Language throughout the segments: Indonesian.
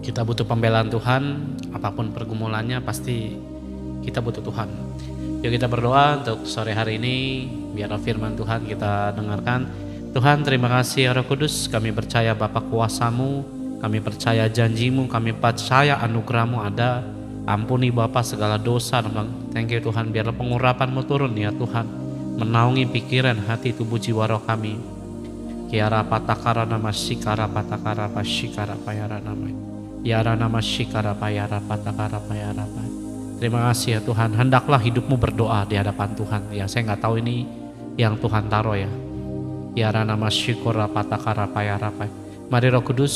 Kita butuh pembelaan Tuhan, apapun pergumulannya pasti kita butuh Tuhan. Yuk kita berdoa untuk sore hari ini, biarlah firman Tuhan kita dengarkan. Tuhan, terima kasih ya Roh Kudus, kami percaya Bapa kuasa-Mu, kami percaya janji-Mu, kami percaya anugerah-Mu ada. Ampuni Bapa segala dosa. Thank you Tuhan, biarlah pengurapan-Mu turun ya Tuhan, menaungi pikiran, hati, tubuh, jiwa, roh kami. Kiara patakara nama shikara patakara pashikara payara nama yara nama shikara payara patakara payara. Terima kasih ya Tuhan, hendaklah hidupmu berdoa di hadapan Tuhan. Ya saya nggak tahu ini yang Tuhan taruh ya. Yara nama shikara patakara payara. Mari Roh Kudus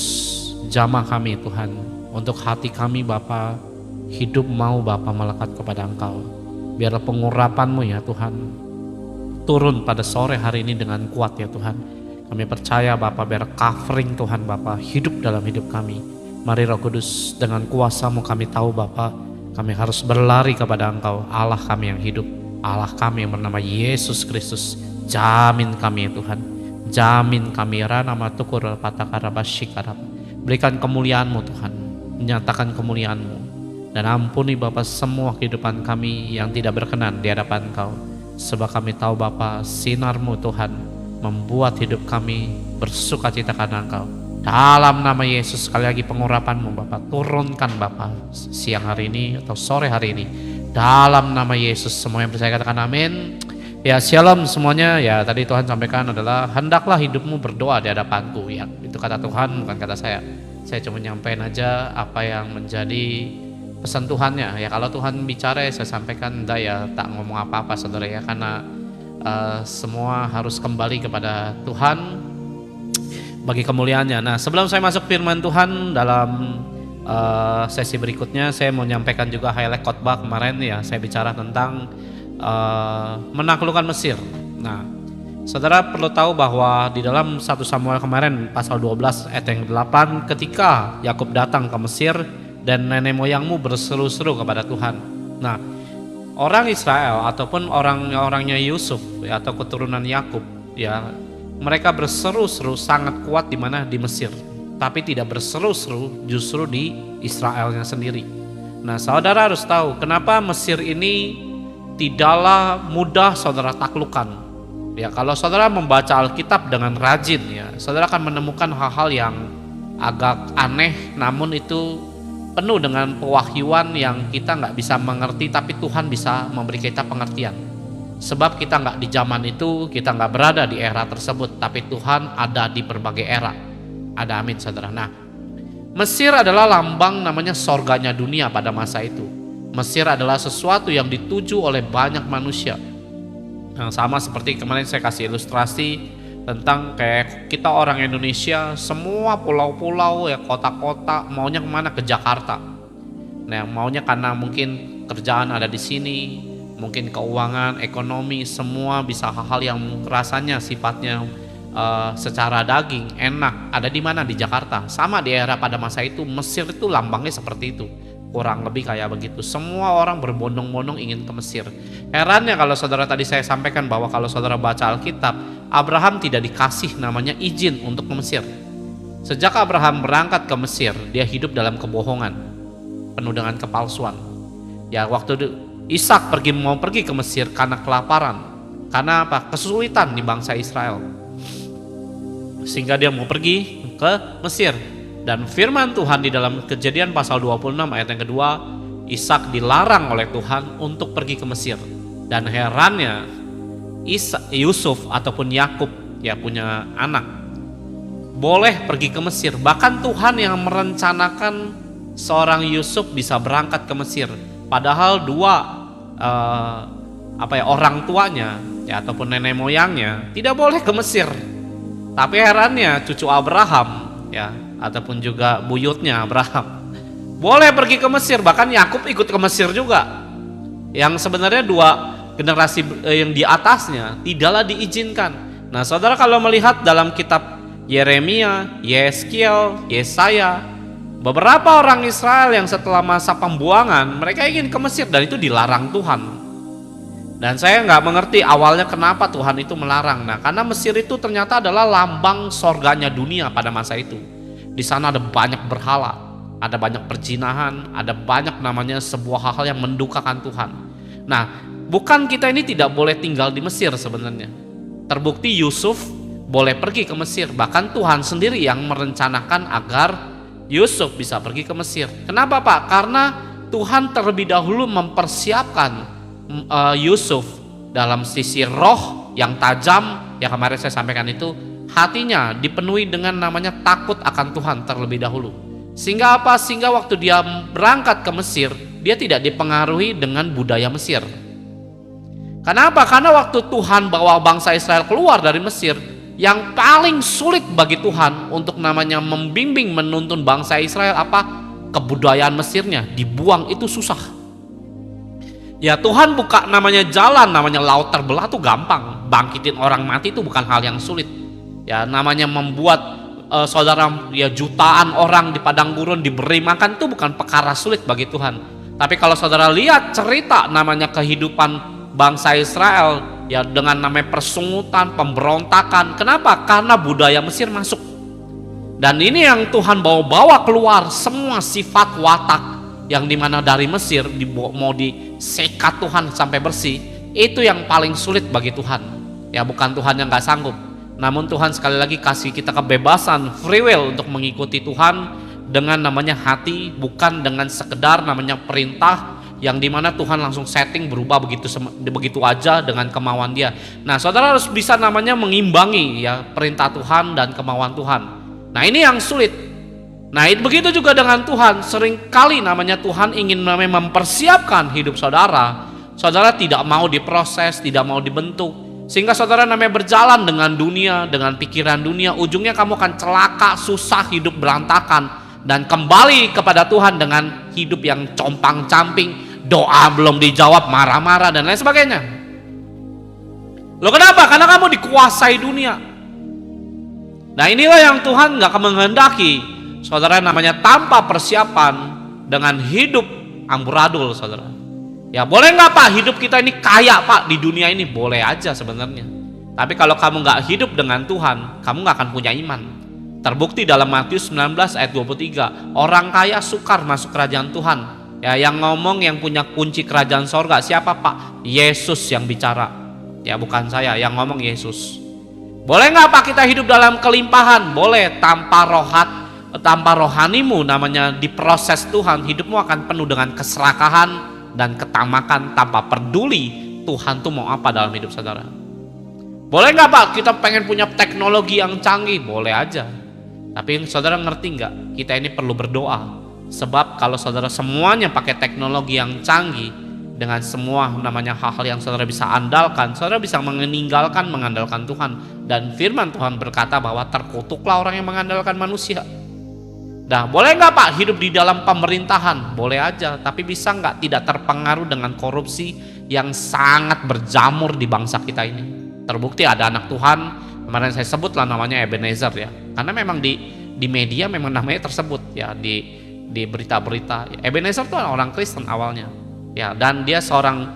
jamah kami Tuhan, untuk hati kami Bapa hidup mau Bapa melekat kepada Engkau. Biarlah pengurapan-Mu ya Tuhan turun pada sore hari ini dengan kuat ya Tuhan. Kami percaya Bapa, biar covering Tuhan Bapa hidup dalam hidup kami. Mari Roh Kudus, dengan kuasa-Mu kami tahu Bapa, kami harus berlari kepada Engkau, Allah kami yang hidup, Allah kami yang bernama Yesus Kristus. Jamin kami ya Tuhan, jamin kami nama tukur patakara basyikara. Berikan kemuliaan-Mu Tuhan, menyatakan kemuliaan-Mu, dan ampuni Bapa semua kehidupan kami yang tidak berkenan di hadapan Engkau. Sebab kami tahu Bapa, sinar-Mu Tuhan membuat hidup kami bersuka cita karena Engkau. Dalam nama Yesus, sekali lagi pengurapan-Mu Bapa turunkan Bapa siang hari ini atau sore hari ini. Dalam nama Yesus, semua yang percaya katakan amin. Ya shalom semuanya. Ya tadi Tuhan sampaikan adalah hendaklah hidupmu berdoa di hadapanku. Ya itu kata Tuhan, bukan kata saya. Saya cuma nyampein aja apa yang menjadi pesan Tuhannya. Ya kalau Tuhan bicara saya sampaikan, enggak ya tak ngomong apa-apa saudara ya, karena semua harus kembali kepada Tuhan bagi kemuliaannya. Nah sebelum saya masuk firman Tuhan dalam sesi berikutnya, saya mau menyampaikan juga highlight khotbah kemarin ya. Saya bicara tentang menaklukkan Mesir. Nah saudara perlu tahu bahwa di dalam 1 Samuel kemarin pasal 12 ayat yang 8, ketika Yakub datang ke Mesir dan nenek moyangmu berseru-seru kepada Tuhan. Nah orang Israel ataupun orang-orangnya Yusuf ya, atau keturunan Yakub ya, mereka berseru-seru sangat kuat di mana? Di Mesir. Tapi tidak berseru-seru justru di Israelnya sendiri. Nah saudara harus tahu kenapa Mesir ini tidaklah mudah saudara taklukkan. Ya kalau saudara membaca Alkitab dengan rajin ya, saudara akan menemukan hal-hal yang agak aneh, namun itu penuh dengan pewahyuan yang kita nggak bisa mengerti, tapi Tuhan bisa memberi kita pengertian. Sebab kita nggak di zaman itu, kita nggak berada di era tersebut, tapi Tuhan ada di berbagai era. Ada amin saudara. Nah Mesir adalah lambang namanya sorganya dunia pada masa itu. Mesir adalah sesuatu yang dituju oleh banyak manusia. Yang sama seperti kemarin saya kasih ilustrasi tentang kayak kita orang Indonesia, semua pulau-pulau ya, kota-kota maunya kemana? Ke Jakarta. Nah maunya karena mungkin kerjaan ada di sini, mungkin keuangan, ekonomi, semua bisa hal-hal yang rasanya sifatnya secara daging enak ada di mana? Di Jakarta. Sama di era pada masa itu Mesir itu lambangnya seperti itu, kurang lebih kayak begitu. Semua orang berbondong-bondong ingin ke Mesir. Herannya kalau saudara tadi saya sampaikan bahwa kalau saudara baca Alkitab, Abraham tidak dikasih namanya izin untuk ke Mesir. Sejak Abraham berangkat ke Mesir, dia hidup dalam kebohongan, penuh dengan kepalsuan. Ya waktu Ishak mau pergi ke Mesir karena kelaparan, karena apa? Kesulitan di bangsa Israel, sehingga dia mau pergi ke Mesir. Dan firman Tuhan di dalam Kejadian pasal 26 ayat yang kedua, Ishak dilarang oleh Tuhan untuk pergi ke Mesir. Dan herannya Yusuf ataupun Yakub ya punya anak boleh pergi ke Mesir. Bahkan Tuhan yang merencanakan seorang Yusuf bisa berangkat ke Mesir, padahal orang tuanya ya ataupun nenek moyangnya tidak boleh ke Mesir. Tapi herannya cucu Abraham ya ataupun juga buyutnya Abraham boleh pergi ke Mesir. Bahkan Yakub ikut ke Mesir juga, yang sebenarnya dua generasi yang di atasnya tidaklah diizinkan. Nah saudara kalau melihat dalam kitab Yeremia, Yeskiel, Yesaya, beberapa orang Israel yang setelah masa pembuangan mereka ingin ke Mesir dan itu dilarang Tuhan. Dan saya nggak mengerti awalnya kenapa Tuhan itu melarang. Nah karena Mesir itu ternyata adalah lambang sorganya dunia pada masa itu. Di sana ada banyak berhala, ada banyak perzinahan, ada banyak namanya sebuah hal-hal yang mendukakan Tuhan. Nah, bukan kita ini tidak boleh tinggal di Mesir sebenarnya. Terbukti Yusuf boleh pergi ke Mesir, bahkan Tuhan sendiri yang merencanakan agar Yusuf bisa pergi ke Mesir. Kenapa Pak? Karena Tuhan terlebih dahulu mempersiapkan Yusuf dalam sisi roh yang tajam, ya kemarin saya sampaikan itu, hatinya dipenuhi dengan namanya takut akan Tuhan terlebih dahulu. Sehingga apa? Sehingga waktu dia berangkat ke Mesir, dia tidak dipengaruhi dengan budaya Mesir. Kenapa? Karena waktu Tuhan bawa bangsa Israel keluar dari Mesir, yang paling sulit bagi Tuhan untuk namanya membimbing menuntun bangsa Israel apa? Kebudayaan Mesirnya dibuang itu susah. Ya Tuhan buka namanya jalan, namanya laut terbelah tuh gampang. Bangkitin orang mati itu bukan hal yang sulit. Ya namanya membuat saudara ya jutaan orang di padang gurun diberi makan itu bukan perkara sulit bagi Tuhan. Tapi kalau saudara lihat cerita namanya kehidupan bangsa Israel ya dengan namanya persungutan, pemberontakan. Kenapa? Karena budaya Mesir masuk. Dan ini yang Tuhan bawa keluar semua sifat watak yang dimana dari Mesir mau disekat Tuhan sampai bersih. Itu yang paling sulit bagi Tuhan. Ya bukan Tuhan yang gak sanggup, namun Tuhan sekali lagi kasih kita kebebasan free will untuk mengikuti Tuhan dengan namanya hati, bukan dengan sekedar namanya perintah yang dimana Tuhan langsung setting berubah begitu aja dengan kemauan Dia. Nah saudara harus bisa namanya mengimbangi ya perintah Tuhan dan kemauan Tuhan. Nah ini yang sulit. Nah begitu juga dengan Tuhan, seringkali namanya Tuhan ingin namanya mempersiapkan hidup saudara. Saudara tidak mau diproses, tidak mau dibentuk, sehingga saudara namanya berjalan dengan dunia, dengan pikiran dunia, ujungnya kamu akan celaka, susah, hidup berantakan, dan kembali kepada Tuhan dengan hidup yang compang-camping, doa belum dijawab, marah-marah dan lain sebagainya. Loh kenapa? Karena kamu dikuasai dunia. Nah inilah yang Tuhan gak menghendaki saudara namanya tanpa persiapan dengan hidup amburadul saudara. Ya boleh nggak Pak hidup kita ini kaya Pak di dunia ini? Boleh aja sebenarnya. Tapi kalau kamu nggak hidup dengan Tuhan, kamu nggak akan punya iman. Terbukti dalam Matius 19 ayat 23, orang kaya sukar masuk kerajaan Tuhan. Ya yang ngomong yang punya kunci kerajaan sorga siapa Pak? Yesus yang bicara. Ya bukan saya, yang ngomong Yesus. Boleh nggak Pak kita hidup dalam kelimpahan? Boleh, tanpa rohanimu namanya diproses Tuhan, hidupmu akan penuh dengan keserakahan dan ketamakan tanpa peduli Tuhan tuh mau apa dalam hidup saudara. Boleh nggak Pak kita pengen punya teknologi yang canggih? Boleh aja. Tapi saudara ngerti nggak? Kita ini perlu berdoa. Sebab kalau saudara semuanya pakai teknologi yang canggih dengan semua namanya hal-hal yang saudara bisa andalkan, saudara bisa mengandalkan Tuhan. Dan firman Tuhan berkata bahwa terkutuklah orang yang mengandalkan manusia. Nah boleh nggak Pak hidup di dalam pemerintahan? Boleh aja, tapi bisa nggak tidak terpengaruh dengan korupsi yang sangat berjamur di bangsa kita ini? Terbukti ada anak Tuhan, kemarin saya sebut lah namanya Ebenezer ya, karena memang di media memang namanya tersebut ya, di berita-berita. Ebenezer itu orang Kristen awalnya ya, dan dia seorang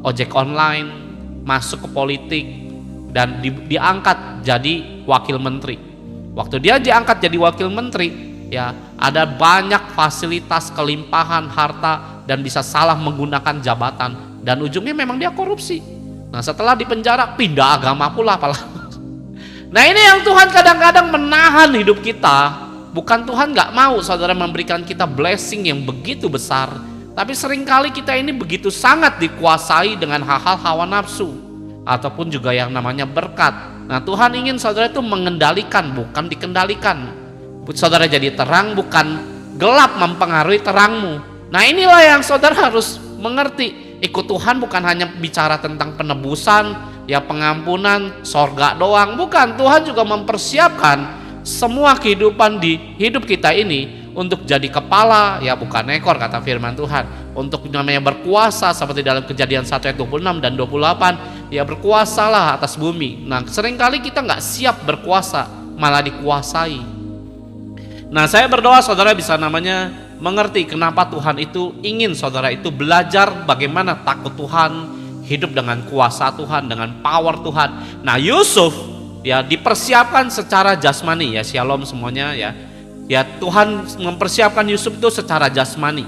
ojek online, masuk ke politik dan diangkat jadi wakil menteri. Waktu dia diangkat jadi wakil menteri, ya ada banyak fasilitas, kelimpahan harta dan bisa salah menggunakan jabatan dan ujungnya memang dia korupsi. Nah setelah dipenjara pindah agama pula apalah. Nah ini yang Tuhan kadang-kadang menahan hidup kita. Bukan Tuhan gak mau saudara memberikan kita blessing yang begitu besar, tapi seringkali kita ini begitu sangat dikuasai dengan hal-hal hawa nafsu ataupun juga yang namanya berkat. Nah Tuhan ingin saudara itu mengendalikan, bukan dikendalikan. Saudara jadi terang, bukan gelap mempengaruhi terangmu. Nah inilah yang saudara harus mengerti. Ikut Tuhan bukan hanya bicara tentang penebusan, ya pengampunan, sorga doang. Bukan, Tuhan juga mempersiapkan semua kehidupan di hidup kita ini untuk jadi kepala, ya bukan ekor kata firman Tuhan. Untuk namanya berkuasa seperti dalam Kejadian 1 ayat 26 dan 28, ya berkuasalah atas bumi. Nah seringkali kita nggak siap berkuasa, malah dikuasai. Nah saya berdoa saudara bisa namanya mengerti kenapa Tuhan itu ingin saudara itu belajar bagaimana takut Tuhan, hidup dengan kuasa Tuhan, dengan power Tuhan. Nah Yusuf ya dipersiapkan secara jasmani ya, shalom semuanya ya. Ya Tuhan mempersiapkan Yusuf itu secara jasmani,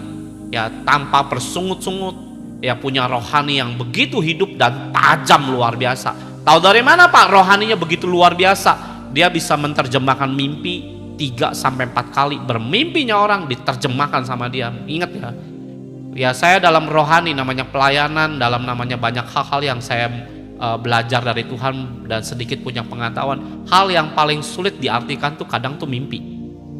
ya tanpa bersungut-sungut, ya punya rohani yang begitu hidup dan tajam luar biasa. Tahu dari mana Pak rohaninya begitu luar biasa? Dia bisa menerjemahkan mimpi 3-4 kali, bermimpinya orang diterjemahkan sama dia. Ingat ya, ya saya dalam rohani namanya pelayanan, dalam namanya banyak hal-hal yang saya belajar dari Tuhan dan sedikit punya pengetahuan. Hal yang paling sulit diartikan tuh kadang tuh mimpi.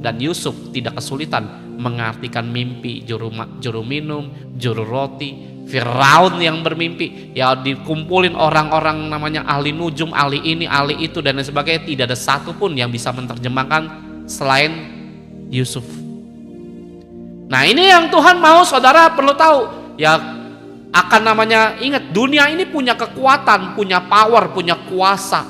Dan Yusuf tidak kesulitan mengartikan mimpi, juru minum, juru roti. Firaun yang bermimpi, ya dikumpulin orang-orang namanya ahli nujum, ahli ini, ahli itu dan lain sebagainya, tidak ada satupun yang bisa menerjemahkan selain Yusuf. Nah ini yang Tuhan mau saudara perlu tahu, ya akan namanya ingat dunia ini punya kekuatan, punya power, punya kuasa.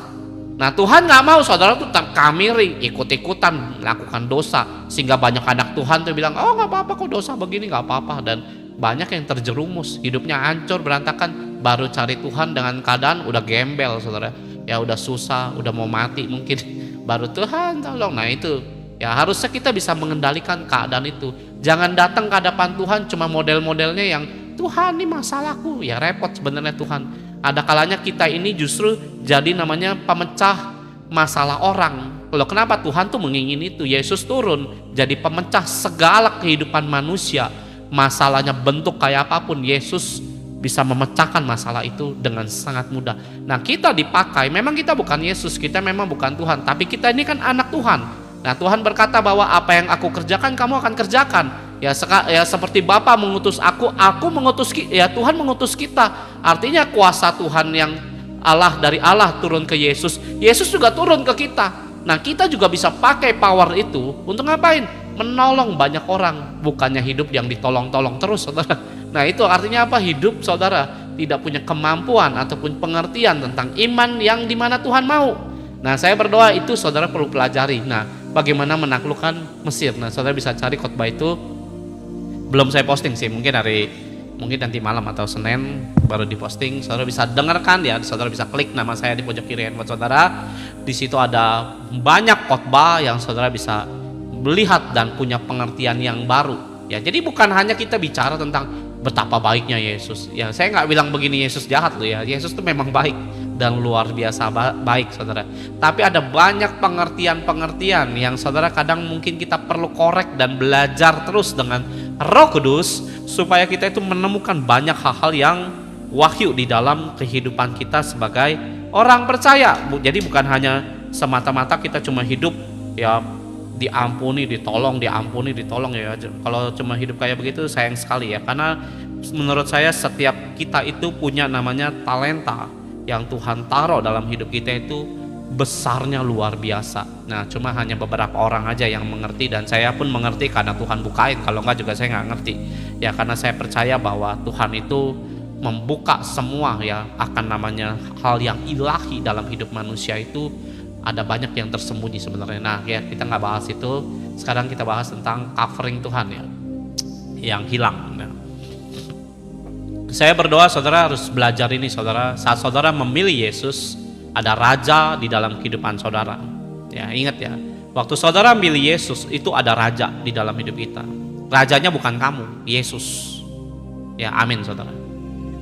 Nah Tuhan gak mau saudara tuh terkamiri, ikut-ikutan melakukan dosa, sehingga banyak anak Tuhan tuh bilang, oh gak apa-apa kok dosa begini gak apa-apa, dan banyak yang terjerumus, hidupnya hancur berantakan, baru cari Tuhan dengan keadaan udah gembel saudara, ya udah susah, udah mau mati mungkin, baru Tuhan tolong. Nah itu ya harusnya kita bisa mengendalikan keadaan itu. Jangan datang ke hadapan Tuhan cuma model-modelnya yang Tuhan ini masalahku, ya repot sebenarnya Tuhan. Ada kalanya kita ini justru jadi namanya pemecah masalah orang. Loh kenapa Tuhan tuh mengingini itu? Yesus turun jadi pemecah segala kehidupan manusia. Masalahnya bentuk kayak apapun, Yesus bisa memecahkan masalah itu dengan sangat mudah. Nah kita dipakai, memang kita bukan Yesus, kita memang bukan Tuhan, tapi kita ini kan anak Tuhan. Nah Tuhan berkata bahwa apa yang aku kerjakan kamu akan kerjakan. Ya seperti Bapa mengutus aku mengutus, ya Tuhan mengutus kita. Artinya kuasa Tuhan yang Allah dari Allah turun ke Yesus, Yesus juga turun ke kita. Nah kita juga bisa pakai power itu untuk ngapain? Menolong banyak orang, bukannya hidup yang ditolong-tolong terus saudara. Nah itu artinya apa? Hidup saudara tidak punya kemampuan ataupun pengertian tentang iman yang dimana Tuhan mau. Nah saya berdoa itu saudara perlu pelajari. Nah bagaimana menaklukkan Mesir. Nah saudara bisa cari khotbah itu, belum saya posting sih, mungkin nanti malam atau Senin baru diposting. Saudara bisa dengarkan ya, saudara bisa klik nama saya di pojok kiri handphone saudara. Di situ ada banyak khotbah yang saudara bisa melihat dan punya pengertian yang baru. Ya, jadi bukan hanya kita bicara tentang betapa baiknya Yesus. Ya, saya nggak bilang begini Yesus jahat loh ya. Yesus itu memang baik dan luar biasa baik saudara. Tapi ada banyak pengertian-pengertian yang saudara kadang mungkin kita perlu korek dan belajar terus dengan Roh Kudus supaya kita itu menemukan banyak hal-hal yang wahyu di dalam kehidupan kita sebagai orang percaya. Jadi bukan hanya semata-mata kita cuma hidup ya diampuni, ditolong ya. Kalau cuma hidup kayak begitu sayang sekali ya, karena menurut saya setiap kita itu punya namanya talenta yang Tuhan taruh dalam hidup kita itu besarnya luar biasa. Nah cuma hanya beberapa orang aja yang mengerti, dan saya pun mengerti karena Tuhan bukain, kalau enggak juga saya nggak ngerti ya, karena saya percaya bahwa Tuhan itu membuka semua ya akan namanya hal yang ilahi dalam hidup manusia itu. Ada banyak yang tersembunyi sebenarnya. Nah ya kita nggak bahas itu, sekarang kita bahas tentang covering Tuhan ya yang hilang. Nah, saya berdoa saudara harus belajar ini saudara. Saat saudara memilih Yesus, ada raja di dalam kehidupan saudara. Ya ingat ya, waktu saudara memilih Yesus itu ada raja di dalam hidup kita. Rajanya bukan kamu, Yesus. Ya amin saudara.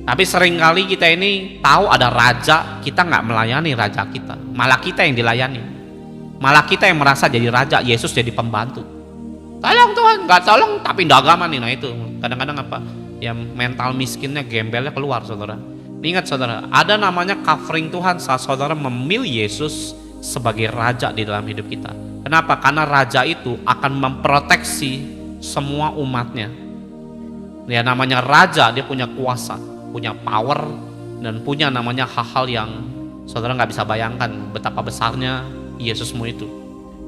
Tapi seringkali kita ini tahu ada raja, kita nggak melayani raja kita, malah kita yang dilayani, malah kita yang merasa jadi raja, Yesus jadi pembantu. Tolong Tuhan, nggak tolong tapi nggak agama nih. Nah itu kadang-kadang apa? Ya mental miskinnya, gembelnya keluar saudara. Ingat saudara, ada namanya covering Tuhan saat saudara memilih Yesus sebagai raja di dalam hidup kita. Kenapa? Karena raja itu akan memproteksi semua umatnya. Ya namanya raja, dia punya kuasa, punya power, dan punya namanya hal-hal yang saudara nggak bisa bayangkan betapa besarnya Yesusmu itu.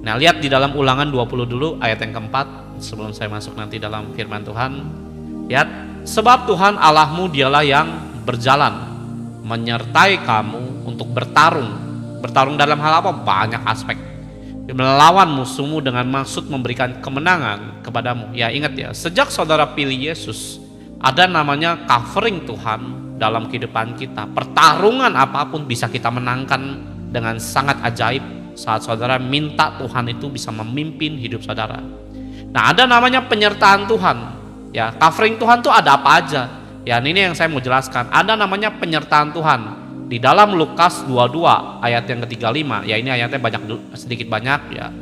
Nah lihat di dalam Ulangan 20 dulu ayat yang keempat, sebelum saya masuk nanti dalam firman Tuhan. Lihat, sebab Tuhan Allahmu dialah yang berjalan menyertai kamu untuk bertarung. Bertarung dalam hal apa? Banyak aspek. Melawan musuhmu dengan maksud memberikan kemenangan kepadamu. Ya ingat ya, sejak saudara pilih Yesus, ada namanya covering Tuhan dalam kehidupan kita. Pertarungan apapun bisa kita menangkan dengan sangat ajaib saat saudara minta Tuhan itu bisa memimpin hidup saudara. Nah, ada namanya penyertaan Tuhan. Ya, covering Tuhan tuh ada apa aja? Ya, ini yang saya mau jelaskan. Ada namanya penyertaan Tuhan. Di dalam Lukas 22 ayat yang ke-35, ya ini ayatnya sedikit banyak ya.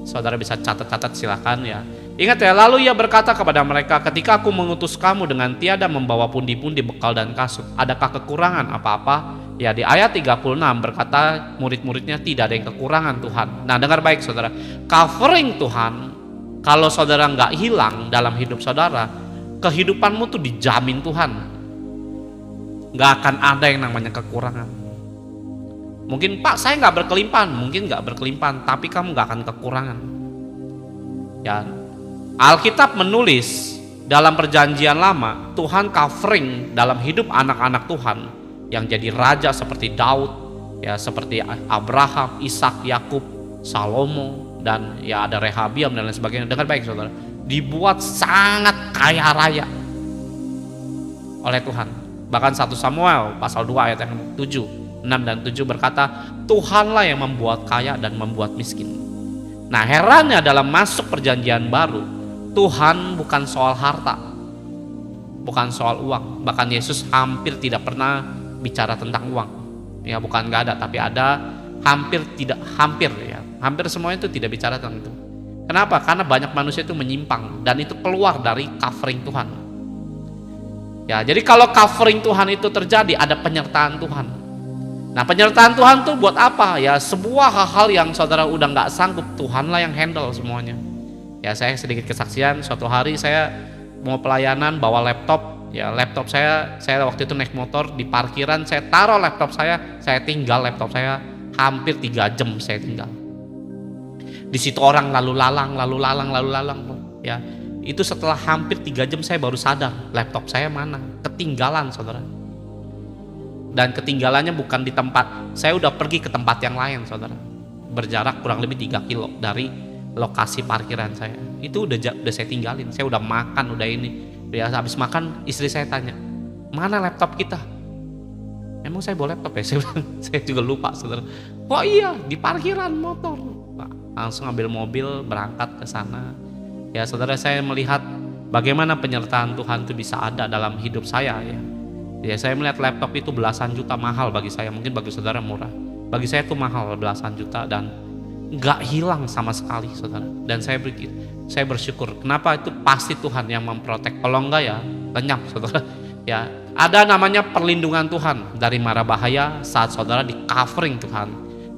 Saudara bisa catat-catat silakan ya. Ingat ya, lalu ia berkata kepada mereka, ketika aku mengutus kamu dengan tiada membawa pundi-pundi bekal dan kasut, adakah kekurangan apa-apa? Ya, di ayat 36 berkata murid-muridnya tidak ada yang kekurangan Tuhan. Nah, dengar baik saudara, covering Tuhan kalau saudara nggak hilang dalam hidup saudara, kehidupanmu tuh dijamin Tuhan. Nggak akan ada yang namanya kekurangan. Mungkin Pak saya nggak berkelimpahan, mungkin nggak berkelimpahan, tapi kamu nggak akan kekurangan. Ya, Alkitab menulis dalam perjanjian lama, Tuhan covering dalam hidup anak-anak Tuhan yang jadi raja seperti Daud, ya seperti Abraham, Ishak, Yakub, Salomo, dan ya ada Rehabiam dan lain sebagainya. Dengar baik saudara, dibuat sangat kaya raya oleh Tuhan. Bahkan 1 Samuel pasal 2 ayat yang 7, 6 dan 7 berkata, Tuhanlah yang membuat kaya dan membuat miskin. Nah, herannya dalam masuk perjanjian baru, Tuhan bukan soal harta, bukan soal uang. Bahkan Yesus hampir tidak pernah bicara tentang uang. Ya, bukan nggak ada, tapi ada, hampir semuanya itu tidak bicara tentang itu. Kenapa? Karena banyak manusia itu menyimpang dan itu keluar dari covering Tuhan. Ya, jadi kalau covering Tuhan itu terjadi, ada penyertaan Tuhan. Nah, penyertaan Tuhan tuh buat apa? Ya, sebuah hal-hal yang saudara udah nggak sanggup, Tuhanlah yang handle semuanya. Ya, saya sedikit kesaksian, suatu hari saya mau pelayanan bawa laptop. Ya, laptop saya waktu itu naik motor di parkiran, saya taruh laptop saya tinggal laptop saya hampir 3 jam saya tinggal. Di situ orang lalu lalang. Ya, itu setelah hampir 3 jam saya baru sadar laptop saya mana, ketinggalan saudara. Dan ketinggalannya bukan di tempat, saya udah pergi ke tempat yang lain saudara, berjarak kurang lebih 3 kilo dari lokasi parkiran saya. Itu udah saya tinggalin. Saya udah makan, udah ini. Ya, habis makan istri saya tanya, mana laptop kita? Emang saya bawa laptop ya? Saya juga lupa saudara. Oh iya, di parkiran motor. Langsung ambil mobil berangkat ke sana. Ya saudara, saya melihat bagaimana penyertaan Tuhan itu bisa ada dalam hidup saya ya. Ya, saya melihat laptop itu belasan juta, mahal bagi saya, mungkin bagi saudara murah. Bagi saya itu mahal, belasan juta, dan nggak hilang sama sekali saudara. Dan saya bersyukur. Kenapa? Itu pasti Tuhan yang memprotek. Kalau enggak ya lenyap saudara. Ya, ada namanya perlindungan Tuhan dari mara bahaya saat saudara di covering Tuhan.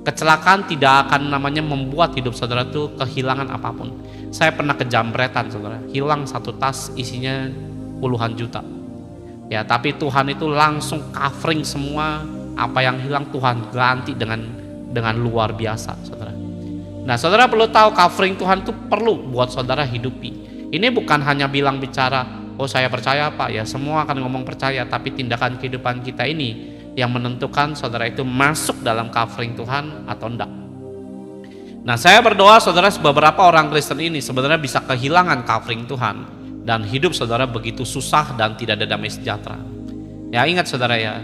Kecelakaan tidak akan namanya membuat hidup saudara itu kehilangan apapun. Saya pernah kejamretan saudara, hilang 1 tas isinya puluhan juta. Ya, tapi Tuhan itu langsung covering semua. Apa yang hilang Tuhan ganti dengan luar biasa saudara. Nah, saudara perlu tahu covering Tuhan itu perlu buat saudara hidupi. Ini bukan hanya bicara, oh saya percaya Pak, ya semua akan ngomong percaya, tapi tindakan kehidupan kita ini yang menentukan saudara itu masuk dalam covering Tuhan atau enggak. Nah, saya berdoa saudara, beberapa orang Kristen ini sebenarnya bisa kehilangan covering Tuhan dan hidup saudara begitu susah dan tidak ada damai sejahtera. Ya, ingat saudara ya,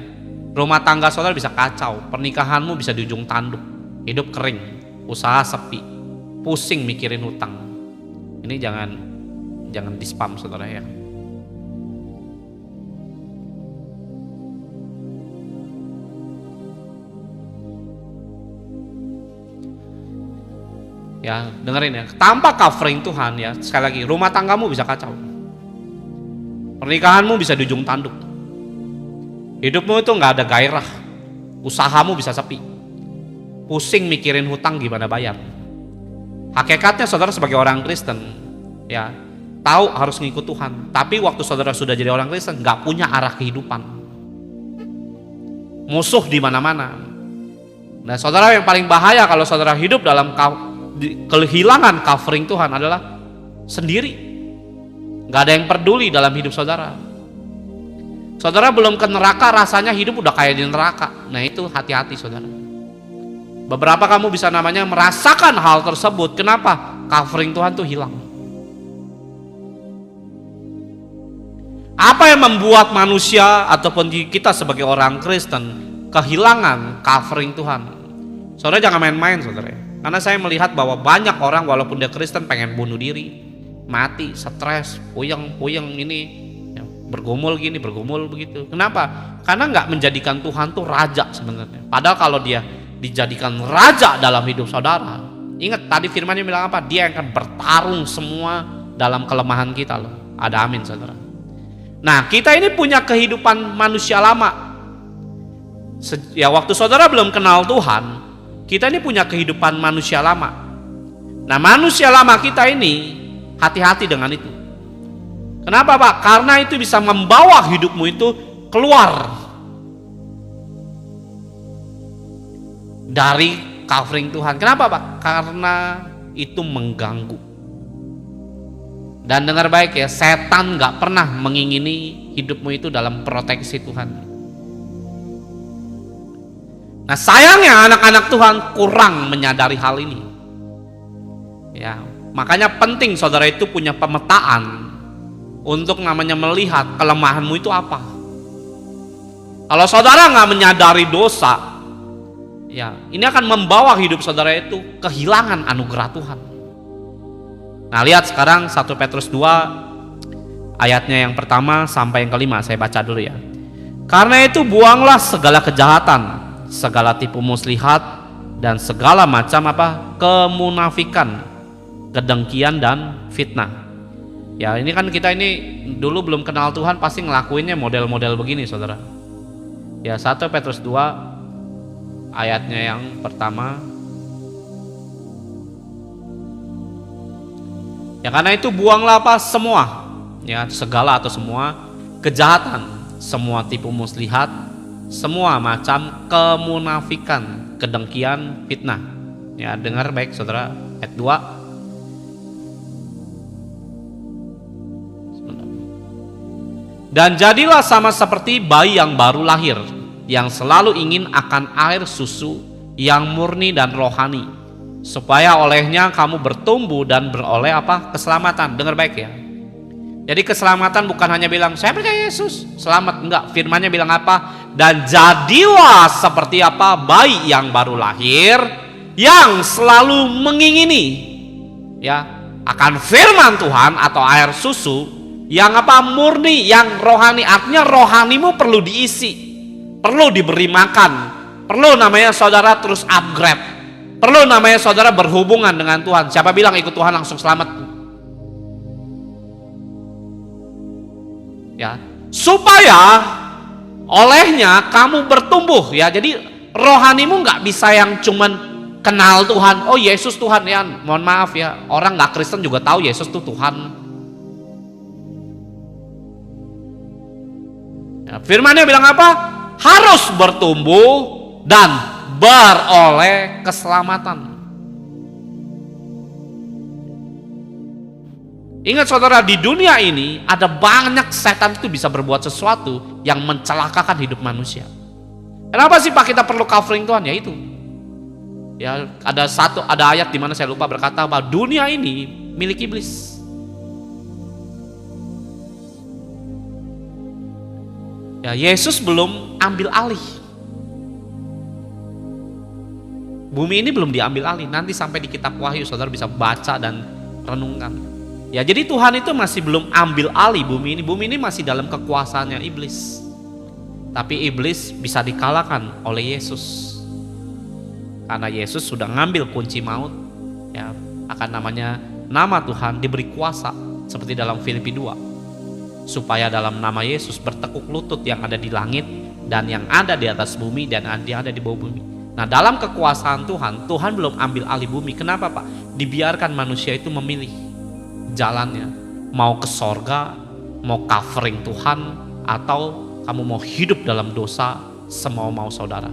rumah tangga saudara bisa kacau, pernikahanmu bisa di ujung tanduk, hidup kering, usaha sepi, pusing mikirin hutang. Ini jangan di spam saudara ya. Ya, dengerin ya, tanpa covering Tuhan ya, sekali lagi, rumah tanggamu bisa kacau, pernikahanmu bisa di ujung tanduk, hidupmu itu nggak ada gairah, usahamu bisa sepi, pusing mikirin hutang gimana bayar. Hakikatnya saudara sebagai orang Kristen ya, tahu harus ngikut Tuhan, tapi waktu saudara sudah jadi orang Kristen nggak punya arah kehidupan, musuh di mana-mana. Nah, saudara, yang paling bahaya kalau saudara hidup dalam kehilangan covering Tuhan adalah sendiri, nggak ada yang peduli dalam hidup saudara. Saudara belum ke neraka rasanya hidup udah kayak di neraka. Nah, itu hati-hati saudara. Beberapa kamu bisa namanya merasakan hal tersebut. Kenapa? Covering Tuhan tuh hilang. Apa yang membuat manusia ataupun kita sebagai orang Kristen kehilangan covering Tuhan? Saudara jangan main-main saudara. Karena saya melihat bahwa banyak orang walaupun dia Kristen pengen bunuh diri, mati, stres, puyeng ini, ya, bergumul gini, bergumul begitu. Kenapa? Karena nggak menjadikan Tuhan tuh raja sebenarnya. Padahal kalau dia dijadikan raja dalam hidup saudara, ingat tadi firman-Nya bilang apa? Dia akan bertarung semua dalam kelemahan kita loh. Ada amin saudara. Nah, kita ini punya kehidupan manusia lama. Ya waktu saudara belum kenal Tuhan, kita ini punya kehidupan manusia lama. Nah, manusia lama kita ini hati-hati dengan itu. Kenapa Pak? Karena itu bisa membawa hidupmu itu keluar dari covering Tuhan. Kenapa Pak? Karena itu mengganggu. Dan dengar baik ya, setan gak pernah mengingini hidupmu itu dalam proteksi Tuhan. Nah sayangnya anak-anak Tuhan kurang menyadari hal ini. Ya, makanya penting saudara itu punya pemetaan untuk namanya melihat kelemahanmu itu apa. Kalau saudara gak menyadari dosa, ya ini akan membawa hidup saudara itu kehilangan anugerah Tuhan. Nah lihat sekarang 1 Petrus 2 ayatnya yang pertama sampai yang kelima, saya baca dulu ya. Karena itu buanglah segala kejahatan, segala tipu muslihat, dan segala macam kemunafikan, kedengkian dan fitnah. Ya ini kan kita ini dulu belum kenal Tuhan pasti ngelakuinnya model-model begini saudara. Ya 1 Petrus 2 ayatnya yang pertama. Ya karena itu buanglah semua, ya segala atau semua kejahatan, semua tipu muslihat, semua macam kemunafikan, kedengkian, fitnah. Ya dengar baik saudara, ayat 2. Dan jadilah sama seperti bayi yang baru lahir, yang selalu ingin akan air susu yang murni dan rohani, supaya olehnya kamu bertumbuh dan beroleh keselamatan. Dengar baik ya. Jadi keselamatan bukan hanya bilang saya percaya Yesus selamat, enggak. Firman-Nya bilang apa? Dan jadilah seperti bayi yang baru lahir, yang selalu mengingini ya akan firman Tuhan atau air susu yang murni, yang rohani. Artinya rohanimu perlu diisi, perlu diberi makan, perlu namanya saudara terus upgrade, perlu namanya saudara berhubungan dengan Tuhan. Siapa bilang ikut Tuhan langsung selamat? Ya, supaya olehnya kamu bertumbuh ya. Jadi rohanimu nggak bisa yang cuman kenal Tuhan. Oh Yesus Tuhan ya. Mohon maaf ya, orang nggak Kristen juga tahu Yesus tuh Tuhan. Ya, firman-Nya bilang apa? Harus bertumbuh dan beroleh keselamatan. Ingat saudara, di dunia ini ada banyak setan itu bisa berbuat sesuatu yang mencelakakan hidup manusia. Kenapa sih Pak kita perlu covering Tuhan? Ya itu. Ya ada ayat di mana saya lupa berkata bahwa dunia ini milik iblis. Ya Yesus belum ambil alih. Bumi ini belum diambil alih. Nanti sampai di kitab Wahyu saudara bisa baca dan renungkan. Ya jadi Tuhan itu masih belum ambil alih bumi ini. Bumi ini masih dalam kekuasaannya iblis. Tapi iblis bisa dikalahkan oleh Yesus. Karena Yesus sudah ngambil kunci maut. Ya, akan namanya nama Tuhan diberi kuasa seperti dalam Filipi 2. Supaya dalam nama Yesus bertekuk lutut yang ada di langit dan yang ada di atas bumi dan yang ada di bawah bumi. Nah, dalam kekuasaan Tuhan, Tuhan belum ambil alih bumi. Kenapa, Pak? Dibiarkan manusia itu memilih jalannya, mau ke sorga, mau covering Tuhan, atau kamu mau hidup dalam dosa semau-mau saudara.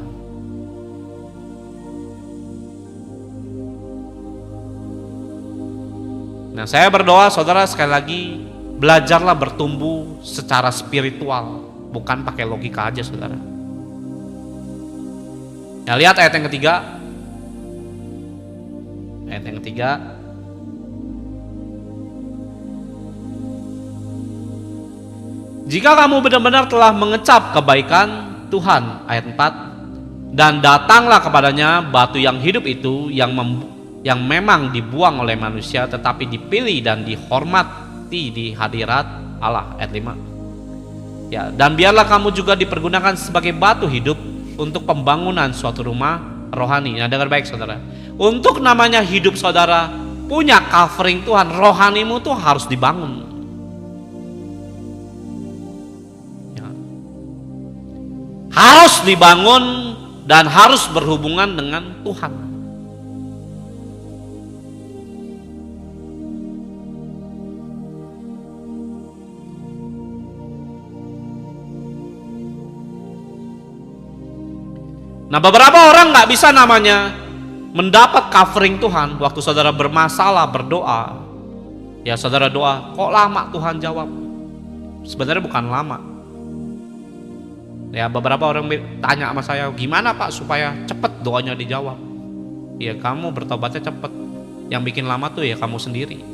Nah saya berdoa saudara sekali lagi, belajarlah bertumbuh secara spiritual, bukan pakai logika aja saudara. Nah lihat ayat yang ketiga. Ayat yang ketiga. Jika kamu benar-benar telah mengecap kebaikan Tuhan, ayat 4, dan datanglah kepadanya batu yang hidup itu yang memang dibuang oleh manusia tetapi dipilih dan dihormati di hadirat Allah. Ayat 5. Ya, dan biarlah kamu juga dipergunakan sebagai batu hidup untuk pembangunan suatu rumah rohani. Nah, dengar baik saudara. Untuk namanya hidup saudara punya covering Tuhan, rohanimu tuh harus dibangun. Ya. Harus dibangun dan harus berhubungan dengan Tuhan. Nah, beberapa orang nggak bisa namanya mendapat covering Tuhan waktu saudara bermasalah, berdoa. Ya saudara doa, kok lama Tuhan jawab? Sebenarnya bukan lama. Ya beberapa orang tanya sama saya, gimana Pak supaya cepet doanya dijawab? Ya kamu bertobatnya cepet. Yang bikin lama tuh ya kamu sendiri.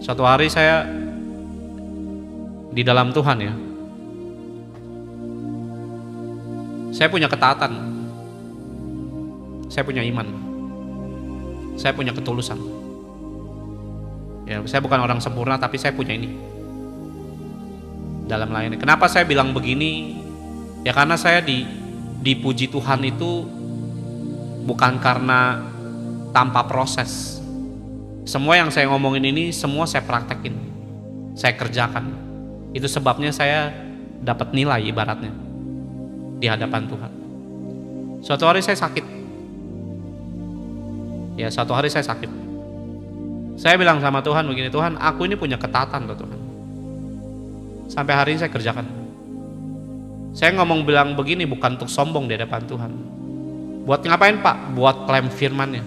Suatu hari saya di dalam Tuhan ya, saya punya ketaatan, saya punya iman, saya punya ketulusan. Ya, saya bukan orang sempurna, tapi saya punya ini dalam layanan. Kenapa saya bilang begini? Ya karena saya dipuji Tuhan itu bukan karena tanpa proses. Semua yang saya ngomongin ini semua saya praktekin, saya kerjakan. Itu sebabnya saya dapat nilai ibaratnya di hadapan Tuhan. Suatu hari saya sakit. Ya, suatu hari saya sakit. Saya bilang sama Tuhan begini, Tuhan, aku ini punya ketaatan loh Tuhan. Sampai hari ini saya kerjakan. Saya ngomong bilang begini bukan untuk sombong di hadapan Tuhan. Buat ngapain Pak? Buat klaim firman-Nya.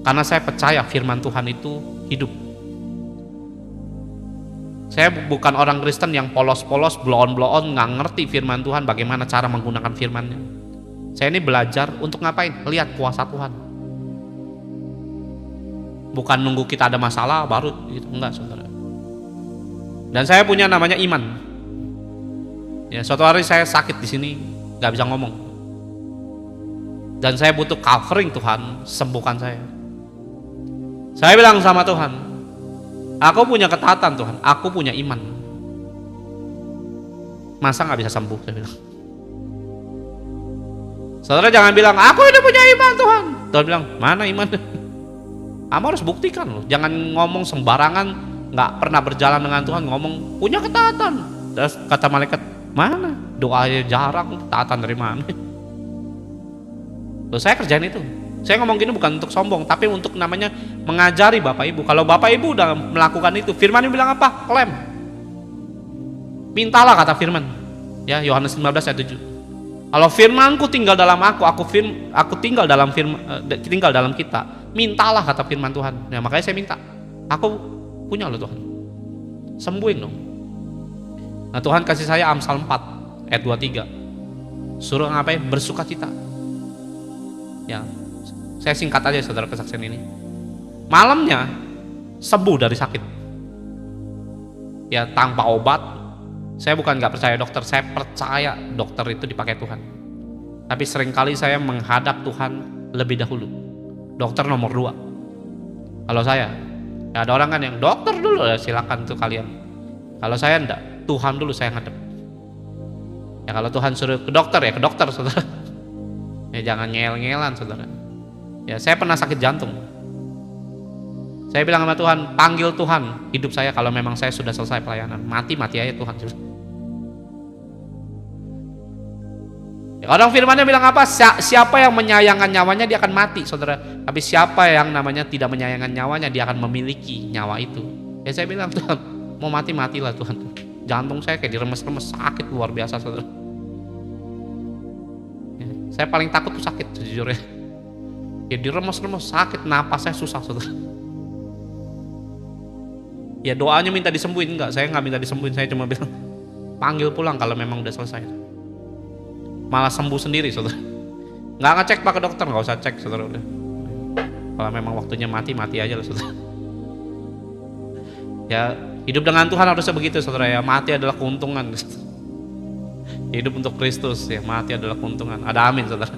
Karena saya percaya firman Tuhan itu hidup. Saya bukan orang Kristen yang polos-polos, blow-on, nggak ngerti firman Tuhan, bagaimana cara menggunakan firman-Nya. Saya ini belajar untuk ngapain? Lihat kuasa Tuhan. Bukan nunggu kita ada masalah baru gitu, enggak saudara. Dan saya punya namanya iman. Ya, suatu hari saya sakit di sini, nggak bisa ngomong. Dan saya butuh covering Tuhan, sembuhkan saya. Saya bilang sama Tuhan, aku punya ketaatan Tuhan, aku punya iman. Masa nggak bisa sembuh? Saya bilang. Saudara jangan bilang, aku udah punya iman Tuhan. Tuhan bilang, mana iman? Kamu harus buktikan loh. Jangan ngomong sembarangan, nggak pernah berjalan dengan Tuhan, ngomong punya ketaatan. Terus kata malaikat, mana? Doanya jarang, ketaatan dari mana? Loh, saya kerjain itu. Saya ngomong gini bukan untuk sombong, tapi untuk namanya mengajari Bapak Ibu. Kalau Bapak Ibu udah melakukan itu, firman bilang apa? Klaim. Mintalah kata firman. Ya, Yohanes 15 ayat 7. Kalau firmanku tinggal dalam aku tinggal dalam kita. Mintalah kata firman Tuhan. Ya, makanya saya minta. Aku punya loh Tuhan. Sembuhin dong. Nah, Tuhan kasih saya Amsal 4 ayat 23. Suruh ngapain? Bersukacita. Ya. Saya singkat aja saudara kesaksian ini. Malamnya sembuh dari sakit. Ya tanpa obat. Saya bukan nggak percaya dokter, saya percaya dokter itu dipakai Tuhan. Tapi seringkali saya menghadap Tuhan lebih dahulu. Dokter nomor 2. Kalau saya, ya ada orang kan yang dokter dulu, ya silakan tuh kalian. Kalau saya enggak, Tuhan dulu saya ngadep. Ya kalau Tuhan suruh ke dokter ya ke dokter saudara. Ya jangan ngel-ngelan saudara. Ya saya pernah sakit jantung. Saya bilang sama Tuhan, panggil Tuhan hidup saya kalau memang saya sudah selesai pelayanan. Mati aja Tuhan. Ya, orang firman-Nya bilang apa? Siapa yang menyayangkan nyawanya dia akan mati saudara. Tapi siapa yang namanya tidak menyayangkan nyawanya dia akan memiliki nyawa itu. Ya saya bilang Tuhan, mau matilah Tuhan. Jantung saya kayak diremes-remes, sakit luar biasa saudara. Ya, saya paling takut tuh sakit sejujurnya. Ya diremes-remes, sakit, napasnya susah saudara. Ya doanya minta disembuhin, enggak, saya nggak minta disembuhin, saya cuma bilang panggil pulang kalau memang udah selesai. Malah sembuh sendiri saudara. Nggak ngecek pak ke dokter, nggak usah cek saudara udah. Kalau memang waktunya mati aja lah saudara. Ya hidup dengan Tuhan harusnya begitu saudara ya, mati adalah keuntungan. Hidup untuk Kristus ya, mati adalah keuntungan. Ada amin saudara.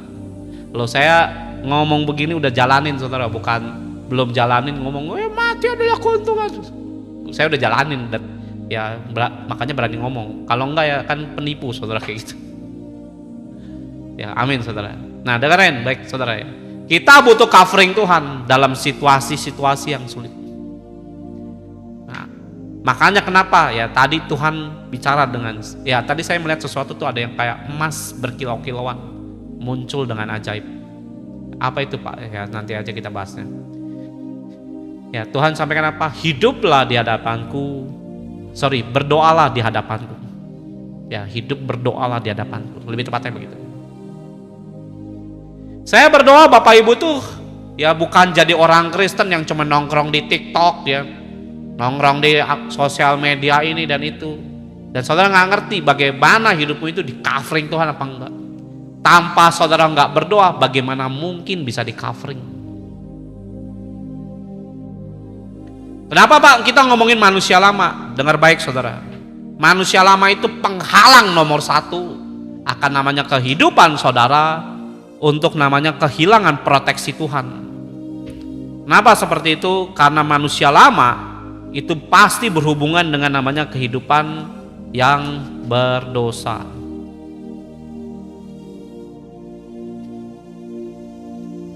Kalau saya ngomong begini udah jalanin saudara, bukan belum jalanin ngomong mati adalah keuntungan. Saya udah jalanin dan ya makanya berani ngomong. Kalau enggak ya kan penipu saudara kayak gitu. Ya amin saudara. Nah dengerin baik saudara ya. Kita butuh covering Tuhan dalam situasi-situasi yang sulit. Nah, makanya kenapa ya tadi Tuhan bicara dengan ya tadi saya melihat sesuatu tuh ada yang kayak emas berkilau-kilauan muncul dengan ajaib. Apa itu Pak? Ya nanti aja kita bahasnya. Ya Tuhan sampaikan apa? Hiduplah di hadapanku. Berdoalah di hadapanku. Ya hidup berdoalah di hadapanku. Lebih tepatnya begitu. Saya berdoa Bapak Ibu tuh ya bukan jadi orang Kristen yang cuma nongkrong di TikTok ya, nongkrong di sosial media ini dan itu. Dan saudara nggak ngerti bagaimana hidupmu itu di covering Tuhan apa enggak. Tanpa saudara nggak berdoa, bagaimana mungkin bisa di covering? Kenapa Pak kita ngomongin manusia lama? Dengar baik saudara. Manusia lama itu penghalang nomor 1 akan namanya kehidupan saudara, untuk namanya kehilangan proteksi Tuhan. Kenapa seperti itu? Karena manusia lama itu pasti berhubungan dengan namanya kehidupan yang berdosa.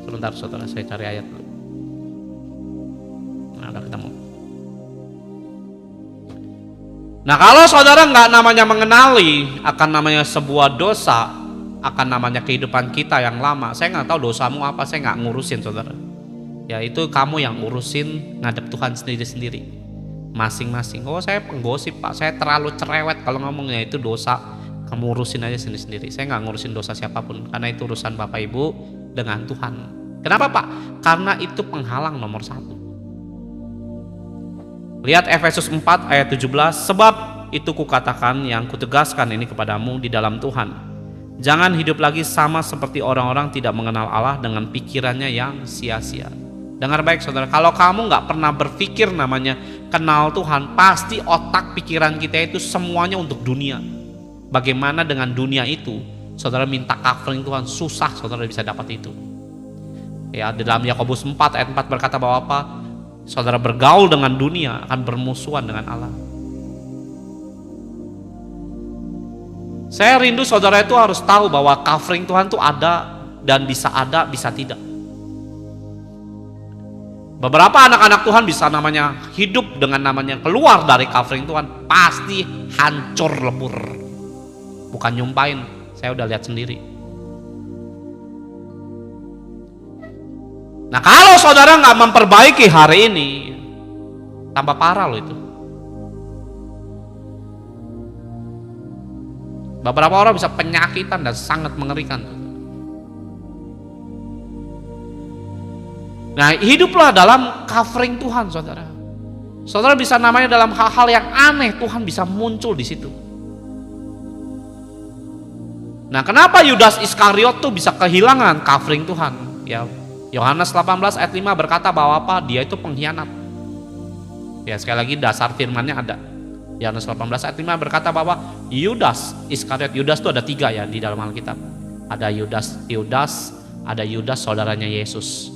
Sebentar saudara, saya cari ayat dulu. Nah, udah ketemu. Nah kalau saudara nggak namanya mengenali akan namanya sebuah dosa, akan namanya kehidupan kita yang lama, saya nggak tahu dosamu apa, saya nggak ngurusin saudara. Ya itu kamu yang ngurusin ngadep Tuhan sendiri-sendiri, masing-masing. Oh saya penggosip Pak, saya terlalu cerewet kalau ngomongnya itu dosa, kamu urusin aja sendiri-sendiri. Saya nggak ngurusin dosa siapapun, karena itu urusan Bapak Ibu dengan Tuhan. Kenapa Pak? Karena itu penghalang nomor 1. Lihat Efesus 4 ayat 17, sebab itu kukatakan yang kutegaskan ini kepadamu di dalam Tuhan. Jangan hidup lagi sama seperti orang-orang tidak mengenal Allah dengan pikirannya yang sia-sia. Dengar baik saudara, kalau kamu nggak pernah berpikir namanya kenal Tuhan, pasti otak pikiran kita itu semuanya untuk dunia. Bagaimana dengan dunia itu? Saudara minta covering Tuhan, susah saudara bisa dapat itu. Ya di dalam Yakobus 4 ayat 4 berkata bahwa apa? Saudara bergaul dengan dunia akan bermusuhan dengan Allah. Saya rindu saudara itu harus tahu bahwa covering Tuhan itu ada dan bisa tidak. Beberapa anak-anak Tuhan bisa namanya hidup dengan namanya keluar dari covering Tuhan, pasti hancur lebur. Bukan nyumpain, saya udah lihat sendiri. Nah kalau saudara nggak memperbaiki hari ini, tambah parah loh itu. Beberapa orang bisa penyakitan dan sangat mengerikan. Nah hiduplah dalam covering Tuhan saudara. Saudara bisa namanya dalam hal-hal yang aneh Tuhan bisa muncul di situ. Nah kenapa Yudas Iskariot tuh bisa kehilangan covering Tuhan? Ya Yohanes 18 ayat 5 berkata bahwa apa? Dia itu pengkhianat. Ya sekali lagi dasar firmannya ada. Yohanes 18 ayat 5 berkata bahwa Yudas Iskariot, Yudas itu ada 3 ya di dalam Alkitab. Ada Yudas, ada Yudas saudaranya Yesus.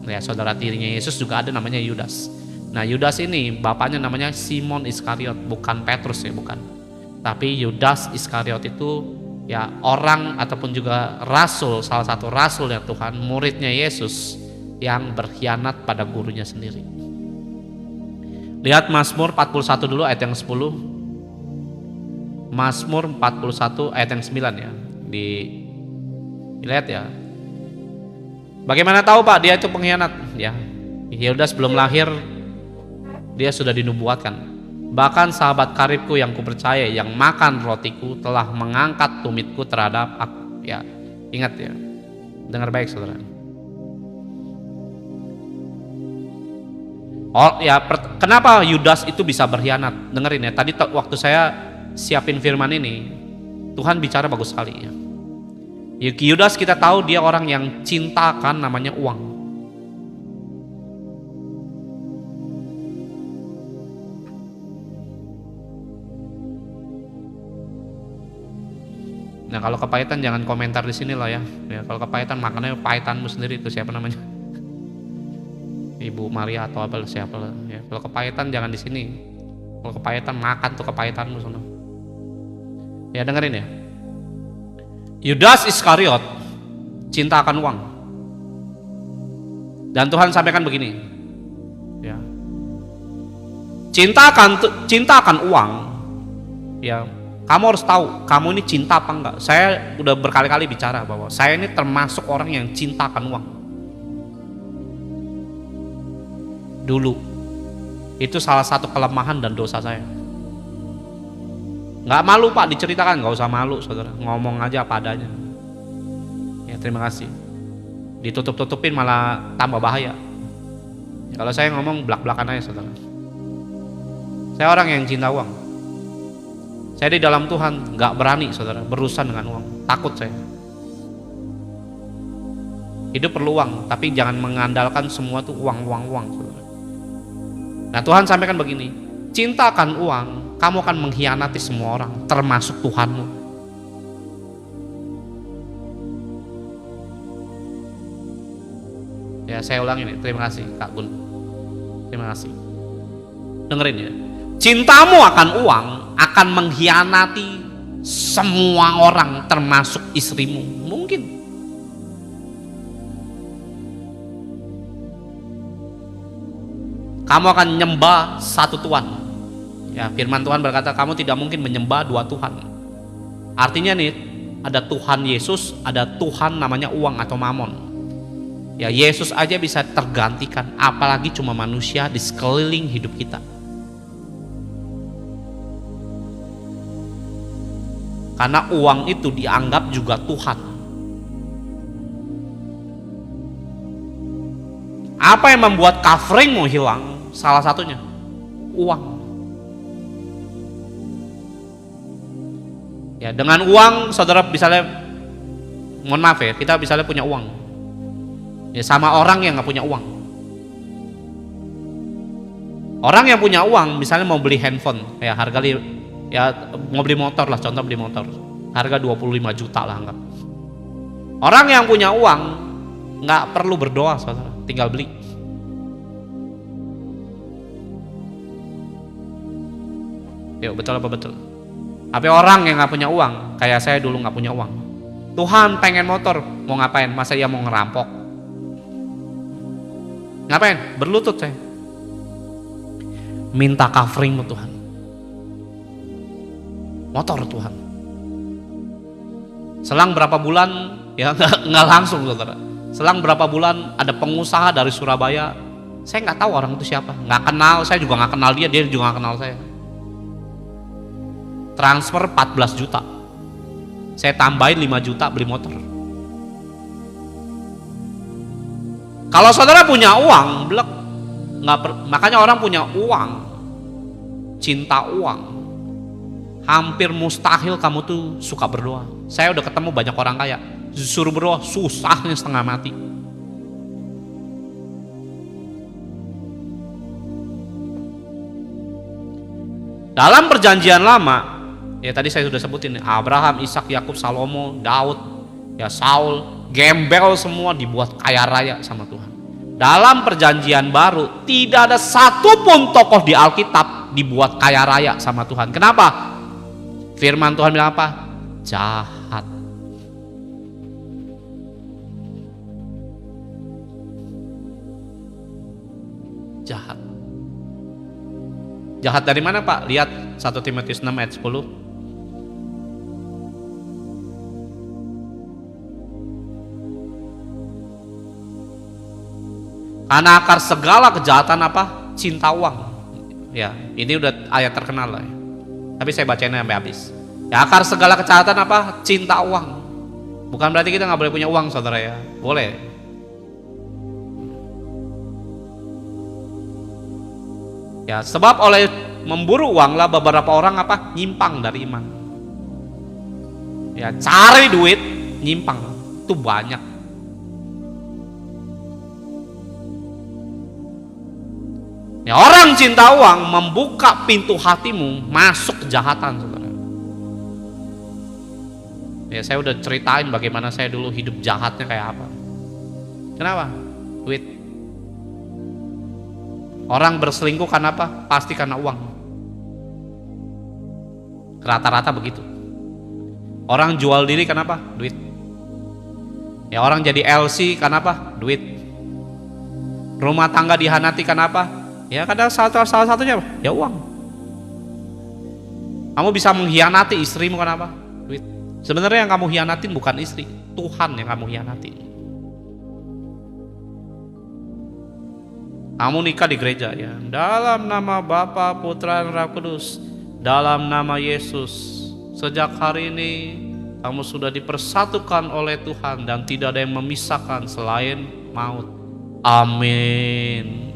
Ya, saudara tirinya Yesus juga ada namanya Yudas. Nah, Yudas ini bapaknya namanya Simon Iskariot, bukan Petrus ya, bukan. Tapi Yudas Iskariot itu ya orang ataupun juga rasul, salah satu rasul ya Tuhan, muridnya Yesus yang berkhianat pada gurunya sendiri. Lihat Mazmur 41 dulu ayat yang 10. Mazmur 41 ayat yang 9 ya. Dilihat ya. Bagaimana tahu Pak dia itu pengkhianat ya. Yudas belum lahir dia sudah dinubuatkan. Bahkan sahabat karibku yang kupercaya yang makan rotiku telah mengangkat tumitku terhadap aku. Ya, ingat ya. Dengar baik saudara. Oh ya, kenapa Yudas itu bisa berkhianat? Dengerin ya, tadi waktu saya siapin firman ini, Tuhan bicara bagus sekali ya. Yudas kita tahu dia orang yang cinta kan namanya uang. Nah kalau kepahitan jangan komentar di sini lah ya. Ya kalau kepahitan makannya pahitanmu sendiri, itu siapa namanya? Ibu Maria atau apa siapa lah. Ya, kalau kepahitan jangan di sini. Kalau kepahitan makan tuh kepahitanmu sono. Ya dengerin ya. Yudas Iskariot cinta akan uang. Dan Tuhan sampaikan begini. Ya. Cinta akan uang. Ya, kamu harus tahu kamu ini cinta apa enggak. Saya udah berkali-kali bicara bahwa saya ini termasuk orang yang cinta akan uang. Dulu itu salah satu kelemahan dan dosa saya. Nggak malu Pak diceritakan, nggak usah malu saudara, ngomong aja apa adanya. Ya terima kasih. Ditutup-tutupin malah tambah bahaya. Ya, kalau saya ngomong belak-belakan aja saudara. Saya orang yang cinta uang. Saya di dalam Tuhan nggak berani saudara berurusan dengan uang, takut saya. Hidup perlu uang, tapi jangan mengandalkan semua tuh uang saudara. Nah Tuhan sampaikan begini, cinta akan uang, kamu akan mengkhianati semua orang, termasuk Tuhanmu. Ya saya ulangi nih, terima kasih Kak Gun. Terima kasih. Dengerin ya, cintamu akan uang akan mengkhianati semua orang, termasuk istrimu. Mungkin. Kamu akan menyembah satu Tuhan. Ya, firman Tuhan berkata kamu tidak mungkin menyembah dua Tuhan. Artinya nih, ada Tuhan Yesus, ada Tuhan namanya uang atau mamon. Ya, Yesus aja bisa tergantikan, apalagi cuma manusia di sekeliling hidup kita. Karena uang itu dianggap juga Tuhan. Apa yang membuat coveringmu hilang? Salah satunya uang. Ya, dengan uang saudara misalnya, mohon maaf ya, kita misalnya punya uang. Ya sama orang yang nggak punya uang. Orang yang punya uang misalnya mau beli handphone, ya harga ya mau beli motor lah, contoh beli motor. Harga 25 juta lah anggap. Orang yang punya uang nggak perlu berdoa saudara, tinggal beli. Yuk, betul apa betul? Tapi orang yang nggak punya uang, kayak saya dulu nggak punya uang. Tuhan pengen motor, mau ngapain? Masa ia mau ngerampok? Ngapain? Berlutut saya. Minta coveringmu Tuhan. Motor Tuhan. Selang berapa bulan, ya nggak langsung saudara. Selang berapa bulan ada pengusaha dari Surabaya, saya nggak tahu orang itu siapa, nggak kenal, saya juga nggak kenal dia, dia juga nggak kenal saya. Transfer 14 juta, saya tambahin 5 juta beli motor. Kalau saudara punya uang, blek, makanya orang punya uang, cinta uang, hampir mustahil kamu tuh suka berdoa. Saya udah ketemu banyak orang kaya, disuruh berdoa susahnya setengah mati. Dalam perjanjian lama, ya tadi saya sudah sebutin, Abraham, Ishak, Yakub, Salomo, Daud, ya Saul, gembel semua dibuat kaya raya sama Tuhan. Dalam perjanjian baru tidak ada satupun tokoh di Alkitab dibuat kaya raya sama Tuhan. Kenapa? Firman Tuhan bilang apa? Jahat. Jahat. Jahat dari mana Pak? Lihat 1 Timotius 6 ayat 10. Karena akar segala kejahatan apa? Cinta uang. Ya, ini udah ayat terkenal lah ya. Tapi saya bacainnya sampai habis. Ya, akar segala kejahatan apa? Cinta uang. Bukan berarti kita nggak boleh punya uang saudara ya. Boleh. Ya, sebab oleh memburu uang lah beberapa orang apa? Nyimpang dari iman. Ya, cari duit, nyimpang. Itu banyak. Ya, orang cinta uang membuka pintu hatimu masuk kejahatan saudara. Ya saya udah ceritain bagaimana saya dulu hidup jahatnya kayak apa. Kenapa? Duit. Orang berselingkuh karena apa? Pasti karena uang. Rata-rata begitu. Orang jual diri kenapa? Duit. Ya orang jadi LC kenapa? Duit. Rumah tangga dihanati kenapa? Ya kadang salah satunya apa? Ya uang. Kamu bisa mengkhianati istrimu kenapa? Duit. Sebenarnya yang kamu hianatin bukan istri, Tuhan yang kamu hianatin. Kamu nikah di gereja ya, dalam nama Bapa, Putra, dan Roh Kudus, dalam nama Yesus, sejak hari ini kamu sudah dipersatukan oleh Tuhan dan tidak ada yang memisahkan selain maut. Amin.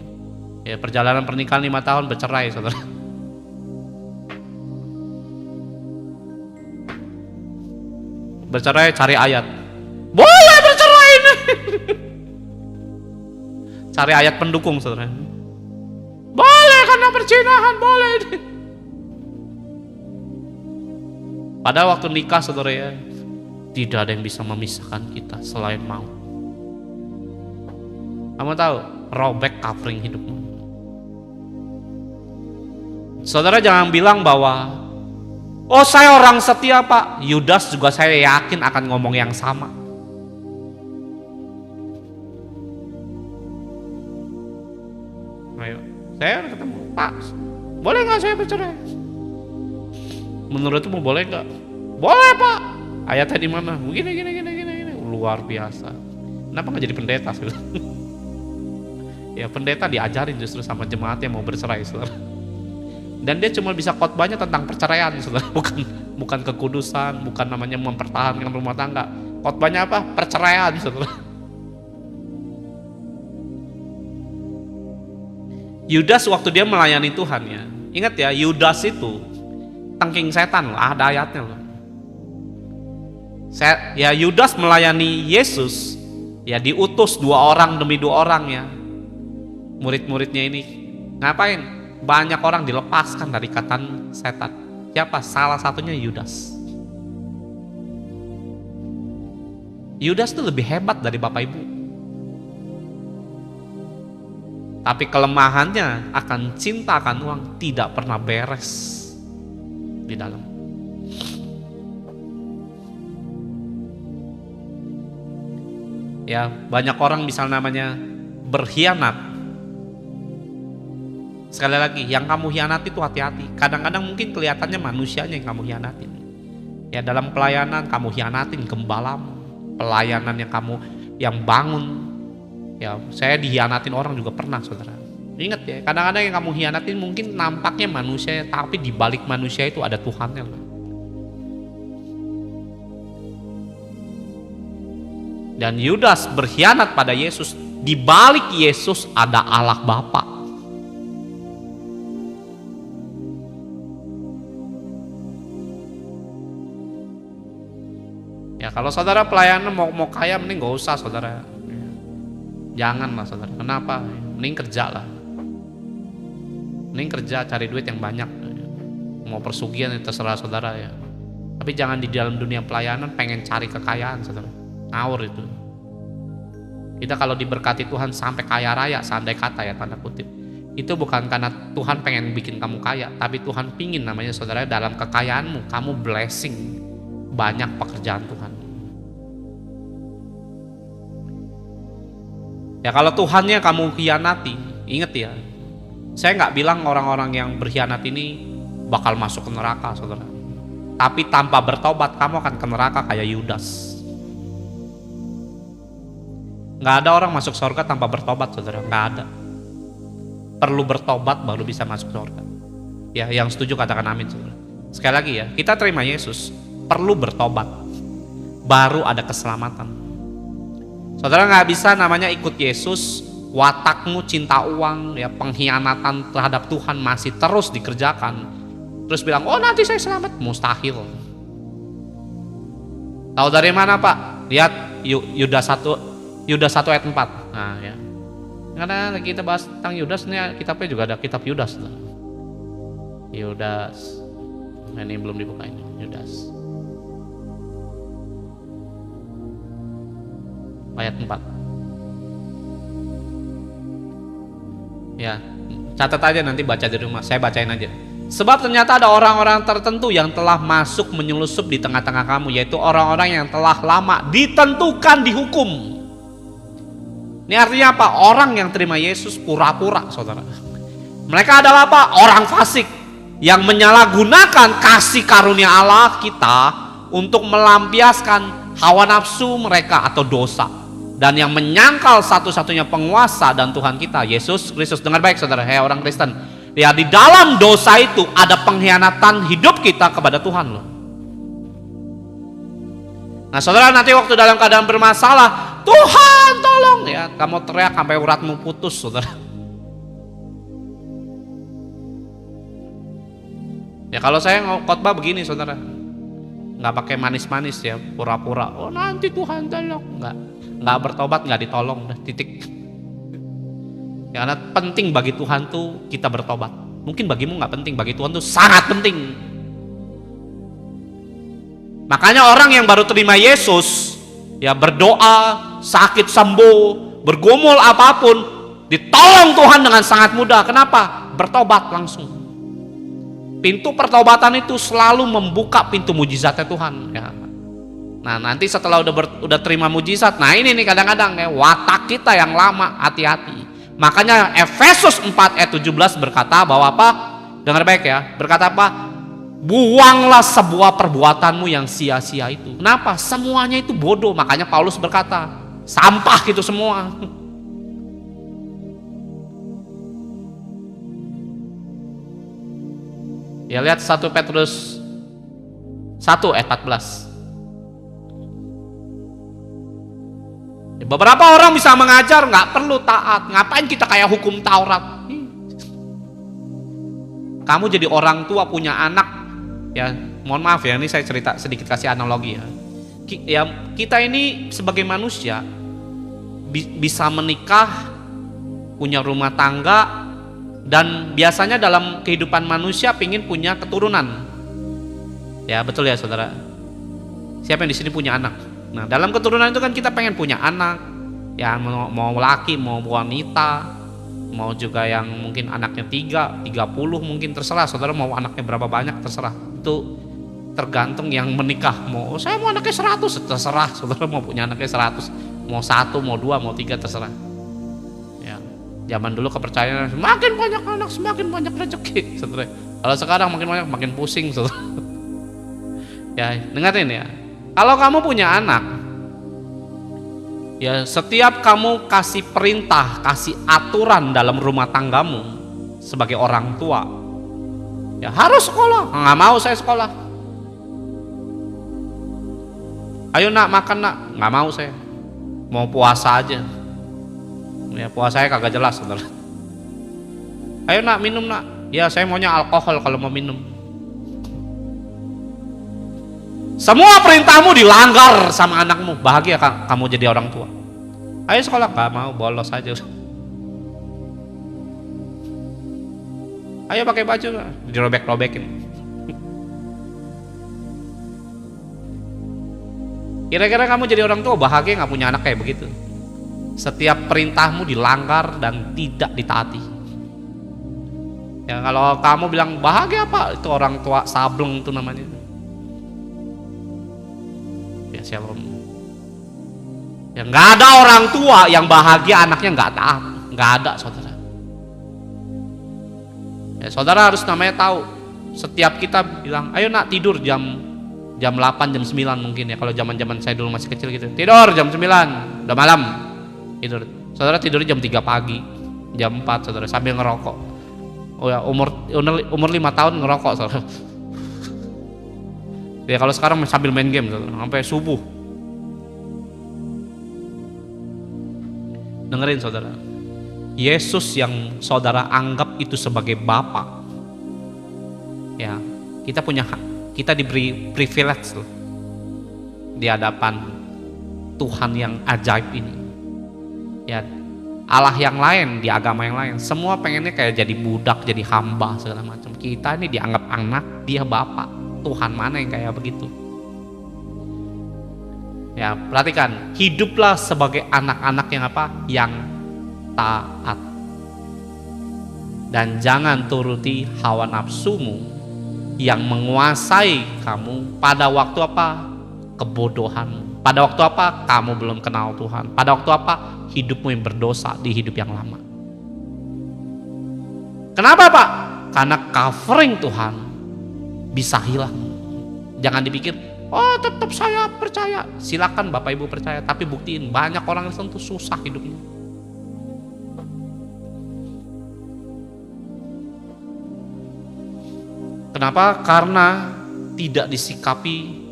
Ya, perjalanan pernikahan 5 tahun bercerai, saudara. Bercerai cari ayat. Boleh bercerai ini. Cari ayat pendukung, saudara. Boleh karena perzinahan, boleh. Pada waktu nikah, saudara ya, tidak ada yang bisa memisahkan kita selain maut. Kamu tahu, robek covering hidupmu. Saudara jangan bilang bahwa oh saya orang setia Pak. Yudas juga saya yakin akan ngomong yang sama. Ayo, saya ketemu Pak, boleh nggak saya bercerai? Menurutmu boleh nggak? Boleh Pak. Ayatnya di mana? Gini. Luar biasa. Kenapa nggak jadi pendeta? Ya pendeta diajarin justru sama jemaat yang mau bercerai, saudara. Dan dia cuma bisa khotbahnya tentang perceraian, saudara. Bukan kekudusan, bukan namanya mempertahankan rumah tangga. Khotbahnya apa? Perceraian, saudara. Yudas waktu dia melayani Tuhan ya, ingat ya, Yudas itu tangking setan loh, ada ayatnya loh. Ya Yudas melayani Yesus, ya diutus 2 orang demi 2 orang ya. Murid-muridnya ini ngapain? Banyak orang dilepaskan dari ikatan setan. Siapa? Salah satunya Yudas. Yudas itu lebih hebat dari Bapak Ibu. Tapi kelemahannya akan cinta akan uang tidak pernah beres di dalam. Ya, banyak orang misalnya namanya berkhianat. Sekali lagi, yang kamu hianati itu hati-hati. Kadang-kadang mungkin kelihatannya manusianya yang kamu hianatin. Ya dalam pelayanan kamu hianatin gembalamu, pelayanan yang bangun. Ya saya dihianatin orang juga pernah, saudara. Ingat ya, kadang-kadang yang kamu hianatin mungkin nampaknya manusia, tapi di balik manusia itu ada Tuhannya loh. Dan Yudas berkhianat pada Yesus. Di balik Yesus ada Allah Bapa. Ya kalau saudara pelayanan mau kaya, mending gak usah saudara. Janganlah saudara. Kenapa? Mending kerja lah. Mending kerja cari duit yang banyak. Mau persugihan itu terserah saudara ya. Tapi jangan di dalam dunia pelayanan pengen cari kekayaan saudara. Ngawur itu. Kita kalau diberkati Tuhan sampai kaya raya, seandai kata ya tanda kutip, itu bukan karena Tuhan pengen bikin kamu kaya, tapi Tuhan pingin namanya saudara dalam kekayaanmu kamu blessing banyak pekerjaan Tuhan. Ya kalau Tuhannya kamu khianati, ingat ya, saya nggak bilang orang-orang yang berkhianat ini bakal masuk ke neraka saudara, tapi tanpa bertobat kamu akan ke neraka kayak Yudas. Nggak ada orang masuk surga tanpa bertobat saudara, nggak ada. Perlu bertobat baru bisa masuk surga. Ya yang setuju katakan amin saudara. Sekali lagi ya, kita terima Yesus perlu bertobat baru ada keselamatan. Saudara nggak bisa namanya ikut Yesus, watakmu cinta uang, ya pengkhianatan terhadap Tuhan masih terus dikerjakan, terus bilang oh nanti saya selamat, mustahil. Tahu dari mana Pak? Lihat Yudas 1 ayat 4. Nah ya, karena kita bahas tentang Yudas nih, kitabnya juga ada kitab Yudas. Yudas, ini belum dibuka ini Yudas. ayat 4. Ya, catat aja nanti baca di rumah, saya bacain aja. Sebab ternyata ada orang-orang tertentu yang telah masuk menyelusup di tengah-tengah kamu, yaitu orang-orang yang telah lama ditentukan dihukum. Ini artinya apa? Orang yang terima Yesus pura-pura, saudara. Mereka adalah apa? Orang fasik yang menyalahgunakan kasih karunia Allah kita untuk melampiaskan hawa nafsu mereka atau dosa, dan yang menyangkal satu-satunya penguasa dan Tuhan kita, Yesus Kristus. Dengar baik saudara, hei orang Kristen, ya di dalam dosa itu ada pengkhianatan hidup kita kepada Tuhan loh. Nah saudara, nanti waktu dalam keadaan bermasalah, Tuhan tolong, ya kamu teriak sampai uratmu putus saudara. Ya kalau saya khotbah begini saudara, nggak pakai manis-manis ya, pura-pura, oh nanti Tuhan tolong, nggak bertobat nggak ditolong, udah titik. Ya, karena penting bagi Tuhan tuh kita bertobat. Mungkin bagimu nggak penting, bagi Tuhan tuh sangat penting. Makanya orang yang baru terima Yesus, ya berdoa, sakit sembuh, bergumul apapun, ditolong Tuhan dengan sangat mudah. Kenapa? Bertobat langsung. Pintu pertobatan itu selalu membuka pintu mujizatnya Tuhan. Ya. Nah nanti setelah udah terima mujizat, nah ini nih kadang-kadang ya watak kita yang lama, hati-hati. Makanya Efesus 4 ayat 17 berkata bahwa apa? Dengar baik ya, berkata apa? Buanglah sebuah perbuatanmu yang sia-sia itu. Kenapa? Semuanya itu bodoh. Makanya Paulus berkata, sampah gitu semua. Ya lihat 1 Petrus 1 ayat 14. Beberapa orang bisa mengajar nggak perlu taat. Ngapain kita kayak hukum Taurat? Kamu jadi orang tua punya anak, ya mohon maaf ya, ini saya cerita sedikit, kasih analogi ya. Ya kita ini sebagai manusia bisa menikah, punya rumah tangga, dan biasanya dalam kehidupan manusia pingin punya keturunan. Ya betul ya saudara. Siapa yang di sini punya anak? Nah dalam keturunan itu kan kita pengen punya anak, ya mau laki, mau wanita, mau juga yang mungkin anaknya 30 mungkin, terserah saudara mau anaknya berapa banyak, terserah. Itu tergantung yang menikah. Mau saya mau anaknya 100, terserah saudara mau punya anaknya 100, mau 1, mau 2, mau 3, terserah. Ya zaman dulu kepercayaan semakin banyak anak semakin banyak rezeki saudara. Kalau sekarang makin banyak makin pusing saudara. Ya dengerin ya, kalau kamu punya anak, ya setiap kamu kasih perintah, kasih aturan dalam rumah tanggamu sebagai orang tua, ya harus sekolah. Nggak mau saya sekolah. Ayo nak makan nak, nggak mau saya. Mau puasa aja. Ya puasanya kagak jelas saudara. Ayo nak minum nak, ya saya maunya alkohol kalau mau minum. Semua perintahmu dilanggar sama anakmu, bahagia kamu jadi orang tua. Ayo sekolah, gak mau, bolos aja. Ayo pakai baju, dirobek-robekin. Kira-kira kamu jadi orang tua bahagia gak punya anak kayak begitu? Setiap perintahmu dilanggar dan tidak ditaati. Ya kalau kamu bilang bahagia apa? Itu orang tua sableng itu namanya. Ya shalom. Ya nggak ada orang tua yang bahagia anaknya nggak taat, nggak ada saudara. Ya saudara harus namanya tahu. Setiap kita bilang, ayo nak tidur jam 8, jam 9 mungkin ya. Kalau zaman saya dulu masih kecil gitu, tidur jam 9, udah malam tidur. Saudara tidur jam 3 pagi, jam 4 saudara sambil ngerokok. Oh ya umur 5 tahun ngerokok saudara. Ya kalau sekarang sambil main game sampai subuh. Dengerin saudara, Yesus yang saudara anggap itu sebagai Bapa, ya kita punya hak, kita diberi privilege loh di hadapan Tuhan yang ajaib ini. Ya Allah yang lain, di agama yang lain, semua pengennya kayak jadi budak, jadi hamba segala macam. Kita ini dianggap anak, dia Bapa. Tuhan mana yang kayak begitu? Ya, perhatikan, hiduplah sebagai anak-anak yang apa? Yang taat. Dan jangan turuti hawa nafsumu yang menguasai kamu pada waktu apa? Kebodohan. Pada waktu apa? Kamu belum kenal Tuhan. Pada waktu apa? Hidupmu yang berdosa di hidup yang lama. Kenapa, Pak? Karena covering Tuhan bisa hilang. Jangan dipikir, oh tetap saya percaya. Silakan Bapak Ibu percaya, tapi buktiin banyak orang Kristen tuh susah hidupnya. Kenapa? Karena tidak disikapi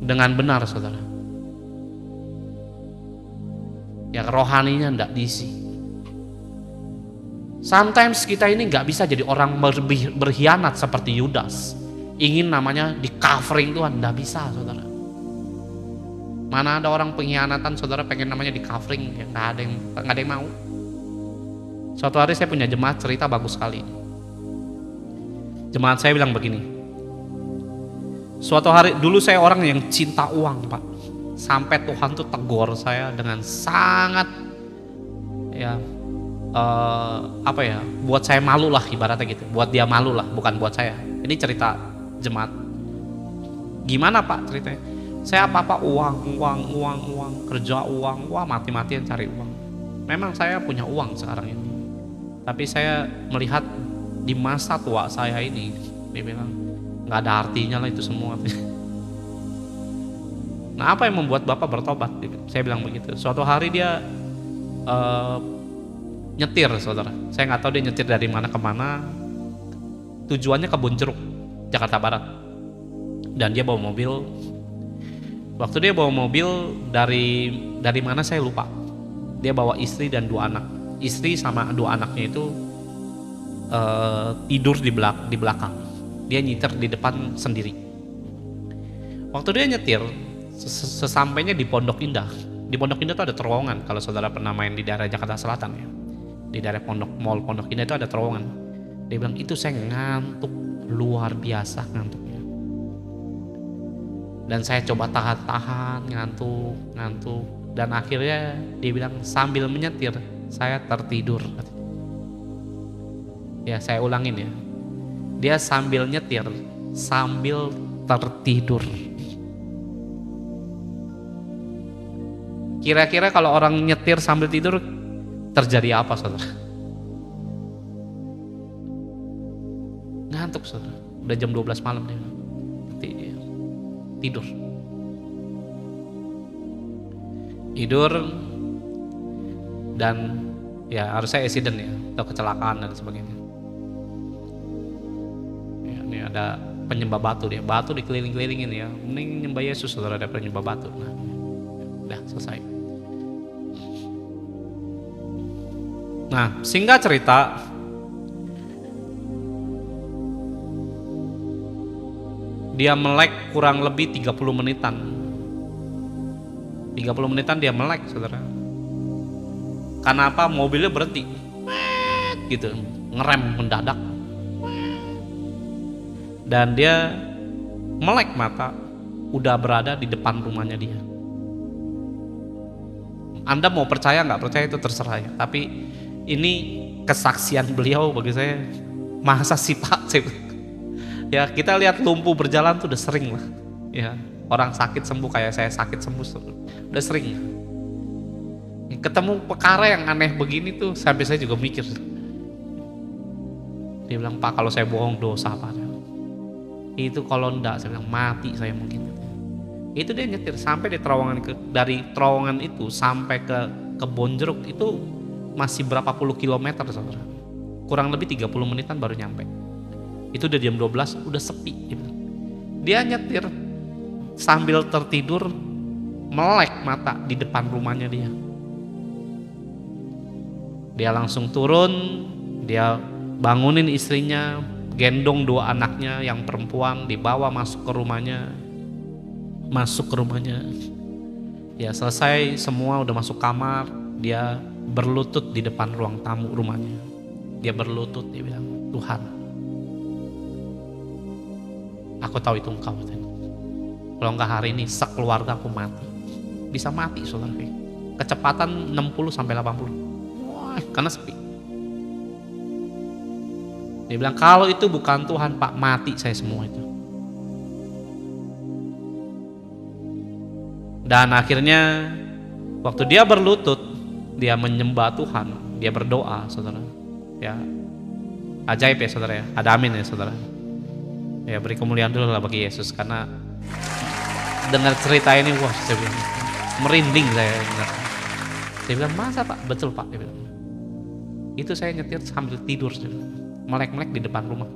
dengan benar, saudara. Ya, rohaninya tidak diisi. Sometimes kita ini nggak bisa jadi orang berkhianat seperti Yudas. Ingin namanya di covering Tuhan, nggak bisa, saudara. Mana ada orang pengkhianatan, saudara pengen namanya di covering, ya nggak ada yang mau. Suatu hari saya punya jemaat cerita bagus sekali. Jemaat saya bilang begini. Suatu hari dulu saya orang yang cinta uang, Pak. Sampai Tuhan tuh tegur saya dengan sangat ya buat saya malu lah ibaratnya gitu. Buat dia malu lah, bukan buat saya. Ini cerita jemaat. Gimana Pak ceritanya? Saya apa-apa uang, kerja uang, wah mati-matian cari uang. Memang saya punya uang sekarang ini. Tapi saya melihat di masa tua saya ini, dia bilang nggak ada artinya lah itu semua. Nah, apa yang membuat Bapak bertobat? Saya bilang begitu. Suatu hari dia nyetir, saudara. Saya nggak tahu dia nyetir dari mana ke mana. Tujuannya Kebun Jeruk, Jakarta Barat. Dan dia bawa mobil. Waktu dia bawa mobil dari mana saya lupa. Dia bawa istri dan 2 anak. Istri sama 2 anaknya itu tidur di belakang. Dia nyetir di depan sendiri. Waktu dia nyetir, sesampainya di Pondok Indah. Di Pondok Indah itu ada terowongan. Kalau saudara pernah main di daerah Jakarta Selatan ya, di daerah Mall Pondok Indah itu ada terowongan. Dia bilang itu saya ngantuk luar biasa ngantuknya. Dan saya coba tahan ngantuk. Dan akhirnya dia bilang sambil menyetir saya tertidur. Ya saya ulangin ya. Dia sambil nyetir sambil tertidur. Kira-kira kalau orang nyetir sambil tidur terjadi apa, saudara? Ngantuk, saudara. Udah jam 12 malam dia tidur dan ya harusnya accident ya atau kecelakaan dan sebagainya. Ya, ini ada penyembah batu, dia batu dikeliling-kelilingin ya, mending nyembah Yesus saudara daripada penyembah batu. Nah, udah selesai. Nah, singkat cerita, dia melek kurang lebih 30 menitan. 30 menitan dia melek, saudara. Karena apa? Mobilnya berhenti. Gitu, ngerem mendadak. Dan dia melek mata, udah berada di depan rumahnya dia. Anda mau percaya nggak percaya itu terserah ya. Tapi ini kesaksian beliau bagi saya. Masa sih Pak? Ya kita lihat lumpuh berjalan tuh udah sering lah. Ya orang sakit sembuh kayak saya sakit sembuh udah sering. Ketemu perkara yang aneh begini tuh sampai saya juga mikir. Dia bilang Pak kalau saya bohong dosa Pak. Itu kalau enggak saya bilang mati saya mungkin. Itu dia nyetir sampai di terowongan dari terowongan itu sampai ke Kebun Jeruk itu masih berapa puluh kilometer saudara. Kurang lebih 30 menitan baru nyampe. Itu udah jam 12 udah sepi. Dia nyetir sambil tertidur melek mata di depan rumahnya dia. Dia langsung turun, dia bangunin istrinya, gendong 2 anaknya yang perempuan, dibawa masuk ke rumahnya. Ya selesai semua udah masuk kamar, dia berlutut di depan ruang tamu rumahnya. Dia berlutut, dia bilang, Tuhan, Aku tahu itu engkau. Kalau enggak hari ini sekeluarga aku mati. Bisa mati saudara. Kecepatan 60 sampai 80. Wah, karena sepi. Dia bilang kalau itu bukan Tuhan Pak, mati saya semua itu. Dan akhirnya waktu dia berlutut, dia menyembah Tuhan, dia berdoa saudara. Ya, ajaib ya saudara ya. Ada amin ya saudara. Ya, beri kemuliaan dulu lah bagi Yesus, karena dengar cerita ini wah saya bilang merinding saya dengar. Saya bilang masa Pak? Betul Pak, dia bilang. Itu saya nyetir sambil tidur, melek-melek di depan rumah.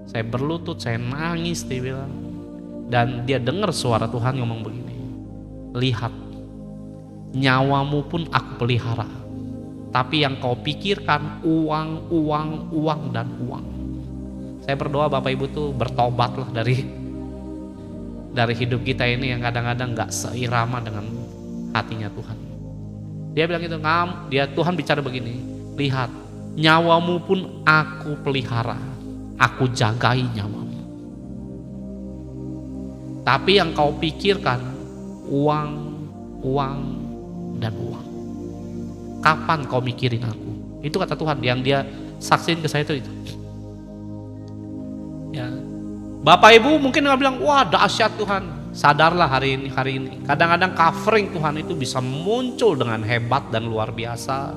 Saya berlutut, saya nangis, dia bilang. Dan dia dengar suara Tuhan ngomong begini, lihat, nyawamu pun aku pelihara, tapi yang kau pikirkan uang, uang, uang, dan uang. Saya berdoa Bapak Ibu tuh bertobatlah dari hidup kita ini yang kadang-kadang gak seirama dengan hatinya Tuhan. Dia bilang gitu, Tuhan bicara begini, lihat, nyawamu pun aku pelihara, aku jagai nyawamu. Tapi yang kau pikirkan uang, uang, dan uang. Kapan kau mikirin aku? Itu kata Tuhan yang dia saksiin ke saya itu. Ya, Bapak Ibu mungkin nggak bilang, wah dahsyat Tuhan. Sadarlah hari ini. Kadang-kadang covering Tuhan itu bisa muncul dengan hebat dan luar biasa.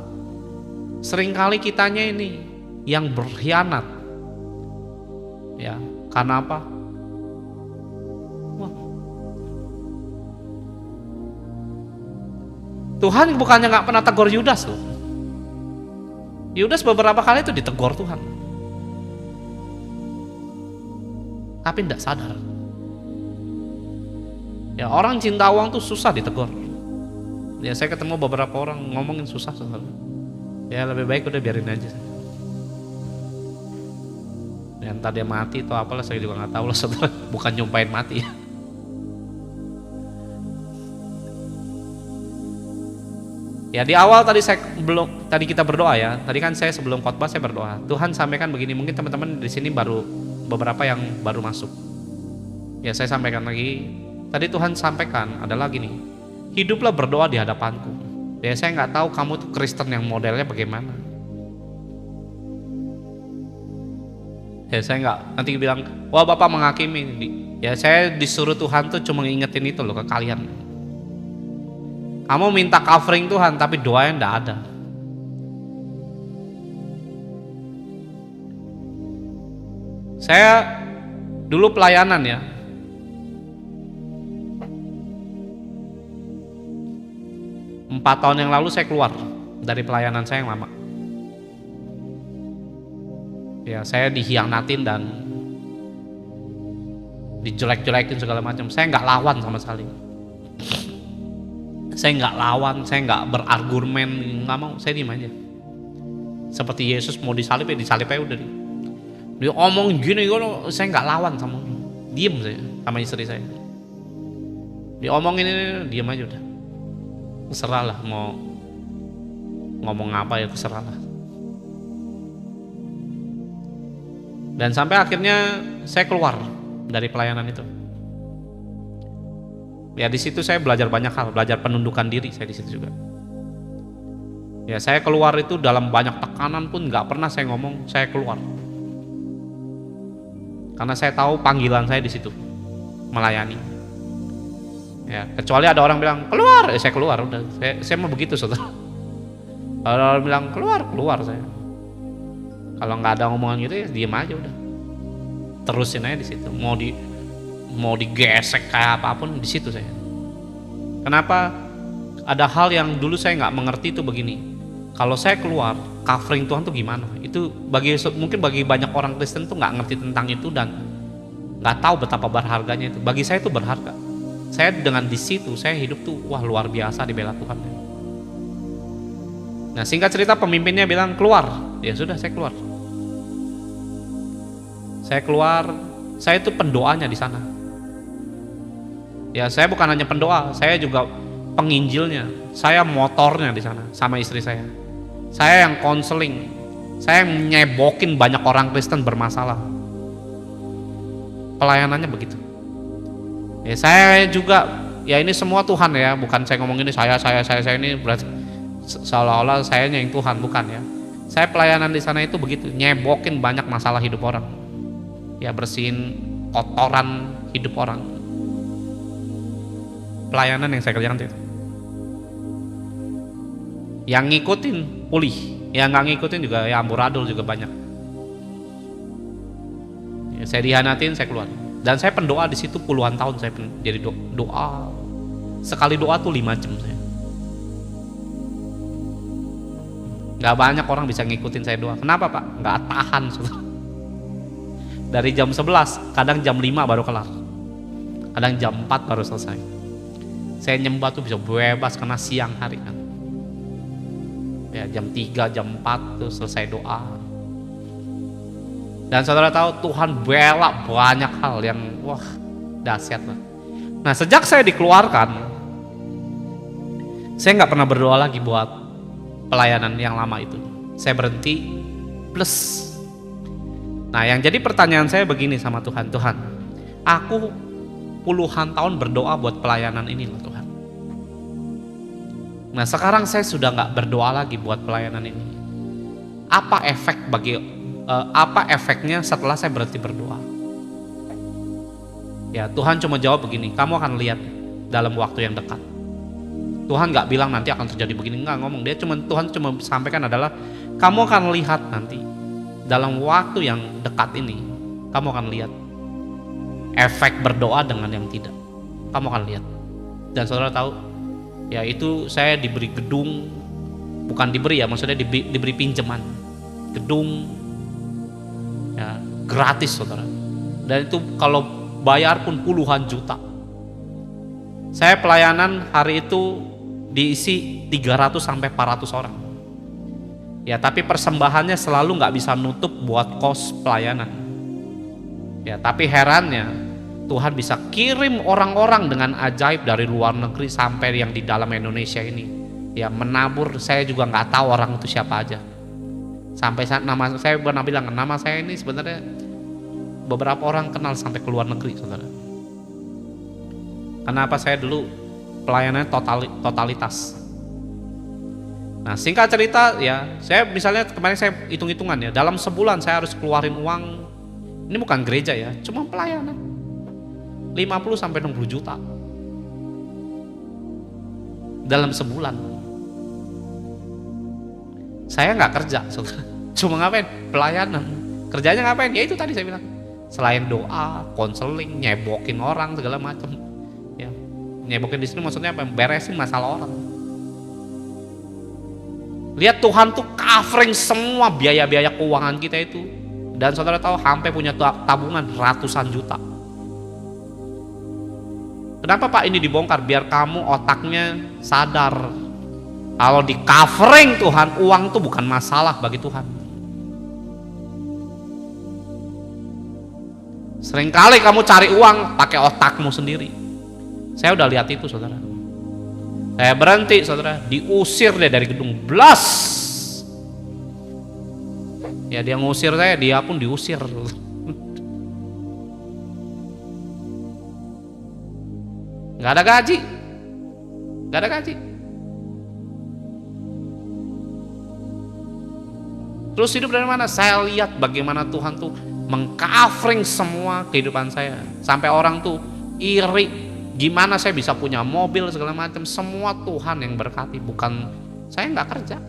Seringkali kitanya ini yang berkhianat. Ya, karena apa? Wah. Tuhan bukannya nggak pernah tegur Yudas loh. Yudas beberapa kali itu ditegur Tuhan. Tapi tidak sadar. Ya, orang cinta uang tuh susah ditegur. Ya, saya ketemu beberapa orang ngomongin susah saudara. Ya, lebih baik udah biarin aja. Ya, entah dia mati atau apalah saya juga nggak tahu lah saudara. Bukan nyumpain mati. Ya, di awal tadi kita berdoa ya. Tadi kan saya sebelum khotbah saya berdoa. Tuhan sampaikan begini, mungkin teman-teman di sini beberapa yang baru masuk. Ya, saya sampaikan lagi. Tadi Tuhan sampaikan adalah gini, hiduplah berdoa di hadapanku. Ya, saya nggak tahu kamu tuh Kristen yang modelnya bagaimana. Ya, saya nggak nanti bilang, wah Bapak menghakimi. Ya, saya disuruh Tuhan tuh cuma ngingetin itu loh ke kalian. Kamu minta covering Tuhan, tapi doanya nggak ada. Saya dulu pelayanan ya. 4 tahun yang lalu saya keluar dari pelayanan saya yang lama. Ya, saya dihianatin dan dijelek-jelekin segala macam. Saya nggak lawan sama sekali. Saya nggak lawan, saya nggak berargumen, nggak mau. Saya diem aja. Seperti Yesus mau disalib ya disalib aja udah. Dia omong gini, saya nggak lawan sama dia. Diem saya sama istri saya. Dia omongin ini, diem aja udah. Terserah lah mau ngomong apa ya terserah lah. Dan sampai akhirnya saya keluar dari pelayanan itu. Ya, di situ saya belajar banyak hal, belajar penundukan diri saya di situ juga. Ya, saya keluar itu dalam banyak tekanan pun nggak pernah saya ngomong, saya keluar. Karena saya tahu panggilan saya di situ, melayani. Ya, kecuali ada orang bilang keluar, saya keluar udah. Saya mau begitu saudara. Kalau orang bilang keluar saya. Kalau nggak ada omongan gitu ya diem aja udah. Terusin aja di situ. Mau digesek kayak apapun di situ saya. Kenapa? Ada hal yang dulu saya nggak mengerti itu begini. Kalau saya keluar, covering Tuhan tuh gimana? Itu mungkin bagi banyak orang Kristen tuh nggak ngerti tentang itu dan nggak tahu betapa berharganya itu. Bagi saya itu berharga. Saya dengan di situ saya hidup tuh wah luar biasa dibela Tuhan. Nah, singkat cerita pemimpinnya bilang keluar. Ya sudah saya keluar. Saya keluar, saya itu pendoanya di sana. Ya, saya bukan hanya pendoa, saya juga penginjilnya. Saya motornya di sana sama istri saya. Saya yang konseling. Saya yang nyebokin banyak orang Kristen bermasalah. pelayanannya begitu. Ya, saya juga, ya ini semua Tuhan ya, bukan saya ngomong ini saya ini berarti seolah-olah saya yang Tuhan, bukan ya. Saya pelayanan di sana itu begitu, nyebokin banyak masalah hidup orang. Ya, bersihin kotoran hidup orang. Pelayanan yang saya kerjakan itu. Yang ngikutin pulih, yang nggak ngikutin juga ya amburadul juga banyak. Ya, saya dihianatin, saya keluar. Dan saya pendoa di situ puluhan tahun, saya jadi doa. Sekali doa tuh 5 jam saya. Gak banyak orang bisa ngikutin saya doa. Kenapa Pak? Gak tahan, saudara. Dari jam 11, kadang jam 5 baru kelar. Kadang jam 4 baru selesai. Saya nyembah tuh bisa bebas karena siang hari kan. Ya, jam 3, jam 4 tuh selesai doa. Dan saudara tahu Tuhan bela banyak hal yang wah dahsyat lah. Nah, sejak saya dikeluarkan, saya nggak pernah berdoa lagi buat pelayanan yang lama itu. Saya berhenti plus. Nah, yang jadi pertanyaan saya begini sama Tuhan, Tuhan, aku puluhan tahun berdoa buat pelayanan ini loh Tuhan. Nah, sekarang saya sudah nggak berdoa lagi buat pelayanan ini. Apa efeknya setelah saya berhenti berdoa? Ya, Tuhan cuma jawab begini, kamu akan lihat dalam waktu yang dekat. Tuhan nggak bilang nanti akan terjadi begini, nggak ngomong. Tuhan cuma sampaikan adalah kamu akan lihat nanti dalam waktu yang dekat ini, kamu akan lihat efek berdoa dengan yang tidak. Kamu akan lihat. Dan saudara tahu, ya itu saya diberi gedung, bukan diberi ya, maksudnya diberi pinjaman gedung, ya gratis saudara. Dan itu kalau bayar pun puluhan juta. Saya pelayanan hari itu diisi 300 sampai 400 orang. Ya, tapi persembahannya selalu nggak bisa nutup buat kos pelayanan. Ya, tapi herannya Tuhan bisa kirim orang-orang dengan ajaib dari luar negeri sampai yang di dalam Indonesia ini. Ya, menabur, saya juga nggak tahu orang itu siapa aja. Sampai nama saya pernah bilang, nama saya ini sebenarnya beberapa orang kenal sampai ke luar negeri, saudara. Kenapa saya dulu pelayanannya totalitas. Nah, singkat cerita ya, saya misalnya kemarin saya hitung-hitungan ya, dalam sebulan saya harus keluarin uang, ini bukan gereja ya, cuma pelayanan 50 sampai 60 juta dalam sebulan. Saya nggak kerja, saudara. Cuma ngapain? Pelayanan. Kerjanya ngapain? Ya itu tadi saya bilang. Selain doa, konseling, nyebokin orang segala macam. Ya, nyebokin di sini maksudnya apa? Beresin masalah orang. Lihat Tuhan tuh covering semua biaya-biaya keuangan kita itu. Dan saudara tahu sampai punya tabungan ratusan juta. Kenapa Pak ini dibongkar? Biar kamu otaknya sadar. Kalau di covering Tuhan, uang tuh bukan masalah bagi Tuhan. Seringkali kamu cari uang pakai otakmu sendiri. Saya udah lihat itu saudara. Saya berhenti saudara, diusir deh dari gedung, blas. Ya dia ngusir saya, dia pun diusir. Gak ada gaji, gak ada gaji. Terus hidup dari mana? Saya lihat bagaimana Tuhan tuh mengcovering semua kehidupan saya. Sampai orang tuh iri, gimana saya bisa punya mobil segala macam. Semua Tuhan yang berkati, bukan saya nggak kerja.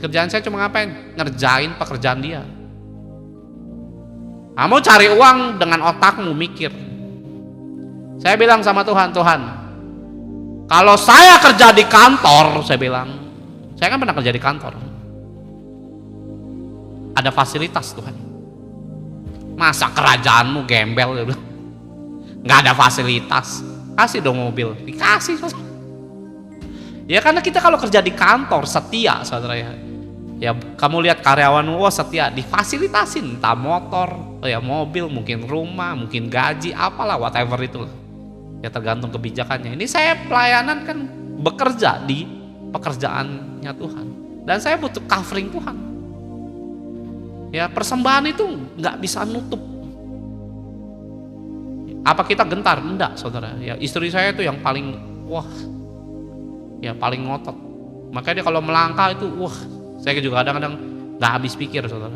Kerjaan saya cuma ngapain? Ngerjain pekerjaan dia. Kamu cari uang dengan otakmu mikir. Saya bilang sama Tuhan, Tuhan, kalau saya kerja di kantor, saya bilang, saya kan pernah kerja di kantor. Ada fasilitas Tuhan. Masa kerajaanmu gembel gitu. Nggak ada fasilitas. Kasih dong mobil. Dikasih saudara. Ya karena kita kalau kerja di kantor setia saudara ya. Ya kamu lihat karyawanmu, wah setia, difasilitasin. Entah motor, ya mobil, mungkin rumah, mungkin gaji, apalah whatever itu. Ya tergantung kebijakannya. Ini saya pelayanan kan bekerja di pekerjaannya Tuhan. Dan saya butuh covering Tuhan. Ya persembahan itu nggak bisa nutup. Apa kita gentar? Enggak, saudara. Ya, istri saya itu yang paling paling ngotot. Makanya dia kalau melangkah itu, saya juga kadang-kadang nggak habis pikir, saudara.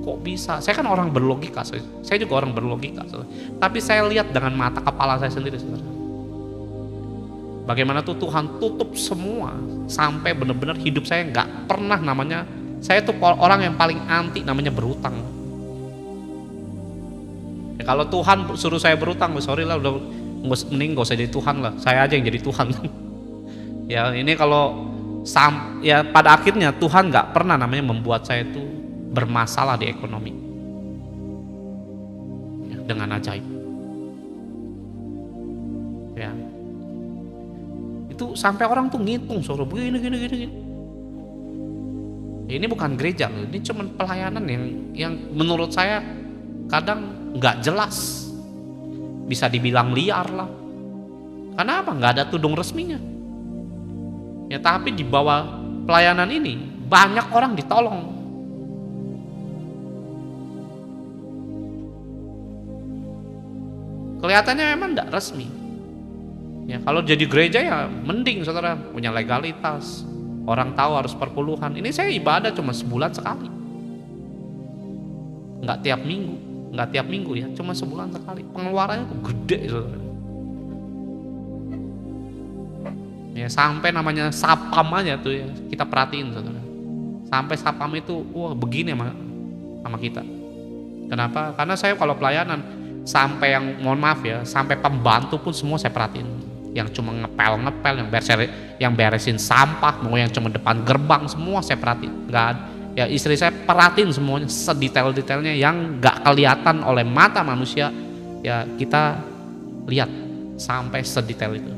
Kok bisa? Saya kan orang berlogika, saya juga orang berlogika, saudara. Tapi saya lihat dengan mata kepala saya sendiri, saudara. Bagaimana tuh Tuhan tutup semua sampai benar-benar hidup saya nggak pernah namanya. Saya tuh orang yang paling anti namanya berutang. Ya, kalau Tuhan suruh saya berutang, sorry lah, udah mending gak usah jadi Tuhan lah. Saya aja yang jadi Tuhan. Ya ini kalau ya pada akhirnya Tuhan nggak pernah namanya membuat saya itu bermasalah di ekonomi. Ya, dengan ajaib. Ya. Itu sampai orang tuh ngitung, suruh begini. Ini bukan gereja loh, ini cuma pelayanan yang menurut saya kadang nggak jelas, bisa dibilang liar lah. Kenapa? Nggak ada tudung resminya. Ya tapi di bawah pelayanan ini banyak orang ditolong. Kelihatannya memang nggak resmi. Ya kalau jadi gereja ya mending, saudara, punya legalitas. Orang tahu harus perpuluhan. Ini saya ibadah cuma sebulan sekali. Nggak tiap minggu ya, cuma sebulan sekali. Pengeluarannya tuh gede, saudara. Ya sampai namanya sapam aja tuh ya, kita perhatiin, saudara. Sampai sapam itu, begini sama kita. Kenapa? Karena saya kalau pelayanan, sampai yang mohon maaf ya, sampai pembantu pun semua saya perhatiin. Yang cuma ngepel, yang beresin sampah, mau yang cuma depan gerbang, semua saya perhatiin. Nggak ada. Ya istri saya perhatiin semuanya, sedetail-detailnya yang nggak kelihatan oleh mata manusia. Ya kita lihat sampai sedetail itu.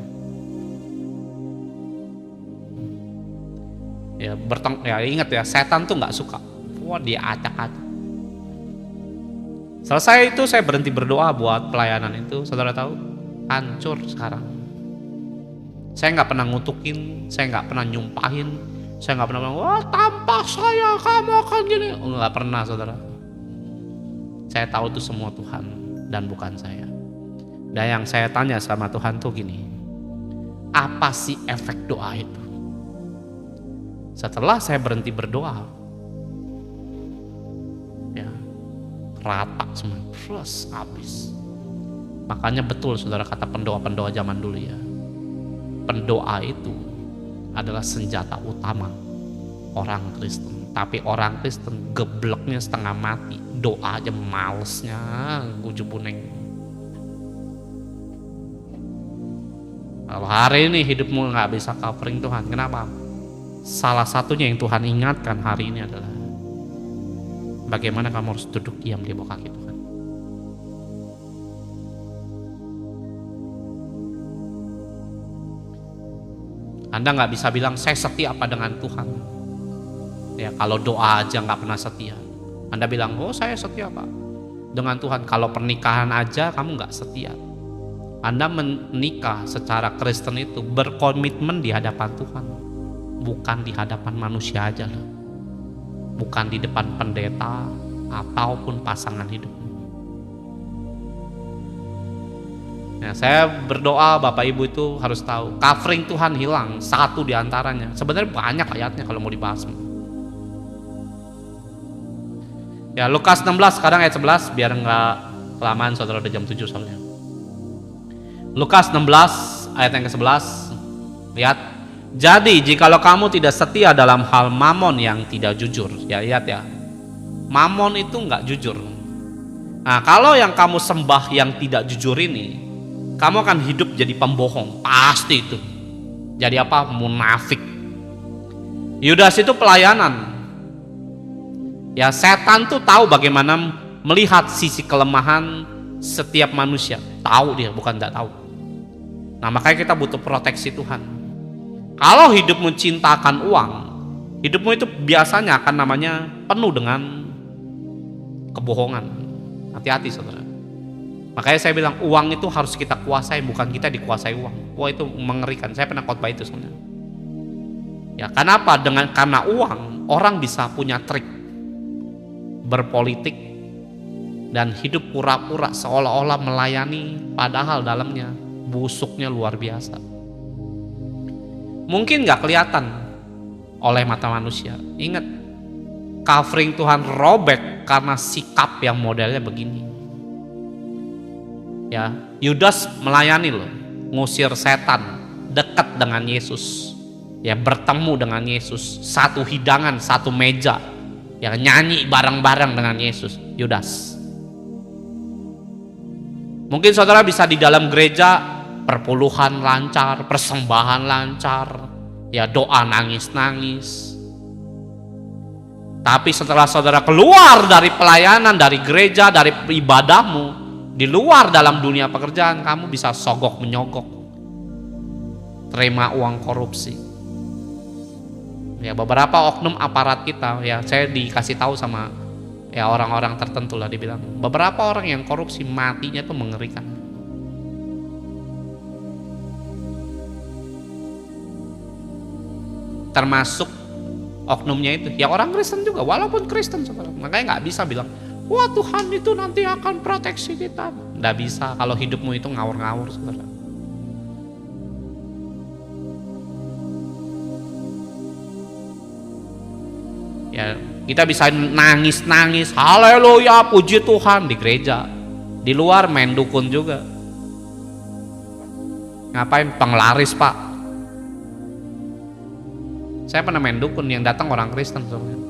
Ya ingat ya, setan tuh nggak suka. Dia acak-acak. Selesai itu saya berhenti berdoa buat pelayanan itu, saudara tahu, hancur sekarang. Saya nggak pernah ngutukin, saya nggak pernah nyumpahin, saya nggak pernah bilang, tanpa saya kamu akan gini. Nggak pernah, saudara. Saya tahu itu semua Tuhan dan bukan saya. Dan yang saya tanya sama Tuhan tuh gini, apa sih efek doa itu? Setelah saya berhenti berdoa, ya rata semua, terus habis. Makanya betul, saudara, kata pendoa-pendoa zaman dulu ya. Pendoa itu adalah senjata utama orang Kristen. Tapi orang Kristen gebleknya setengah mati, doa aja malesnya ujub buneng. Kalau hari ini hidupmu nggak bisa covering Tuhan, kenapa? Salah satunya yang Tuhan ingatkan hari ini adalah bagaimana kamu harus duduk diam di bawah kaki Tuhan. Anda nggak bisa bilang saya setia apa dengan Tuhan. Ya kalau doa aja nggak pernah setia. Anda bilang, saya setia Pak dengan Tuhan. Kalau pernikahan aja kamu nggak setia. Anda menikah secara Kristen itu berkomitmen di hadapan Tuhan, bukan di hadapan manusia aja loh. Bukan di depan pendeta ataupun pasangan hidup. Ya, saya berdoa Bapak Ibu itu harus tahu, covering Tuhan hilang satu di antaranya. Sebenarnya banyak ayatnya kalau mau dibahas. Ya Lukas 16 sekarang ayat 11 biar nggak kelamaan, saudara, udah jam 7 soalnya. Lukas 16 ayat yang ke-11. Lihat. Jadi jikalau kamu tidak setia dalam hal mamon yang tidak jujur. Ya lihat ya. Mamon itu nggak jujur. Nah kalau yang kamu sembah yang tidak jujur ini, kamu akan hidup jadi pembohong, pasti itu. Jadi apa? Munafik. Yudas itu pelayanan. Ya setan tuh tahu bagaimana melihat sisi kelemahan setiap manusia. Tahu dia, bukan tidak tahu. Nah makanya kita butuh proteksi Tuhan. Kalau hidupmu cintakan uang, hidupmu itu biasanya akan namanya penuh dengan kebohongan. Hati-hati, saudara. Makanya saya bilang uang itu harus kita kuasai, bukan kita dikuasai uang. Wah itu mengerikan. Saya pernah khotbah itu sebenarnya. Ya kenapa? Karena uang orang bisa punya trik berpolitik dan hidup pura-pura seolah-olah melayani, padahal dalamnya busuknya luar biasa. Mungkin gak kelihatan oleh mata manusia. Ingat, covering Tuhan robek karena sikap yang modelnya begini. Ya, Yudas melayani loh, ngusir setan, dekat dengan Yesus, ya bertemu dengan Yesus, satu hidangan, satu meja, ya nyanyi bareng-bareng dengan Yesus. Yudas. Mungkin saudara bisa di dalam gereja perpuluhan lancar, persembahan lancar, ya doa nangis-nangis. Tapi setelah saudara keluar dari pelayanan, dari gereja, dari ibadahmu, di luar dalam dunia pekerjaan, kamu bisa sogok menyogok, terima uang korupsi. Ya beberapa oknum aparat kita, ya saya dikasih tahu sama ya orang-orang tertentu lah, dibilang beberapa orang yang korupsi matinya tuh mengerikan. Termasuk oknumnya itu ya orang Kristen juga, walaupun Kristen saudara. Makanya nggak bisa bilang wah Tuhan itu nanti akan proteksi kita. Nggak bisa kalau hidupmu itu ngawur-ngawur saudara. Ya kita bisa nangis-nangis haleluya puji Tuhan di gereja, di luar main dukun juga. Ngapain? Penglaris pak. Saya pernah main dukun yang datang orang Kristen soalnya.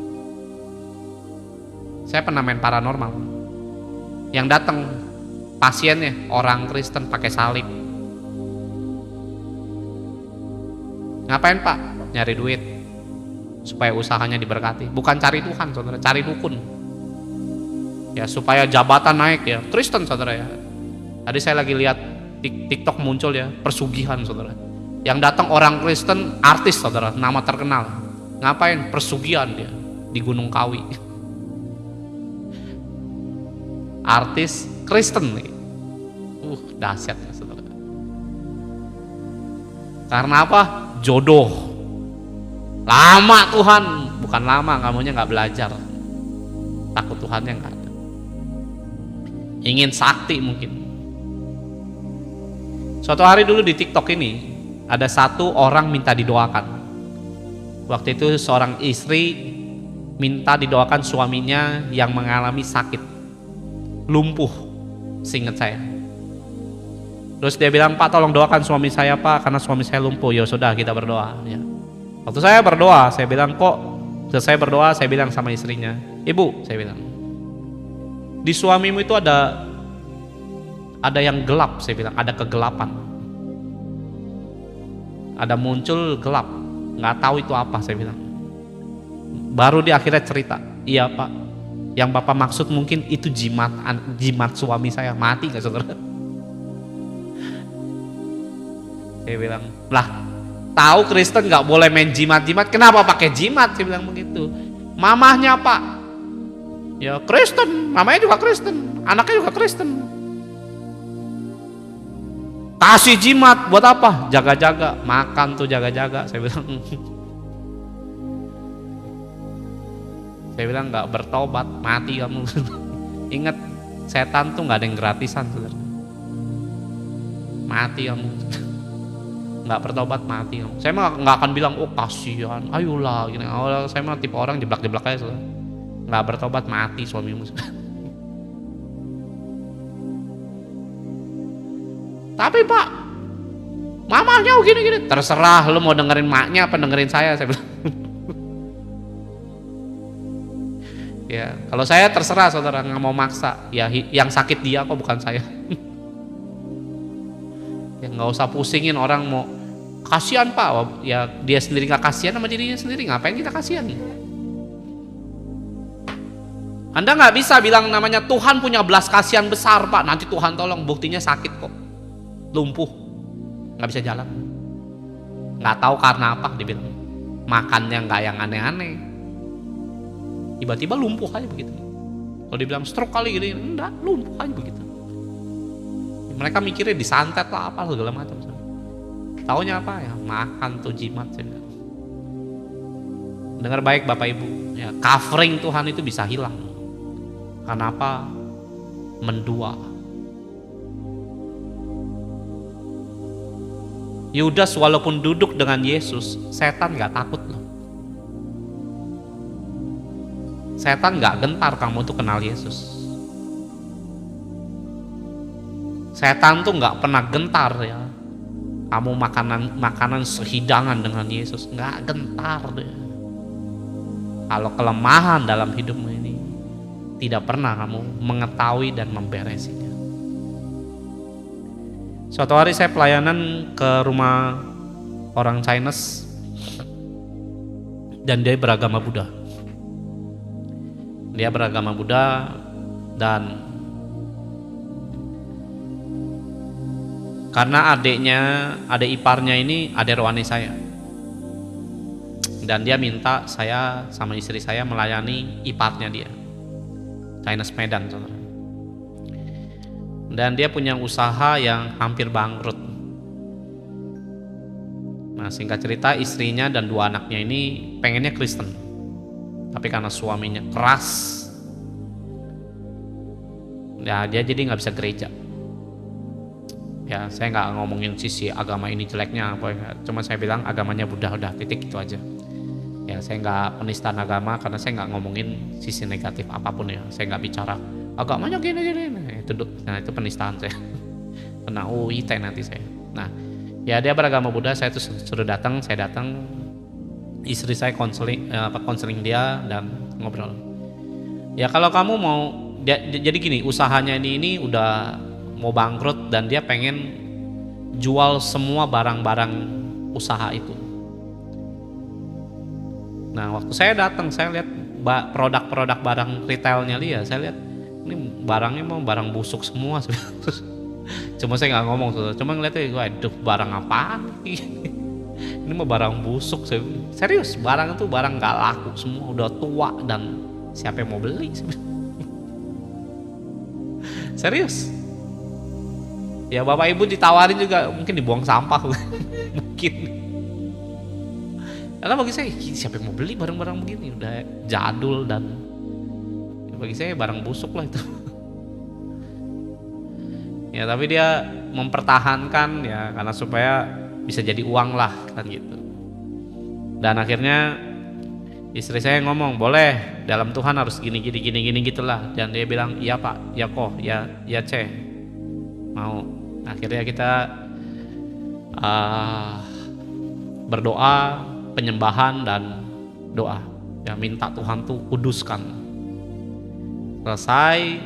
Saya pernah main paranormal yang datang pasiennya orang Kristen pakai salib. Ngapain pak? Nyari duit supaya usahanya diberkati, bukan cari Tuhan saudara, cari dukun ya supaya jabatan naik ya. Kristen saudara ya. Tadi saya lagi lihat TikTok muncul ya, persugihan saudara, yang datang orang Kristen, artis saudara, nama terkenal. Ngapain? Persugihan dia di Gunung Kawi. Artis Kristen nih, dahsyat ya saudara. Karena apa? Jodoh. Lama Tuhan, bukan lama, kamunya nggak belajar, takut Tuhan yang nggak ada. Ingin sakti mungkin. Suatu hari dulu di TikTok ini ada satu orang minta didoakan. Waktu itu seorang istri minta didoakan suaminya yang mengalami sakit, lumpuh, seingat saya. Terus dia bilang, Pak tolong doakan suami saya Pak, karena suami saya lumpuh. Ya sudah kita berdoa. Ya. Waktu saya berdoa, saya bilang kok selesai berdoa, saya bilang sama istrinya, Ibu, saya bilang, di suamimu itu ada yang gelap, saya bilang, ada kegelapan, ada muncul gelap, nggak tahu itu apa, saya bilang. Baru dia akhirnya cerita, iya Pak, yang Bapak maksud mungkin itu jimat suami saya, mati nggak saudara? Saya bilang, lah tahu Kristen nggak boleh main jimat-jimat, kenapa pakai jimat? Saya bilang begitu. Mamahnya Pak, ya Kristen, namanya juga Kristen, anaknya juga Kristen. Kasih jimat buat apa? Jaga-jaga, makan tuh jaga-jaga. Saya bilang, saya bilang nggak bertobat, mati kamu. Ingat, setan tuh nggak ada yang gratisan, saudara. Mati kamu. Nggak bertobat mati. Saya mah nggak akan bilang oh kasihan, ayolah gini. Saya mah tipe orang jeblak-jeblak aja saudara. Nggak bertobat mati suamimu. Tapi Pak, mamanya gini-gini. Terserah lu mau dengerin maknya apa dengerin saya bilang. Ya kalau saya terserah saudara, nggak mau maksa. Ya yang sakit dia kok bukan saya. Ya nggak usah pusingin orang mau kasihan Pak, ya dia sendiri nggak kasihan sama dirinya sendiri, ngapain kita kasihan? Anda nggak bisa bilang namanya Tuhan punya belas kasihan besar Pak, nanti Tuhan tolong, buktinya sakit kok, lumpuh, nggak bisa jalan, nggak tahu karena apa, dibilang makannya nggak yang aneh-aneh, tiba-tiba lumpuh aja begitu. Kalau dibilang stroke kali gini, enggak, lumpuh aja begitu. Mereka mikirnya disantet lah apa segala macam. Taunya apa ya? Makan tuh jimat. Dengar baik Bapak Ibu, ya, covering Tuhan itu bisa hilang. Karena apa? mendua. Yudas walaupun duduk dengan Yesus, setan gak takut loh. Setan gak gentar kamu tuh kenal Yesus. Setan tuh gak pernah gentar ya. Kamu makanan sehidangan dengan Yesus, gak gentar deh. Kalau kelemahan dalam hidupmu ini, tidak pernah kamu mengetahui dan memberesinya. Suatu hari saya pelayanan ke rumah orang Chinese dan dia beragama Buddha. Dia beragama Buddha dan karena adik iparnya ini adik rohani saya. Dan dia minta saya sama istri saya melayani iparnya dia. Chinese Medan, saudara. Dan dia punya usaha yang hampir bangkrut. Nah, singkat cerita istrinya dan 2 anaknya ini pengennya Kristen, tapi karena suaminya keras, ya dia jadi nggak bisa gereja. Ya saya nggak ngomongin sisi agama ini jeleknya apa ya, cuma saya bilang agamanya Buddha, udah titik itu aja. Ya saya nggak penistaan agama karena saya nggak ngomongin sisi negatif apapun ya. Saya nggak bicara agamanya gini. Nah itu penistaan saya. Kena UIT nanti saya. Nah ya dia beragama Buddha, saya tuh suruh datang, saya datang, istri saya konseling dia dan ngobrol. Ya kalau kamu mau, jadi gini, usahanya ini udah mau bangkrut dan dia pengen jual semua barang-barang usaha itu. Nah waktu saya datang, saya lihat produk-produk barang retailnya dia, saya lihat ini barangnya mau barang busuk semua. Cuma saya nggak ngomong, cuma ngeliatnya, waduh barang apaan? Ini mau barang busuk. Serius, barang itu barang nggak laku semua, udah tua dan siapa yang mau beli? Serius. Ya bapak ibu ditawarin juga mungkin dibuang sampah mungkin. Karena bagi saya siapa yang mau beli barang-barang begini, udah jadul dan bagi saya barang busuk lah itu. Ya tapi dia mempertahankan ya karena supaya bisa jadi uang lah kan gitu. Dan akhirnya istri saya ngomong, boleh dalam Tuhan harus gini gitulah. Dan dia bilang iya pak, ya kok, ya ce, mau. Akhirnya kita berdoa, penyembahan dan doa. Ya minta Tuhan tuh kuduskan. Selesai,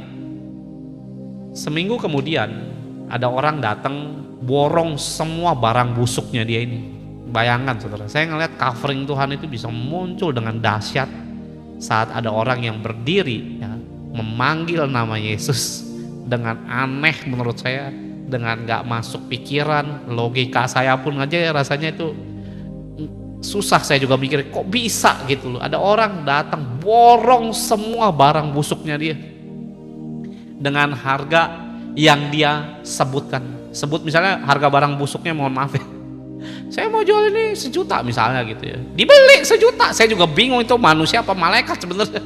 seminggu kemudian ada orang datang borong semua barang busuknya dia ini. Bayangkan saudara, saya ngeliat covering Tuhan itu bisa muncul dengan dahsyat saat ada orang yang berdiri ya, memanggil nama Yesus dengan aneh menurut saya, dengan gak masuk pikiran, logika saya pun aja ya rasanya itu susah. Saya juga mikir kok bisa gitu loh, ada orang datang borong semua barang busuknya dia dengan harga yang dia sebutkan. Sebut misalnya harga barang busuknya, mohon maaf ya, saya mau jual ini 1 juta misalnya gitu ya, dibeli 1 juta. Saya juga bingung itu manusia apa malaikat sebenarnya.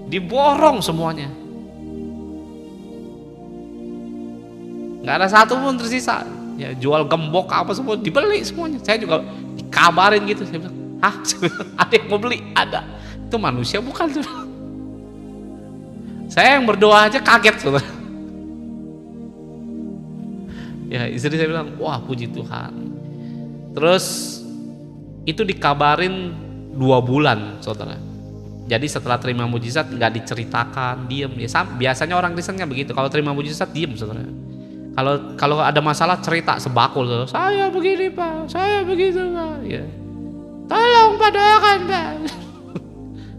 Diborong semuanya, nggak ada satu pun tersisa. Ya jual gembok apa semua dibeli semuanya. Saya juga dikabarin gitu, saya bilang, hah? Ada yang mau beli? Ada. Itu manusia bukan tuh. Saya yang berdoa aja kaget saudara. Ya istri saya bilang, wah puji Tuhan. Terus itu dikabarin 2 bulan saudara. Jadi setelah terima mujizat nggak diceritakan, diem. Ya, biasanya orang Kristen kan begitu, kalau terima mujizat diem saudara. Kalau ada masalah cerita sebakul, saudara. Saya begini pak, saya begitu pak. Ya. Tolong pak, doakan pak.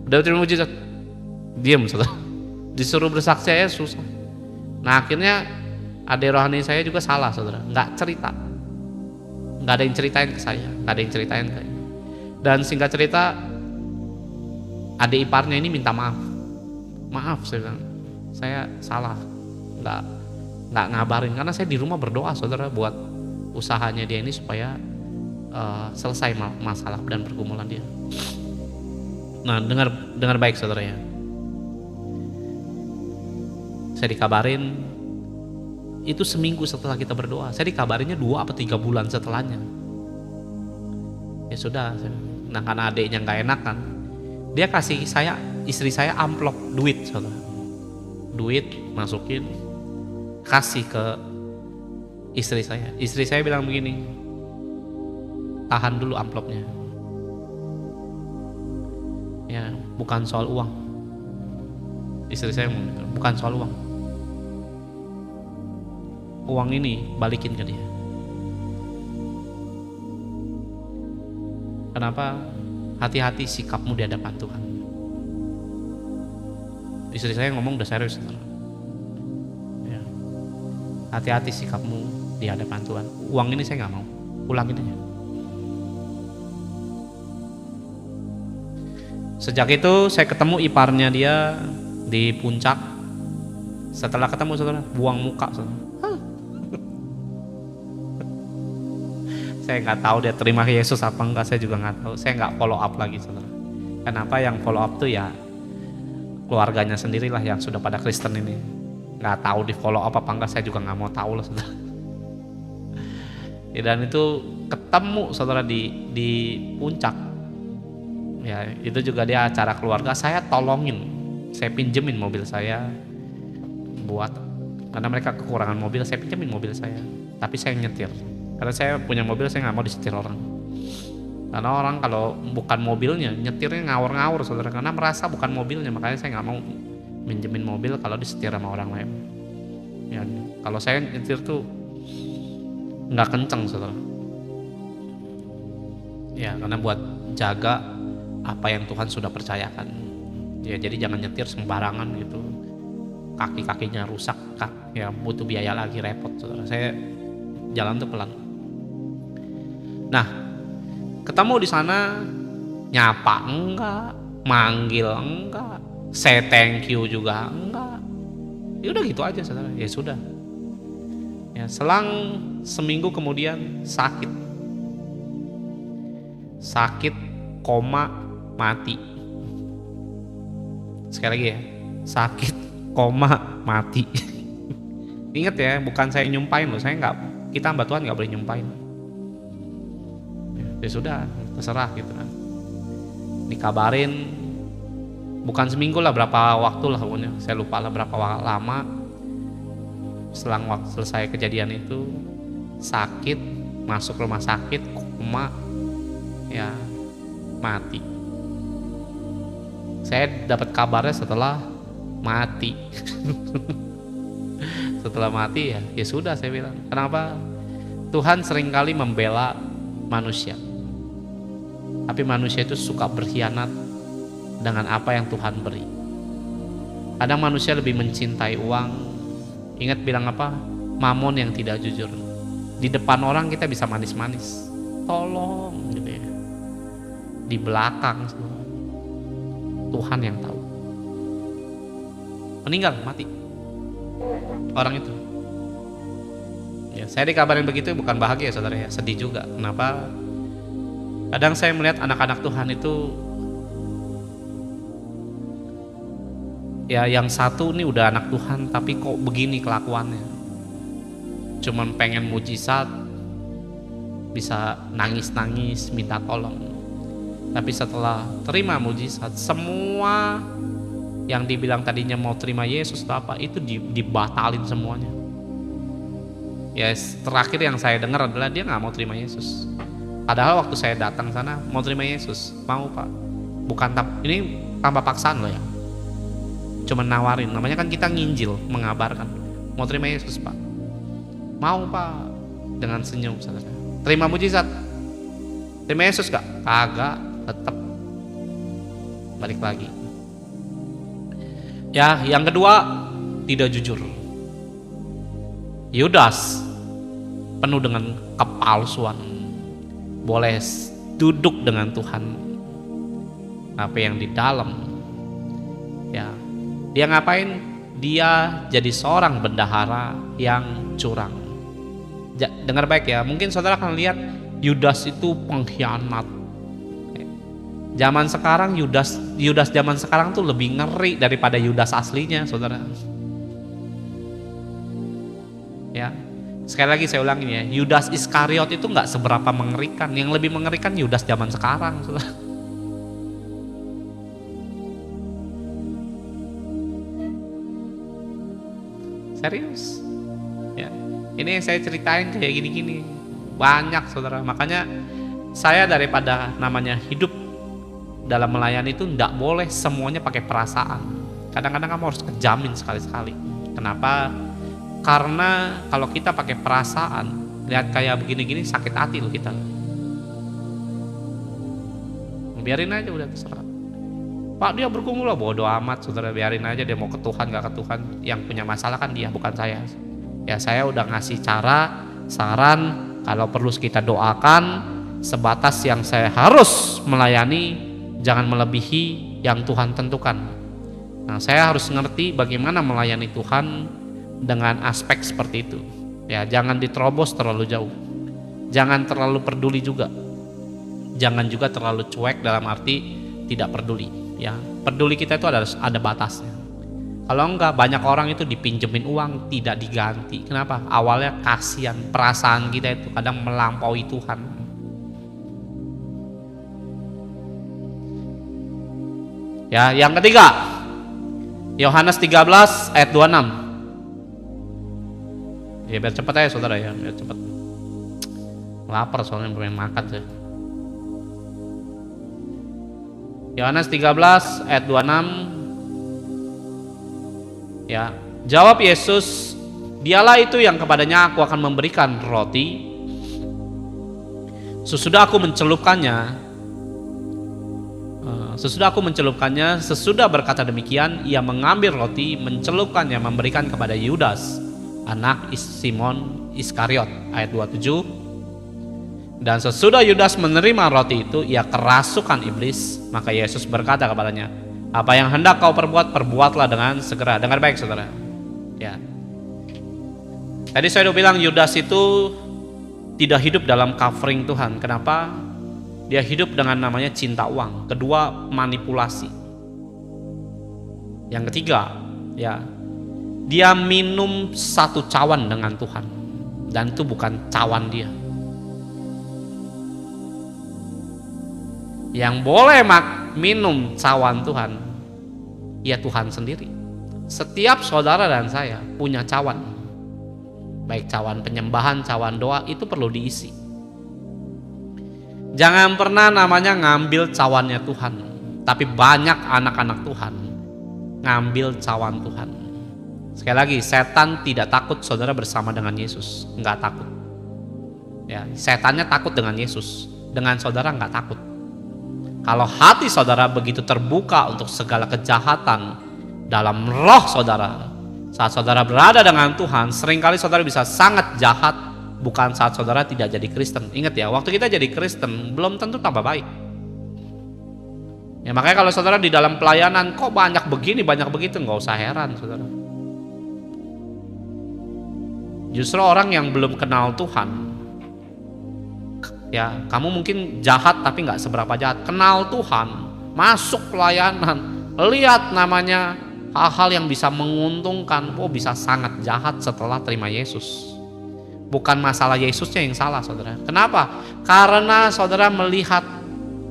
Udah terima mujizat, diem saudara. Disuruh bersaksi aja susah. Nah akhirnya adik rohani saya juga salah saudara, nggak cerita, nggak ada yang ceritain ke saya, nggak ada yang ceritain ke saya. Dan singkat cerita, adik iparnya ini minta maaf saya bilang, saya salah, nggak ngabarin karena saya di rumah berdoa saudara buat usahanya dia ini supaya selesai masalah dan pergumulan dia. Nah dengar baik saudara ya. Saya dikabarin itu seminggu setelah kita berdoa. Saya dikabarinnya 2 atau 3 bulan setelahnya. Ya sudah, nah karena adiknya nggak enak kan, dia kasih istri saya amplop duit, saudara. Duit masukin, kasih ke istri saya. Istri saya bilang begini, tahan dulu amplopnya. Ya, bukan soal uang. Istri saya ngomong, bukan soal uang. Uang ini balikin ke dia. Kenapa? Hati-hati sikapmu di hadapan Tuhan. Istri saya ngomong udah serius, saudara. Ya. Hati-hati sikapmu di hadapan Tuhan. Uang ini saya nggak mau, ulangin aja. Sejak itu saya ketemu iparnya dia di puncak. Setelah ketemu, saudara, buang muka, saudara. Saya nggak tahu dia terima Yesus apa enggak, saya juga nggak tahu. Saya nggak follow up lagi, saudara. Kenapa? Yang follow up tuh ya keluarganya sendirilah yang sudah pada Kristen ini. Nggak tahu di follow up apa enggak, saya juga nggak mau tahu lah, saudara. Ya, dan itu ketemu, saudara, di puncak. Ya, itu juga dia acara keluarga. Saya tolongin, saya pinjemin mobil saya buat, karena mereka kekurangan mobil, saya pinjemin mobil saya. Tapi saya nyetir. Karena saya punya mobil, saya nggak mau disetir orang. Karena orang kalau bukan mobilnya, nyetirnya ngawur-ngawur, saudara. Karena merasa bukan mobilnya, makanya saya nggak mau minjemin mobil kalau disetir sama orang lain. Ya, kalau saya nyetir tuh nggak kenceng, saudara. Ya, karena buat jaga apa yang Tuhan sudah percayakan. Ya, jadi jangan nyetir sembarangan gitu. Kaki-kakinya rusak, ya butuh biaya lagi, repot, saudara. Saya jalan tuh pelan. Nah, ketemu di sana, nyapa enggak, manggil enggak, say thank you juga enggak. Ya udah gitu aja, saudara. Ya sudah. Ya, selang seminggu kemudian sakit, koma, mati. Sekali lagi ya, sakit, koma, mati. Ingat ya, bukan saya nyumpain loh, kita hamba Tuhan nggak boleh nyumpain. Ya sudah, terserah gitu kan. Dikabarin, bukan seminggu lah, berapa waktu lah pokoknya, saya lupa lah berapa lama. Selang waktu selesai kejadian itu, sakit, masuk rumah sakit, koma, ya mati. Saya dapat kabarnya setelah mati. Setelah mati ya sudah, saya bilang. Kenapa? Tuhan seringkali membela manusia. Tapi manusia itu suka berkhianat dengan apa yang Tuhan beri. Kadang manusia lebih mencintai uang. Ingat bilang apa? Mamon yang tidak jujur. Di depan orang kita bisa manis-manis, tolong gitu ya. Di belakang Tuhan yang tahu. Meninggal, mati orang itu. Ya, saya dikabarin begitu bukan bahagia, saudara ya, sedih juga. Kenapa? Kadang saya melihat anak-anak Tuhan itu, ya yang satu nih udah anak Tuhan tapi kok begini kelakuannya. Cuman pengen mujizat, bisa nangis-nangis minta tolong. Tapi setelah terima mujizat, semua yang dibilang tadinya mau terima Yesus atau apa itu dibatalin semuanya. Ya, terakhir yang saya dengar adalah dia nggak mau terima Yesus. Padahal waktu saya datang sana mau terima Yesus, mau Pak. Bukan ini tanpa paksaan loh ya. Cuma nawarin, namanya kan kita nginjil, mengabarkan. Mau terima Yesus Pak? Mau Pak, dengan senyum, saudara. Terima mujizat, terima Yesus gak? Kagak, tetap balik lagi. Ya, yang kedua, tidak jujur. Yudas penuh dengan kepalsuan. Boleh duduk dengan Tuhan, apa yang di dalam, ya dia ngapain? Dia jadi seorang bendahara yang curang. Dengar baik ya, mungkin saudara akan lihat Yudas itu pengkhianat. Zaman sekarang Yudas zaman sekarang tuh lebih ngeri daripada Yudas aslinya, saudara. Ya, sekali lagi saya ulangin ya, Yudas Iskariot itu nggak seberapa mengerikan. Yang lebih mengerikan Yudas zaman sekarang, saudara. Serius. Ya, ini yang saya ceritain kayak gini-gini. Banyak, saudara. Makanya saya daripada namanya hidup dalam melayani itu nggak boleh semuanya pakai perasaan. Kadang-kadang kamu harus kejamin sekali-sekali. Kenapa? Karena kalau kita pakai perasaan, lihat kayak begini-gini sakit hati loh kita. Biarin aja udah terserah. Pak, dia bergumul lah, bodo amat, saudara, biarin aja dia mau ke Tuhan gak ke Tuhan. Yang punya masalah kan dia, bukan saya. Ya saya udah ngasih cara, saran, kalau perlu kita doakan, sebatas yang saya harus melayani, jangan melebihi yang Tuhan tentukan. Nah, saya harus ngerti bagaimana melayani Tuhan dengan aspek seperti itu. Ya, jangan diterobos terlalu jauh. Jangan terlalu peduli juga. Jangan juga terlalu cuek dalam arti tidak peduli. Ya, peduli kita itu ada batasnya. Kalau enggak, banyak orang itu dipinjemin uang tidak diganti. Kenapa? Awalnya kasihan, perasaan kita itu kadang melampaui Tuhan. Ya, yang ketiga, Yohanes 13 ayat 26. Ya biar cepat aja saudara ya, biar cepat. Lapar soalnya pengen makan saya. Yohanes 13 ayat 26. Ya, jawab Yesus, dialah itu yang kepadanya aku akan memberikan roti. Sesudah aku mencelupkannya, sesudah berkata demikian, ia mengambil roti, mencelupkannya, memberikan kepada Yudas, anak Simon Iskariot. Ayat 27. Dan sesudah Yudas menerima roti itu, ia kerasukan iblis. Maka Yesus berkata kepadanya, apa yang hendak kau perbuat, perbuatlah dengan segera. Dengar baik saudara. Ya. Tadi saya udah bilang Yudas itu tidak hidup dalam covering Tuhan. Kenapa? Dia hidup dengan namanya cinta uang. Kedua, manipulasi. Yang ketiga, ya, dia minum satu cawan dengan Tuhan, dan itu bukan cawan dia. Yang boleh minum cawan Tuhan, ya Tuhan sendiri. Setiap saudara dan saya punya cawan, baik cawan penyembahan, cawan doa, itu perlu diisi. Jangan pernah namanya ngambil cawannya Tuhan. Tapi banyak anak-anak Tuhan ngambil cawan Tuhan. Sekali lagi, setan tidak takut saudara bersama dengan Yesus, nggak takut. Ya, setannya takut dengan Yesus, dengan saudara nggak takut. Kalau hati saudara begitu terbuka untuk segala kejahatan dalam roh saudara, saat saudara berada dengan Tuhan, seringkali saudara bisa sangat jahat, bukan saat saudara tidak jadi Kristen. Ingat ya, waktu kita jadi Kristen belum tentu tambah baik. Ya, makanya kalau saudara di dalam pelayanan kok banyak begini, banyak begitu, nggak usah heran saudara. Justru orang yang belum kenal Tuhan, ya kamu mungkin jahat tapi nggak seberapa jahat. Kenal Tuhan, masuk pelayanan, lihat namanya hal-hal yang bisa menguntungkan, bisa sangat jahat setelah terima Yesus. Bukan masalah Yesusnya yang salah saudara. Kenapa? Karena saudara melihat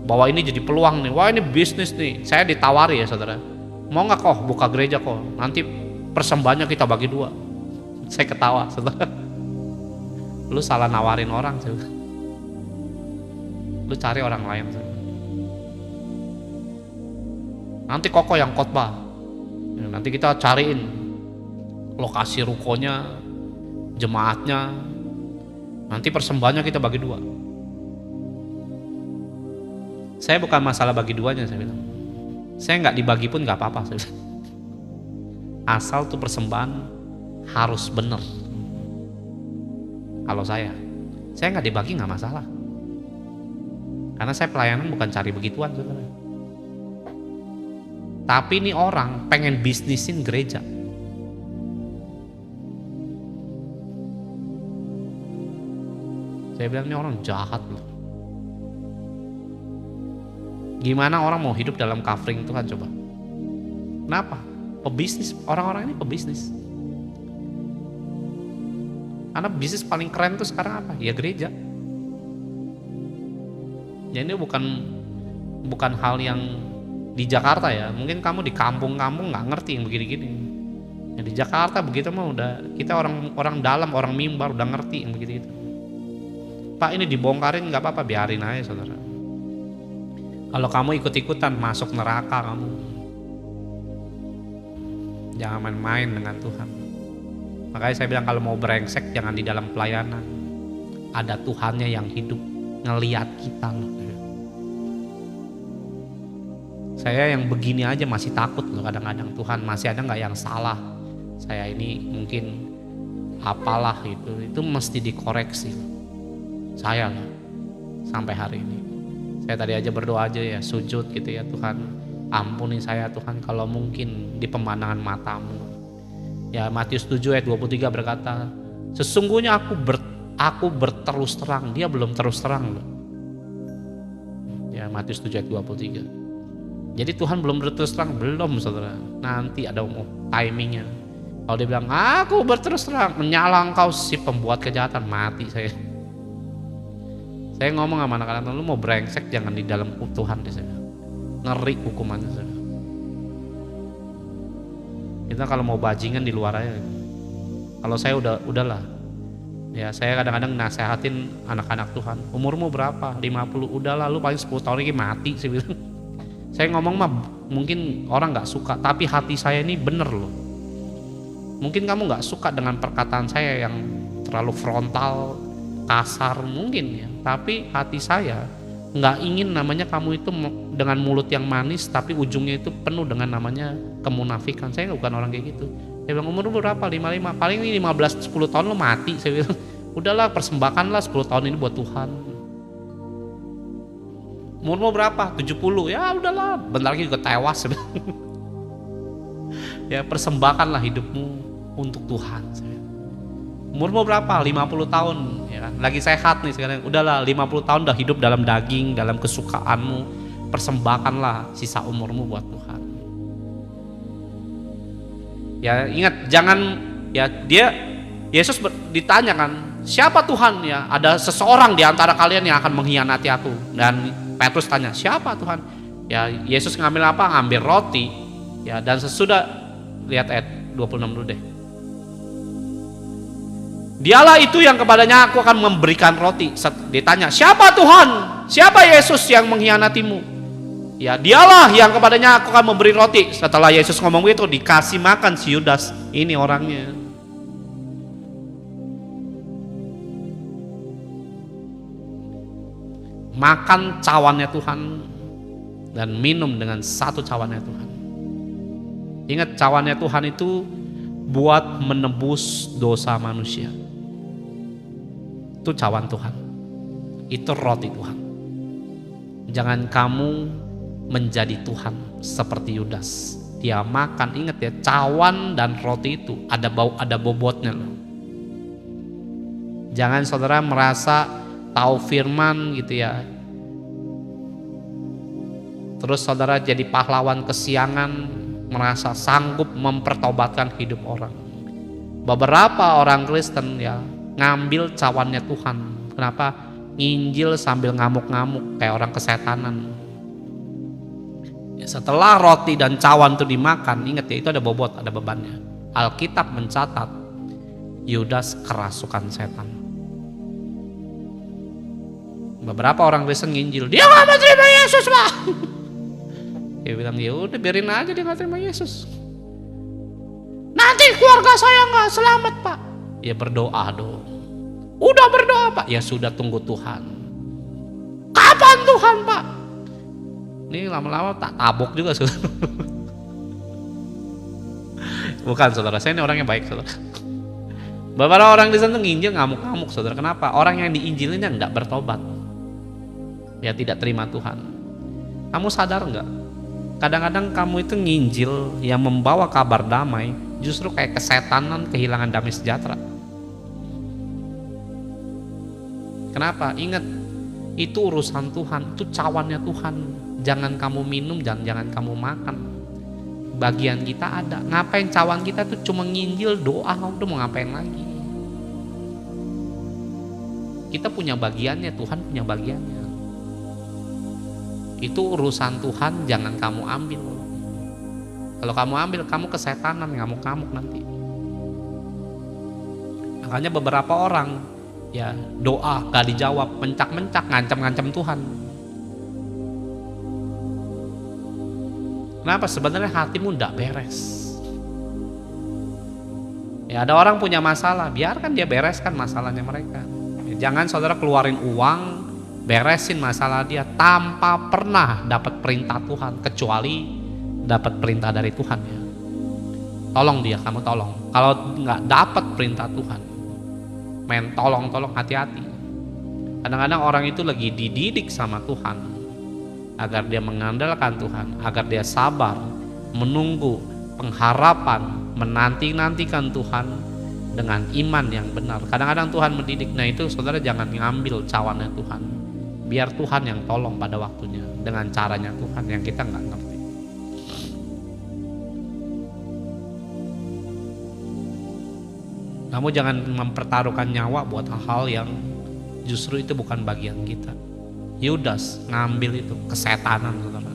bahwa ini jadi peluang nih, wah ini bisnis nih, saya ditawari ya saudara, mau nggak kok buka gereja kok, nanti persembahannya kita bagi dua. Saya ketawa saudara. Lu salah nawarin orang saudara. Lu cari orang lain saudara. Nanti Koko yang khotbah, nanti kita cariin lokasi rukonya, jemaatnya, nanti persembahannya kita bagi dua. Saya bukan masalah bagi duanya, saya bilang. Saya nggak dibagi pun nggak apa-apa, saya bilang. Asal tuh persembahan harus benar. Kalau saya nggak dibagi nggak masalah. Karena saya pelayanan bukan cari begituan, saudara. Tapi ini orang pengen bisnisin gereja. Saya bilang ini orang jahat loh. Gimana orang mau hidup dalam covering Tuhan coba? Kenapa? Pebisnis, orang-orang ini pebisnis. Karena bisnis paling keren tuh sekarang apa? Ya gereja. Ya ini bukan hal yang di Jakarta ya. Mungkin kamu di kampung-kampung nggak ngerti yang begini-gini. Ya di Jakarta begitu mah udah kita orang dalam, orang mimbar udah ngerti yang begitu itu. Pak ini dibongkarin nggak apa-apa, biarin aja saudara. Kalau kamu ikut-ikutan masuk neraka kamu. Jangan main-main dengan Tuhan. Makanya saya bilang kalau mau brengsek jangan di dalam pelayanan. Ada Tuhannya yang hidup ngeliat kita loh. Saya yang begini aja masih takut loh kadang-kadang, Tuhan masih ada nggak yang salah? Saya ini mungkin apalah itu mesti dikoreksi. Saya loh sampai hari ini. Saya tadi aja berdoa aja ya, sujud gitu ya, Tuhan ampuni saya Tuhan kalau mungkin di pemandangan matamu. Ya Matius 7 ayat 23 berkata, sesungguhnya aku berterus terang, dia belum terus terang loh. Ya Matius 7 ayat 23. Jadi Tuhan belum berterus terang, belum saudara. Nanti ada timingnya. Kalau dia bilang aku berterus terang, menyala engkau si pembuat kejahatan, mati saya. Saya ngomong sama anak-anak, lu mau brengsek jangan di dalam Tuhan deh saya. Ngeri hukumannya saya. Kita kalau mau bajingan di luar aja. Kalau saya udahlah. Ya saya kadang-kadang nasehatin anak-anak Tuhan. Umurmu berapa? 50. Udahlah lu paling 10 tahun lagi mati sih bilang. Saya ngomong mah mungkin orang gak suka, tapi hati saya ini bener loh. Mungkin kamu gak suka dengan perkataan saya yang terlalu frontal, kasar mungkin ya. Tapi hati saya gak ingin namanya kamu itu dengan mulut yang manis, tapi ujungnya itu penuh dengan namanya kemunafikan. Saya bukan orang kayak gitu. Saya bilang umur berapa? 55. Paling ini 15-10 tahun lo mati. Saya bilang udahlah persembahkanlah 10 tahun ini buat Tuhan. Umurmu berapa? 70. Ya udahlah, bentar lagi juga tewas. Ya persembahkanlah hidupmu untuk Tuhan. Umurmu berapa? 50 tahun. Ya kan? Lagi sehat nih sekarang. Udahlah 50 tahun udah hidup dalam daging, dalam kesukaanmu. Persembahkanlah sisa umurmu buat Tuhan. Ya ingat jangan ya Yesus ditanyakan siapa Tuhan ya? Ada seseorang di antara kalian yang akan mengkhianati aku. Dan Petrus tanya, siapa Tuhan? Ya Yesus ngambil apa? Ngambil roti. Ya dan sesudah lihat ayat 26 dulu deh. Dialah itu yang kepadanya aku akan memberikan roti. Ditanya, siapa Tuhan? Siapa Yesus yang mengkhianatimu? Ya dialah yang kepadanya aku akan memberi roti. Setelah Yesus ngomong itu dikasih makan si Yudas. Ini orangnya. Makan cawannya Tuhan dan minum dengan satu cawannya Tuhan. Ingat cawannya Tuhan itu buat menebus dosa manusia. Itu cawan Tuhan. Itu roti Tuhan. Jangan kamu menjadi Tuhan seperti Yudas. Dia makan, ingat ya, cawan dan roti itu ada bobotnya loh. Jangan saudara merasa tahu firman gitu ya, terus saudara jadi pahlawan kesiangan, merasa sanggup mempertobatkan hidup orang. Beberapa orang Kristen ya ngambil cawannya Tuhan. Kenapa? Nginjil sambil ngamuk-ngamuk kayak orang kesetanan. Ya, setelah roti dan cawan itu dimakan, ingat ya itu ada bobot, ada bebannya. Alkitab mencatat Yudas kerasukan setan. Beberapa orang Kristen nginjil, dia gak mau terima Yesus Pak. Dia bilang ya udah biarin aja dia gak terima Yesus. Nanti keluarga saya gak selamat Pak. Ya berdoa dong. Udah berdoa Pak. Ya sudah tunggu Tuhan. Kapan Tuhan Pak? Ini lama-lama tak tabok juga saudara. Bukan saudara, saya ini orangnya baik saudara. Beberapa orang di sana nginjil ngamuk-ngamuk saudara. Kenapa? Orang yang diinjilinnya gak bertobat. Ya tidak terima Tuhan. Kamu sadar nggak? Kadang-kadang kamu itu nginjil yang membawa kabar damai, justru kayak kesetanan kehilangan damai sejahtera. Kenapa? Ingat, itu urusan Tuhan, itu cawannya Tuhan. Jangan kamu minum, jangan kamu makan. Bagian kita ada. Ngapain cawan kita tuh cuma nginjil doa, udah mau ngapain lagi? Kita punya bagiannya, Tuhan punya bagiannya. Itu urusan Tuhan, jangan kamu ambil. Kalau kamu ambil, kamu kesetanan, ngamuk-ngamuk nanti. Makanya beberapa orang ya doa gak dijawab, mencak-mencak, ngancam-ngancam Tuhan. Kenapa? Sebenarnya hatimu ndak beres. Ya ada orang punya masalah, biarkan dia bereskan masalahnya mereka. Ya, jangan saudara keluarin uang, beresin masalah dia tanpa pernah dapat perintah Tuhan, kecuali dapat perintah dari Tuhan ya. Tolong dia, kamu tolong. Kalau nggak dapat perintah Tuhan, tolong hati-hati. Kadang-kadang orang itu lagi dididik sama Tuhan agar dia mengandalkan Tuhan, agar dia sabar, menunggu, pengharapan, menanti-nantikan Tuhan dengan iman yang benar. Kadang-kadang Tuhan mendidik, nah itu saudara jangan ngambil cawannya Tuhan. Biar Tuhan yang tolong pada waktunya dengan caranya Tuhan yang kita nggak ngerti. Kamu jangan mempertaruhkan nyawa buat hal-hal yang justru itu bukan bagian kita. Yudas ngambil itu kesetanan, saudara.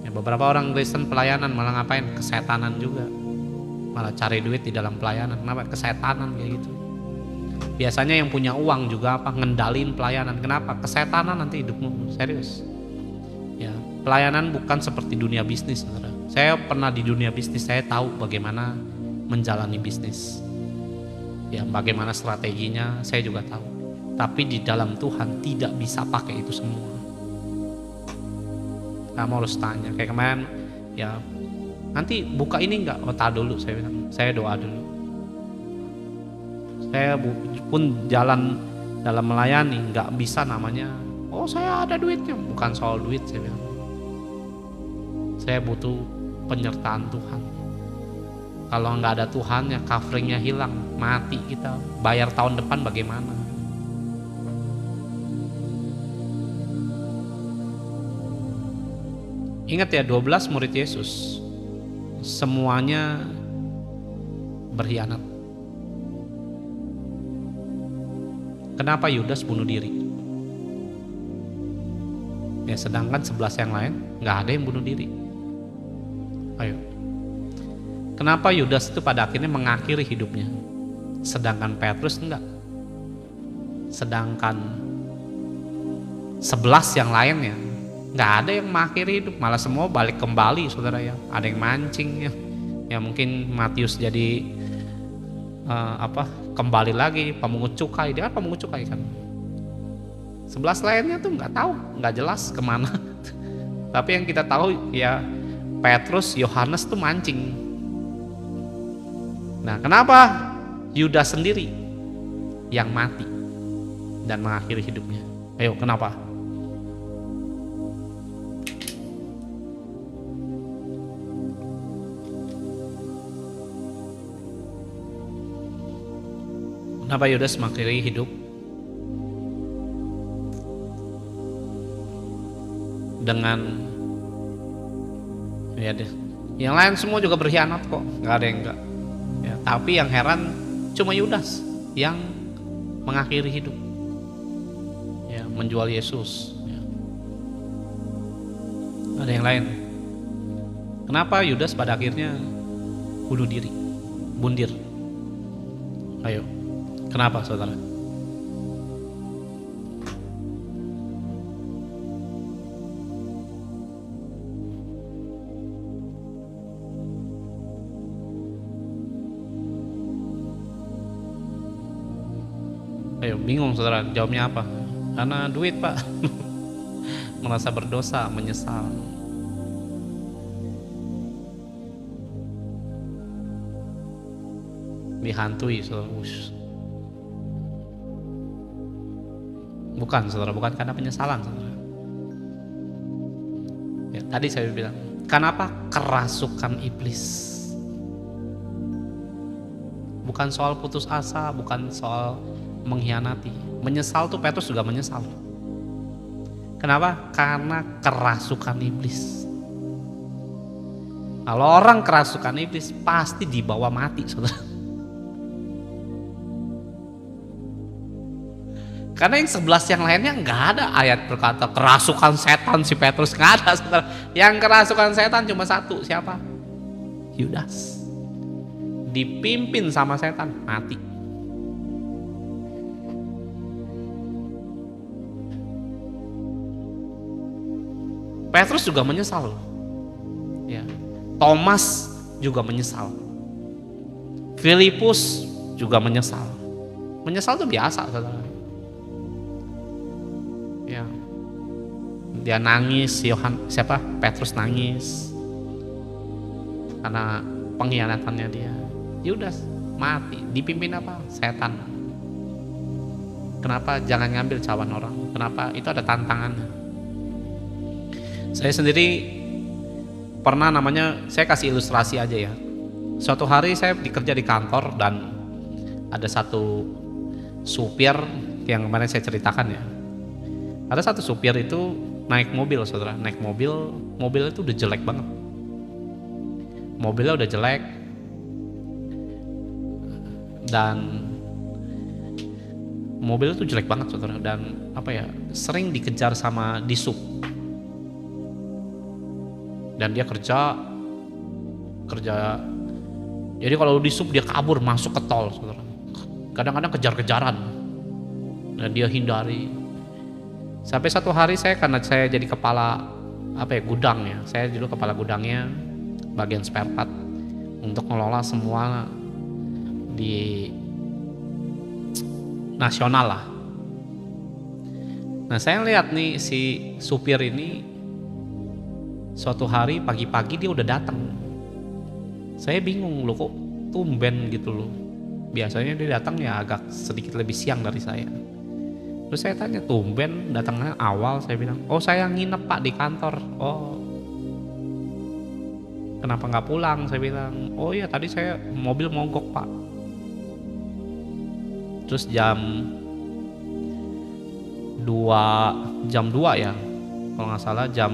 Ya, beberapa orang Kristen pelayanan malah ngapain? Kesetanan juga. Malah cari duit di dalam pelayanan. Kenapa? Kesetanan kayak gitu. Biasanya yang punya uang juga apa? Ngendalin pelayanan. Kenapa? Kesetanan nanti hidupmu. Serius. Ya, pelayanan bukan seperti dunia bisnis, saudara. Saya pernah di dunia bisnis, saya tahu bagaimana menjalani bisnis. Ya, bagaimana strateginya, saya juga tahu. Tapi di dalam Tuhan tidak bisa pakai itu semua. Kamu harus tanya, kayak kemarin, ya nanti buka ini enggak? Oh, tak dulu, saya bilang, saya doa dulu. Saya pun jalan dalam melayani, nggak bisa namanya, oh saya ada duitnya. Bukan soal duit, saya bilang. Saya butuh penyertaan Tuhan. Kalau nggak ada Tuhan ya coveringnya hilang, mati kita. Bayar tahun depan bagaimana? Ingat ya, 12 murid Yesus semuanya berkhianat. Kenapa Yudas bunuh diri? Ya sedangkan 11 yang lain nggak ada yang bunuh diri. Ayo. Kenapa Yudas itu pada akhirnya mengakhiri hidupnya, sedangkan Petrus enggak? Sedangkan 11 yang lainnya nggak ada yang mengakhiri hidup, malah semua balik kembali, saudara ya. Ada yang mancing ya, ya mungkin Matius jadi kembali lagi pemungut cukai, dia kan pemungut cukai kan. 11 lainnya tuh nggak tahu, nggak jelas kemana. Tapi yang kita tahu ya Petrus, Yohanes tuh mancing. Nah, kenapa Yudas sendiri yang mati dan mengakhiri hidupnya? Ayo, kenapa? Kenapa Yudas mengakhiri hidup? Dengan ya deh, yang lain semua juga berkhianat kok, nggak ada yang enggak. Ya, tapi yang heran cuma Yudas yang mengakhiri hidup, ya, menjual Yesus. Ya. Ada yang lain. Kenapa Yudas pada akhirnya bunuh diri, bundir? Ayo, kenapa saudara? Ayo, bingung saudara, jawabnya apa? Karena duit, Pak. Merasa berdosa, menyesal. Dihantui, saudara. Bukan, saudara, bukan karena penyesalan, saudara. Ya, tadi saya bilang, kenapa? Kerasukan iblis. Bukan soal putus asa, bukan soal mengkhianati. Menyesal tuh Petrus juga menyesal. Kenapa? Karena kerasukan iblis. Kalau orang kerasukan iblis pasti dibawa mati, saudara. Karena yang 11 yang lainnya nggak ada ayat berkata kerasukan setan si Petrus, nggak ada saudara. Yang kerasukan setan cuma satu, siapa? Yudas. Dipimpin sama setan, mati. Petrus juga menyesal. Ya. Thomas juga menyesal. Filipus juga menyesal. Menyesal itu biasa, saudara. Ya. Dia nangis, Petrus nangis karena pengkhianatannya dia. Yudas mati, dipimpin apa? Setan. Kenapa jangan ngambil cawan orang? Kenapa? Itu ada tantangannya. Saya sendiri pernah saya kasih ilustrasi aja ya. Suatu hari saya kerja di kantor dan ada satu supir yang kemarin saya ceritakan ya. Ada satu supir itu naik mobil, saudara. Naik mobil itu udah jelek banget. Mobilnya udah jelek dan mobil itu jelek banget, saudara. Dan sering dikejar sama disub. Dan dia kerja. Jadi kalau disub dia kabur masuk ke tol, saudara. Kadang-kadang kejar-kejaran dan dia hindari. Sampai satu hari karena saya jadi kepala gudang ya. Saya dulu kepala gudangnya bagian spare part untuk mengelola semua di nasional lah. Nah, saya lihat nih si supir ini suatu hari pagi-pagi dia udah datang. Saya bingung loh, kok tumben gitu loh. Biasanya dia datang ya agak sedikit lebih siang dari saya. Terus saya tanya, tumben datangnya awal. Saya bilang, oh saya nginep pak di kantor. Oh, kenapa nggak pulang? Saya bilang, oh iya tadi saya mobil mogok pak. Terus jam 2 ya, kalau nggak salah jam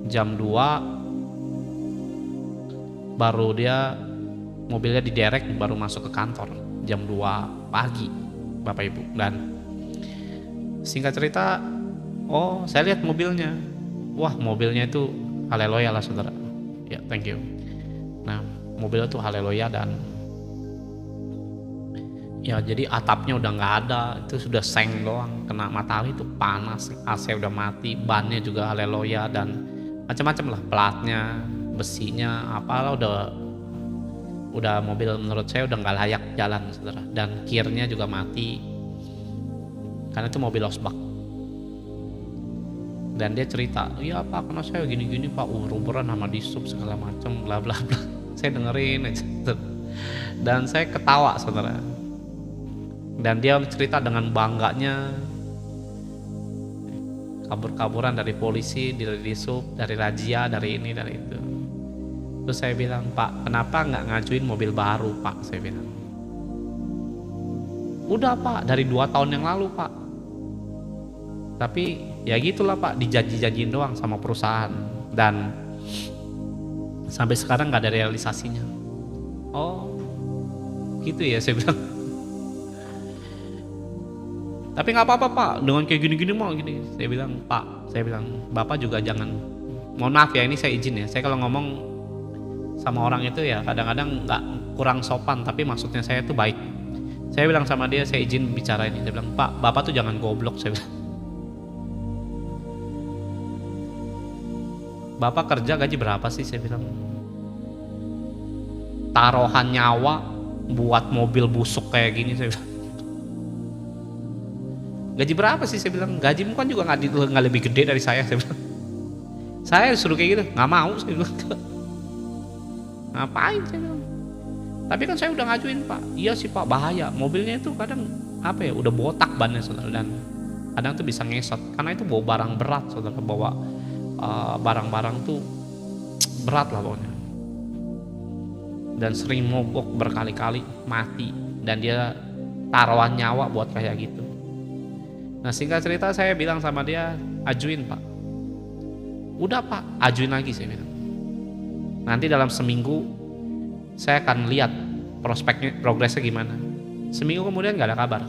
2 baru dia mobilnya diderek baru masuk ke kantor jam 2 pagi. Bapak Ibu, dan singkat cerita, oh saya lihat mobilnya, wah mobilnya itu haleluya lah saudara, ya thank you. Nah mobilnya tuh haleluya dan ya jadi atapnya udah nggak ada, itu sudah seng doang, kena matahari itu panas, AC udah mati, bannya juga haleluya dan macam-macam lah, platnya, besinya, apalah udah mobil menurut saya udah nggak layak jalan saudara, dan kirnya juga mati karena itu mobil losbak. Dan dia cerita, iya pak karena saya gini-gini pak, umur-umuran sama disub segala macam bla bla bla. Saya dengerin aja dan saya ketawa saudara. Dan dia cerita dengan bangganya kabur-kaburan dari polisi, dari disub, dari razia, dari ini dari itu. Terus saya bilang, pak kenapa nggak ngajuin mobil baru pak? Saya bilang, udah pak dari 2 tahun yang lalu pak, tapi ya gitulah pak, dijanji-janjiin doang sama perusahaan dan sampai sekarang nggak ada realisasinya. Oh gitu ya, saya bilang. Tapi nggak apa-apa pak, dengan kayak gini-gini mau gini. Saya bilang, pak, bapak juga jangan, mohon maaf ya ini saya izin ya, saya kalau ngomong sama orang itu ya kadang-kadang nggak kurang sopan, tapi maksudnya saya itu baik. Saya bilang sama dia, saya izin bicara ini. Saya bilang, pak, bapak tuh jangan goblok. Saya bilang, bapak kerja gaji berapa sih? Saya bilang, taruhan nyawa buat mobil busuk kayak gini. Saya bilang, gaji berapa sih? Saya bilang, gajimu kan juga nggak lebih gede dari saya. Saya bilang, saya disuruh kayak gitu, nggak mau. Saya bilang, ngapain? Saya bilang, tapi kan saya udah ngajuin pak. Iya sih pak, bahaya mobilnya itu kadang udah botak bannya saudara, dan kadang tuh bisa ngesot karena itu bawa barang berat saudara, bawa barang-barang tuh berat lah pokoknya, dan sering mogok berkali-kali mati, dan dia taruhan nyawa buat kayak gitu. Nah singkat cerita saya bilang sama dia, ajuin pak. Udah pak, ajuin lagi. Saya bilang, nanti dalam seminggu saya akan lihat prospeknya, progresnya gimana. Seminggu kemudian nggak ada kabar.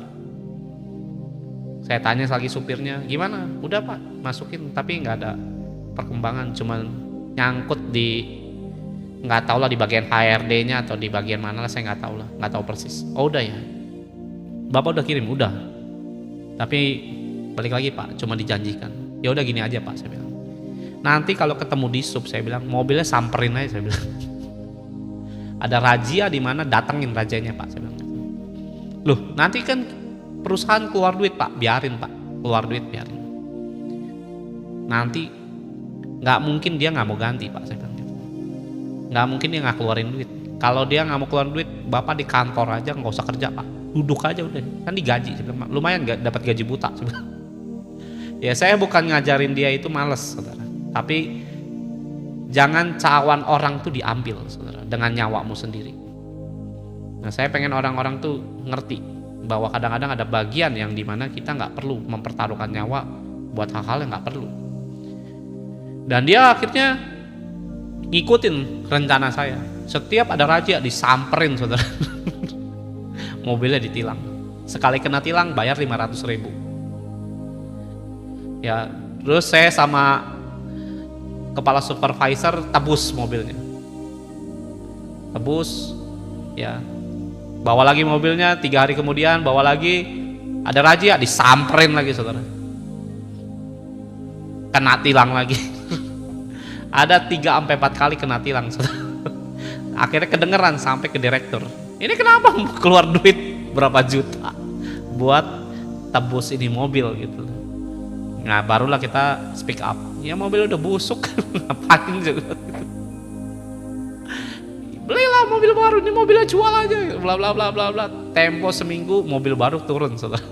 Saya tanya lagi supirnya, gimana? Udah Pak, masukin, tapi nggak ada perkembangan, cuman nyangkut di, nggak tahu lah di bagian HRD-nya atau di bagian mana lah, saya nggak tahu lah, nggak tahu persis. Oh udah ya, Bapak udah kirim, udah. Tapi balik lagi Pak, cuma dijanjikan. Ya udah gini aja Pak, saya bilang. Nanti kalau ketemu di sub, saya bilang mobilnya samperin aja, saya bilang. Ada razia di mana, datengin rajanya Pak, saya bilang. Loh nanti kan perusahaan keluar duit Pak, biarin Pak, keluar duit biarin. Nanti nggak mungkin dia nggak mau ganti Pak, saya bilang gitu. Nggak mungkin dia nggak keluarin duit. Kalau dia nggak mau keluarin duit, Bapak di kantor aja nggak usah kerja Pak, duduk aja udah, kan digaji, saya bilang, lumayan nggak dapat gaji buta, saya bilang. Ya saya bukan ngajarin dia itu males saudara, tapi jangan cawan orang tuh diambil saudara dengan nyawamu sendiri. Nah saya pengen orang-orang tuh ngerti bahwa kadang-kadang ada bagian yang dimana kita nggak perlu mempertaruhkan nyawa buat hal-hal yang nggak perlu. Dan dia akhirnya ngikutin rencana saya. Setiap ada razia disamperin saudara. Mobilnya ditilang. Sekali kena tilang bayar 500.000. Ya, terus saya sama kepala supervisor tebus mobilnya. Tebus, ya. Bawa lagi mobilnya, 3 hari kemudian bawa lagi, ada razia disamperin lagi saudara, kena tilang lagi. Ada 3-4 kali kena tilang saudara. Akhirnya kedengeran sampai ke direktur, ini kenapa keluar duit berapa juta buat tebus ini mobil gitu. Nah barulah kita speak up, ya mobil udah busuk ngapain juga gitu. Belilah mobil baru, ini mobilnya jual aja, bla bla bla bla bla. Tempo seminggu mobil baru turun saudara.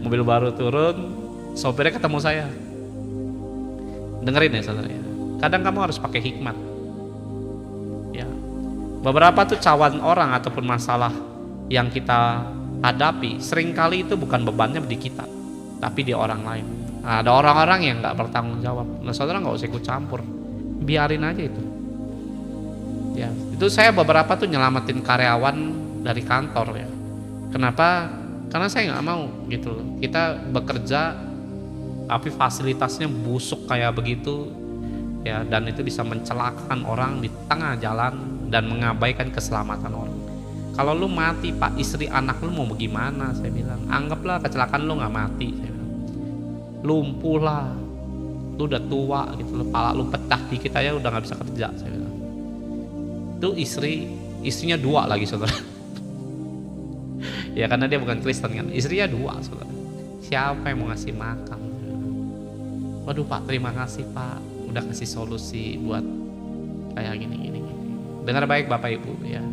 Mobil baru turun, sopirnya ketemu saya. Dengerin ya saudara ya, kadang kamu harus pakai hikmat ya. Beberapa tuh cawan orang ataupun masalah yang kita hadapi, seringkali itu bukan bebannya di kita, tapi di orang lain. Nah, ada orang-orang yang gak bertanggung jawab. Nah saudara gak usah ikut campur, biarin aja itu ya. Itu saya beberapa tuh nyelamatin karyawan dari kantor ya. Kenapa? Karena saya nggak mau gitu loh, kita bekerja tapi fasilitasnya busuk kayak begitu ya, dan itu bisa mencelakakan orang di tengah jalan dan mengabaikan keselamatan orang. Kalau lu mati Pak, istri anak lu mau bagaimana? Saya bilang anggaplah kecelakaan lu nggak mati, saya bilang lumpuh lah, lu udah tua gitu loh, pala lu pecah dikit aja udah nggak bisa kerja, saya bilang. Itu istrinya 2 lagi saudara. Ya karena dia bukan Kristen kan, istrinya 2 saudara. Siapa yang mau ngasih makan? Waduh Pak, terima kasih Pak, udah kasih solusi buat kayak gini. Dengar baik Bapak Ibu ya.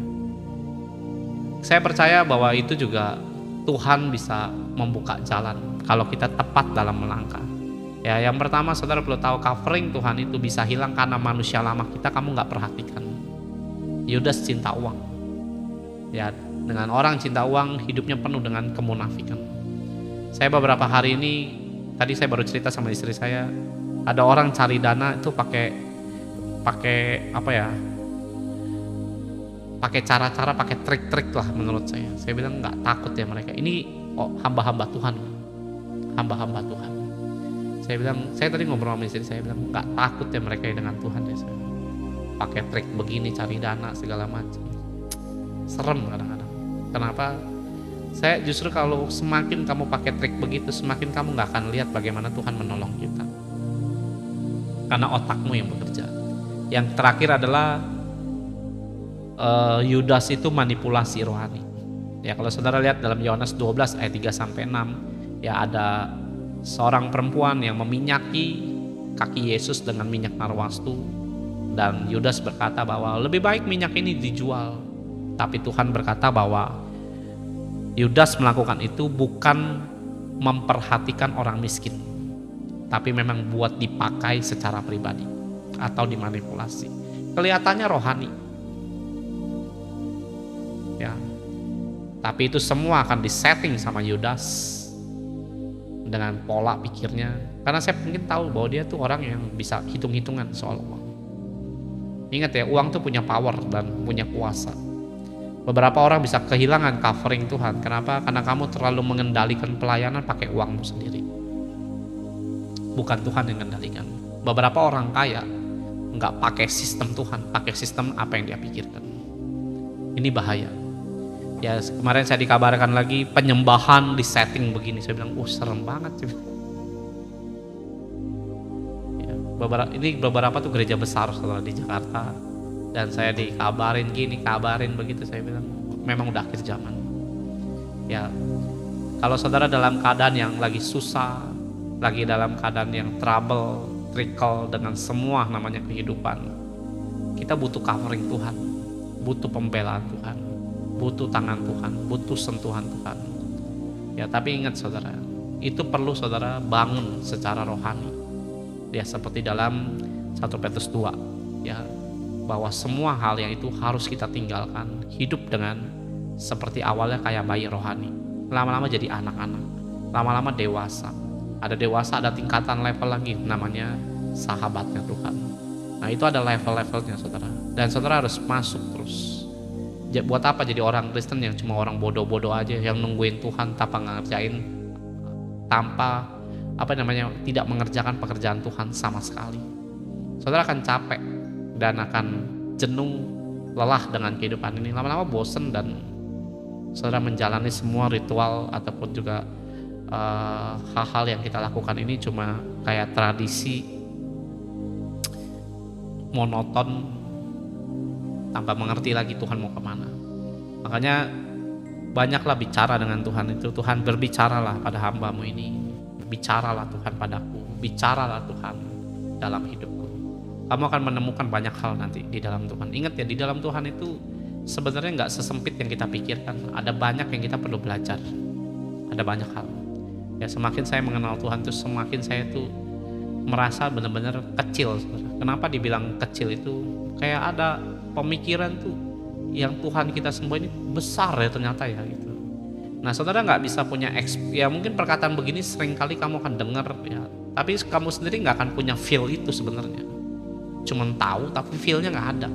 Saya percaya bahwa itu juga Tuhan bisa membuka jalan kalau kita tepat dalam melangkah. Ya yang pertama saudara perlu tahu, covering Tuhan itu bisa hilang karena manusia lama kita kamu nggak perhatikan. Yudas cinta uang ya, dengan orang cinta uang hidupnya penuh dengan kemunafikan. Saya beberapa hari ini, tadi saya baru cerita sama istri saya, ada orang cari dana itu pakai apa ya, pakai cara-cara, pakai trik-trik lah menurut saya. Saya bilang nggak takut ya mereka ini, hamba-hamba Tuhan, hamba-hamba Tuhan. Saya bilang, saya tadi ngobrol sama istri saya bilang nggak takut ya mereka dengan Tuhan ya. Saya pakai trik begini cari dana segala macam, serem kadang-kadang. Kenapa? Saya justru kalau semakin kamu pakai trik begitu, semakin kamu nggak akan lihat bagaimana Tuhan menolong kita, karena otakmu yang bekerja. Yang terakhir adalah Yudas itu manipulasi rohani ya. Kalau saudara lihat dalam Yohanes 12 ayat 3-6 ya, ada seorang perempuan yang meminyaki kaki Yesus dengan minyak narwastu. Dan Yudas berkata bahwa lebih baik minyak ini dijual. Tapi Tuhan berkata bahwa Yudas melakukan itu bukan memperhatikan orang miskin, tapi memang buat dipakai secara pribadi atau dimanipulasi. Kelihatannya rohani ya, tapi itu semua akan disetting sama Yudas dengan pola pikirnya. Karena saya mungkin tahu bahwa dia tuh orang yang bisa hitung-hitungan soal uang. Ingat ya, uang tuh punya power dan punya kuasa. Beberapa orang bisa kehilangan covering Tuhan. Kenapa? Karena kamu terlalu mengendalikan pelayanan pakai uangmu sendiri. Bukan Tuhan yang mengendalikan. Beberapa orang kaya nggak pakai sistem Tuhan, pakai sistem apa yang dia pikirkan. Ini bahaya. Ya kemarin saya dikabarkan lagi penyembahan di setting begini. Saya bilang, serem banget sih. Ya, beberapa tuh gereja besar setelah di Jakarta. Dan saya dikabarin gini, kabarin begitu. Saya bilang, memang udah akhir zaman. Ya, kalau saudara dalam keadaan yang lagi susah, lagi dalam keadaan yang trouble, trickle dengan semua namanya kehidupan, kita butuh covering Tuhan, butuh pembelaan Tuhan, butuh tangan Tuhan, butuh sentuhan Tuhan. Ya, tapi ingat saudara, itu perlu saudara bangun secara rohani. Ya, seperti dalam 1 Petrus 2, ya, bahwa semua hal yang itu harus kita tinggalkan, hidup dengan seperti awalnya kayak bayi rohani, lama-lama jadi anak-anak, lama-lama dewasa. Ada dewasa, ada tingkatan level lagi, namanya sahabatnya Tuhan. Nah itu ada level-levelnya saudara, dan saudara harus masuk terus. Buat apa jadi orang Kristen yang cuma orang bodoh-bodoh aja, yang nungguin Tuhan tanpa ngerjain, tanpa tidak mengerjakan pekerjaan Tuhan sama sekali. Saudara akan capek dan akan jenuh, lelah dengan kehidupan ini, lama-lama bosen, dan saudara menjalani semua ritual ataupun juga hal-hal yang kita lakukan ini cuma kayak tradisi monoton, tanpa mengerti lagi Tuhan mau kemana. Makanya banyaklah bicara dengan Tuhan itu. Tuhan, berbicaralah pada hamba-Mu ini, bicaralah Tuhan padaku, bicaralah Tuhan dalam hidupku. Kamu akan menemukan banyak hal nanti di dalam Tuhan. Ingat ya, di dalam Tuhan itu sebenarnya nggak sesempit yang kita pikirkan. Ada banyak yang kita perlu belajar. Ada banyak hal. Ya semakin saya mengenal Tuhan tuh semakin saya tuh merasa benar-benar kecil. Kenapa dibilang kecil itu? Kayak ada pemikiran tuh yang Tuhan kita sembah ini besar ya ternyata ya gitu. Nah saudara nggak bisa punya ya mungkin perkataan begini sering kali kamu akan dengar ya. Tapi kamu sendiri nggak akan punya feel itu sebenarnya. Cuman tahu tapi feel-nya nggak ada.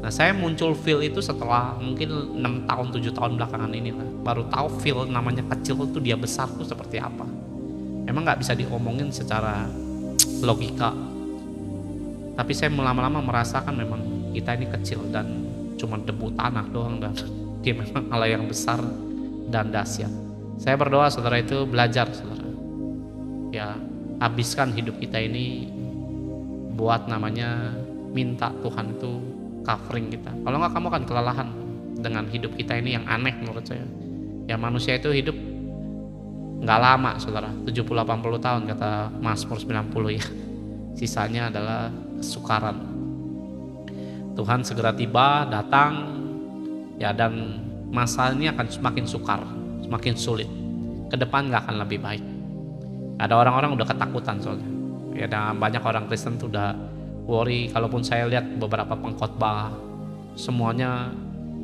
Nah saya muncul feel itu setelah mungkin 6 tahun 7 tahun belakangan ini lah, baru tahu feel namanya kecil itu dia besar tuh seperti apa. Emang nggak bisa diomongin secara logika, tapi saya lama-lama merasakan memang kita ini kecil dan cuma debu tanah doang, dan dia memang Allah yang besar dan dahsyat. Saya berdoa saudara itu belajar saudara, ya habiskan hidup kita ini buat namanya minta Tuhan itu covering kita. Kalau enggak kamu akan kelelahan dengan hidup kita ini yang aneh menurut saya. Ya manusia itu hidup nggak lama saudara, 70-80 tahun kata Mazmur 90 ya. Sisanya adalah kesukaran. Tuhan segera tiba, datang ya, dan masa ini akan semakin sukar, semakin sulit. Ke depan nggak akan lebih baik. Ada orang-orang udah ketakutan soalnya. Ya, dan banyak orang Kristen tuh udah worry. Kalaupun saya lihat beberapa pengkhotbah semuanya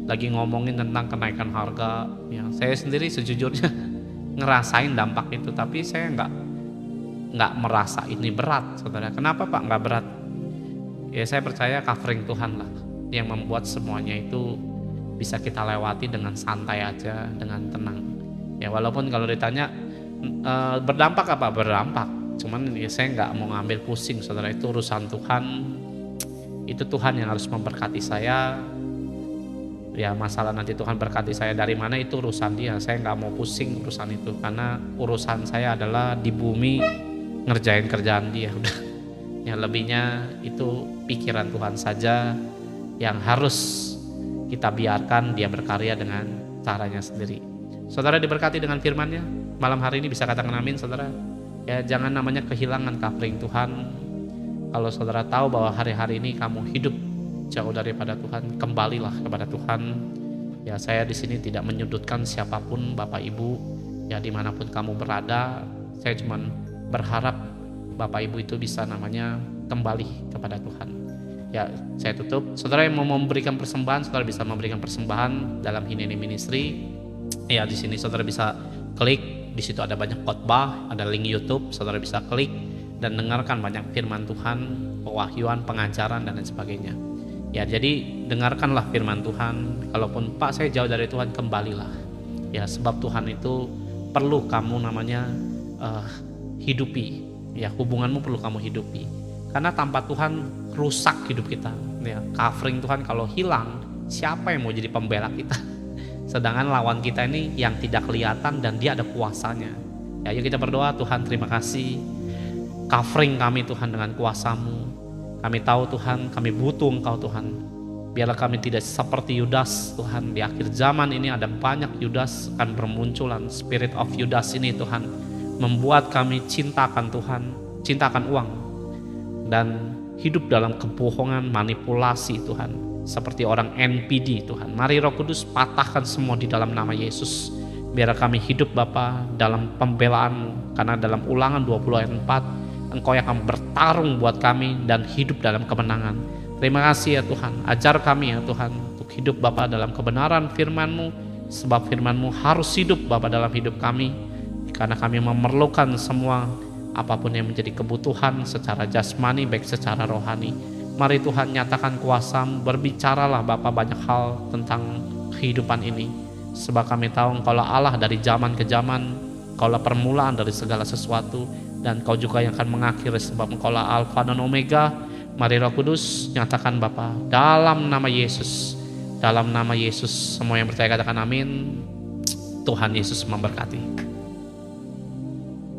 lagi ngomongin tentang kenaikan harga, ya saya sendiri sejujurnya ngerasain dampak itu, tapi saya nggak merasa ini berat saudara. Kenapa Pak nggak berat? Ya saya percaya covering Tuhan lah yang membuat semuanya itu bisa kita lewati dengan santai aja, dengan tenang. Ya walaupun kalau ditanya berdampak apa? Berdampak. Cuman ya saya nggak mau ngambil pusing saudara, itu urusan Tuhan. Itu Tuhan yang harus memberkati saya. Ya masalah nanti Tuhan berkati saya dari mana itu urusan dia. Saya nggak mau pusing urusan itu, karena urusan saya adalah di bumi ngerjain kerjaan dia udah. Yang lebihnya itu pikiran Tuhan saja yang harus kita biarkan dia berkarya dengan caranya sendiri. Saudara diberkati dengan firman-Nya malam hari ini, bisa katakan amin saudara. Ya jangan namanya kehilangan covering Tuhan. Kalau saudara tahu bahwa hari-hari ini kamu hidup jauh daripada Tuhan, kembalilah kepada Tuhan. Ya saya di sini tidak menyudutkan siapapun Bapak Ibu, ya dimanapun kamu berada. Saya cuma berharap Bapak Ibu itu bisa namanya kembali kepada Tuhan. Ya saya tutup. Saudara yang mau memberikan persembahan, saudara bisa memberikan persembahan dalam Hineni Ministry. Ya di sini saudara bisa klik. Di situ ada banyak khotbah, ada link YouTube, saudara bisa klik dan dengarkan banyak firman Tuhan, pewahyuan, pengajaran dan lain sebagainya. Ya, jadi dengarkanlah firman Tuhan. Kalaupun Pak saya jauh dari Tuhan, kembalilah. Ya, sebab Tuhan itu perlu kamu namanya hidupi. Ya, hubunganmu perlu kamu hidupi. Karena tanpa Tuhan rusak hidup kita. Ya, covering Tuhan kalau hilang, siapa yang mau jadi pembela kita? Sedangkan lawan kita ini yang tidak kelihatan dan dia ada kuasanya. Ya, yuk kita berdoa. Tuhan, terima kasih. Covering kami Tuhan dengan kuasa-Mu. Kami tahu Tuhan, kami butuh Engkau Tuhan. Biarlah kami tidak seperti Yudas Tuhan. Di akhir zaman ini ada banyak Yudas akan bermunculan. Spirit of Yudas ini Tuhan membuat kami cintakan Tuhan, cintakan uang, dan hidup dalam kebohongan, manipulasi Tuhan. Seperti orang NPD Tuhan. Mari Roh Kudus patahkan semua di dalam nama Yesus. Biar kami hidup Bapa dalam pembelaan-Mu. Karena dalam Ulangan 20 ayat 4, Engkau yang akan bertarung buat kami dan hidup dalam kemenangan. Terima kasih ya Tuhan. Ajar kami ya Tuhan untuk hidup Bapa dalam kebenaran firman-Mu. Sebab firman-Mu harus hidup Bapa dalam hidup kami. Karena kami memerlukan semua apapun yang menjadi kebutuhan secara jasmani baik secara rohani. Mari Tuhan nyatakan kuasa-Mu. Berbicaralah Bapa banyak hal tentang kehidupan ini. Sebab kami tahu Engkaulah Allah dari zaman ke zaman. Engkaulah permulaan dari segala sesuatu. Dan Kau juga yang akan mengakhiri, sebab Engkaulah Alfa dan Omega. Mari Roh Kudus nyatakan Bapa dalam nama Yesus. Dalam nama Yesus, semua yang percaya katakan amin. Tuhan Yesus memberkati.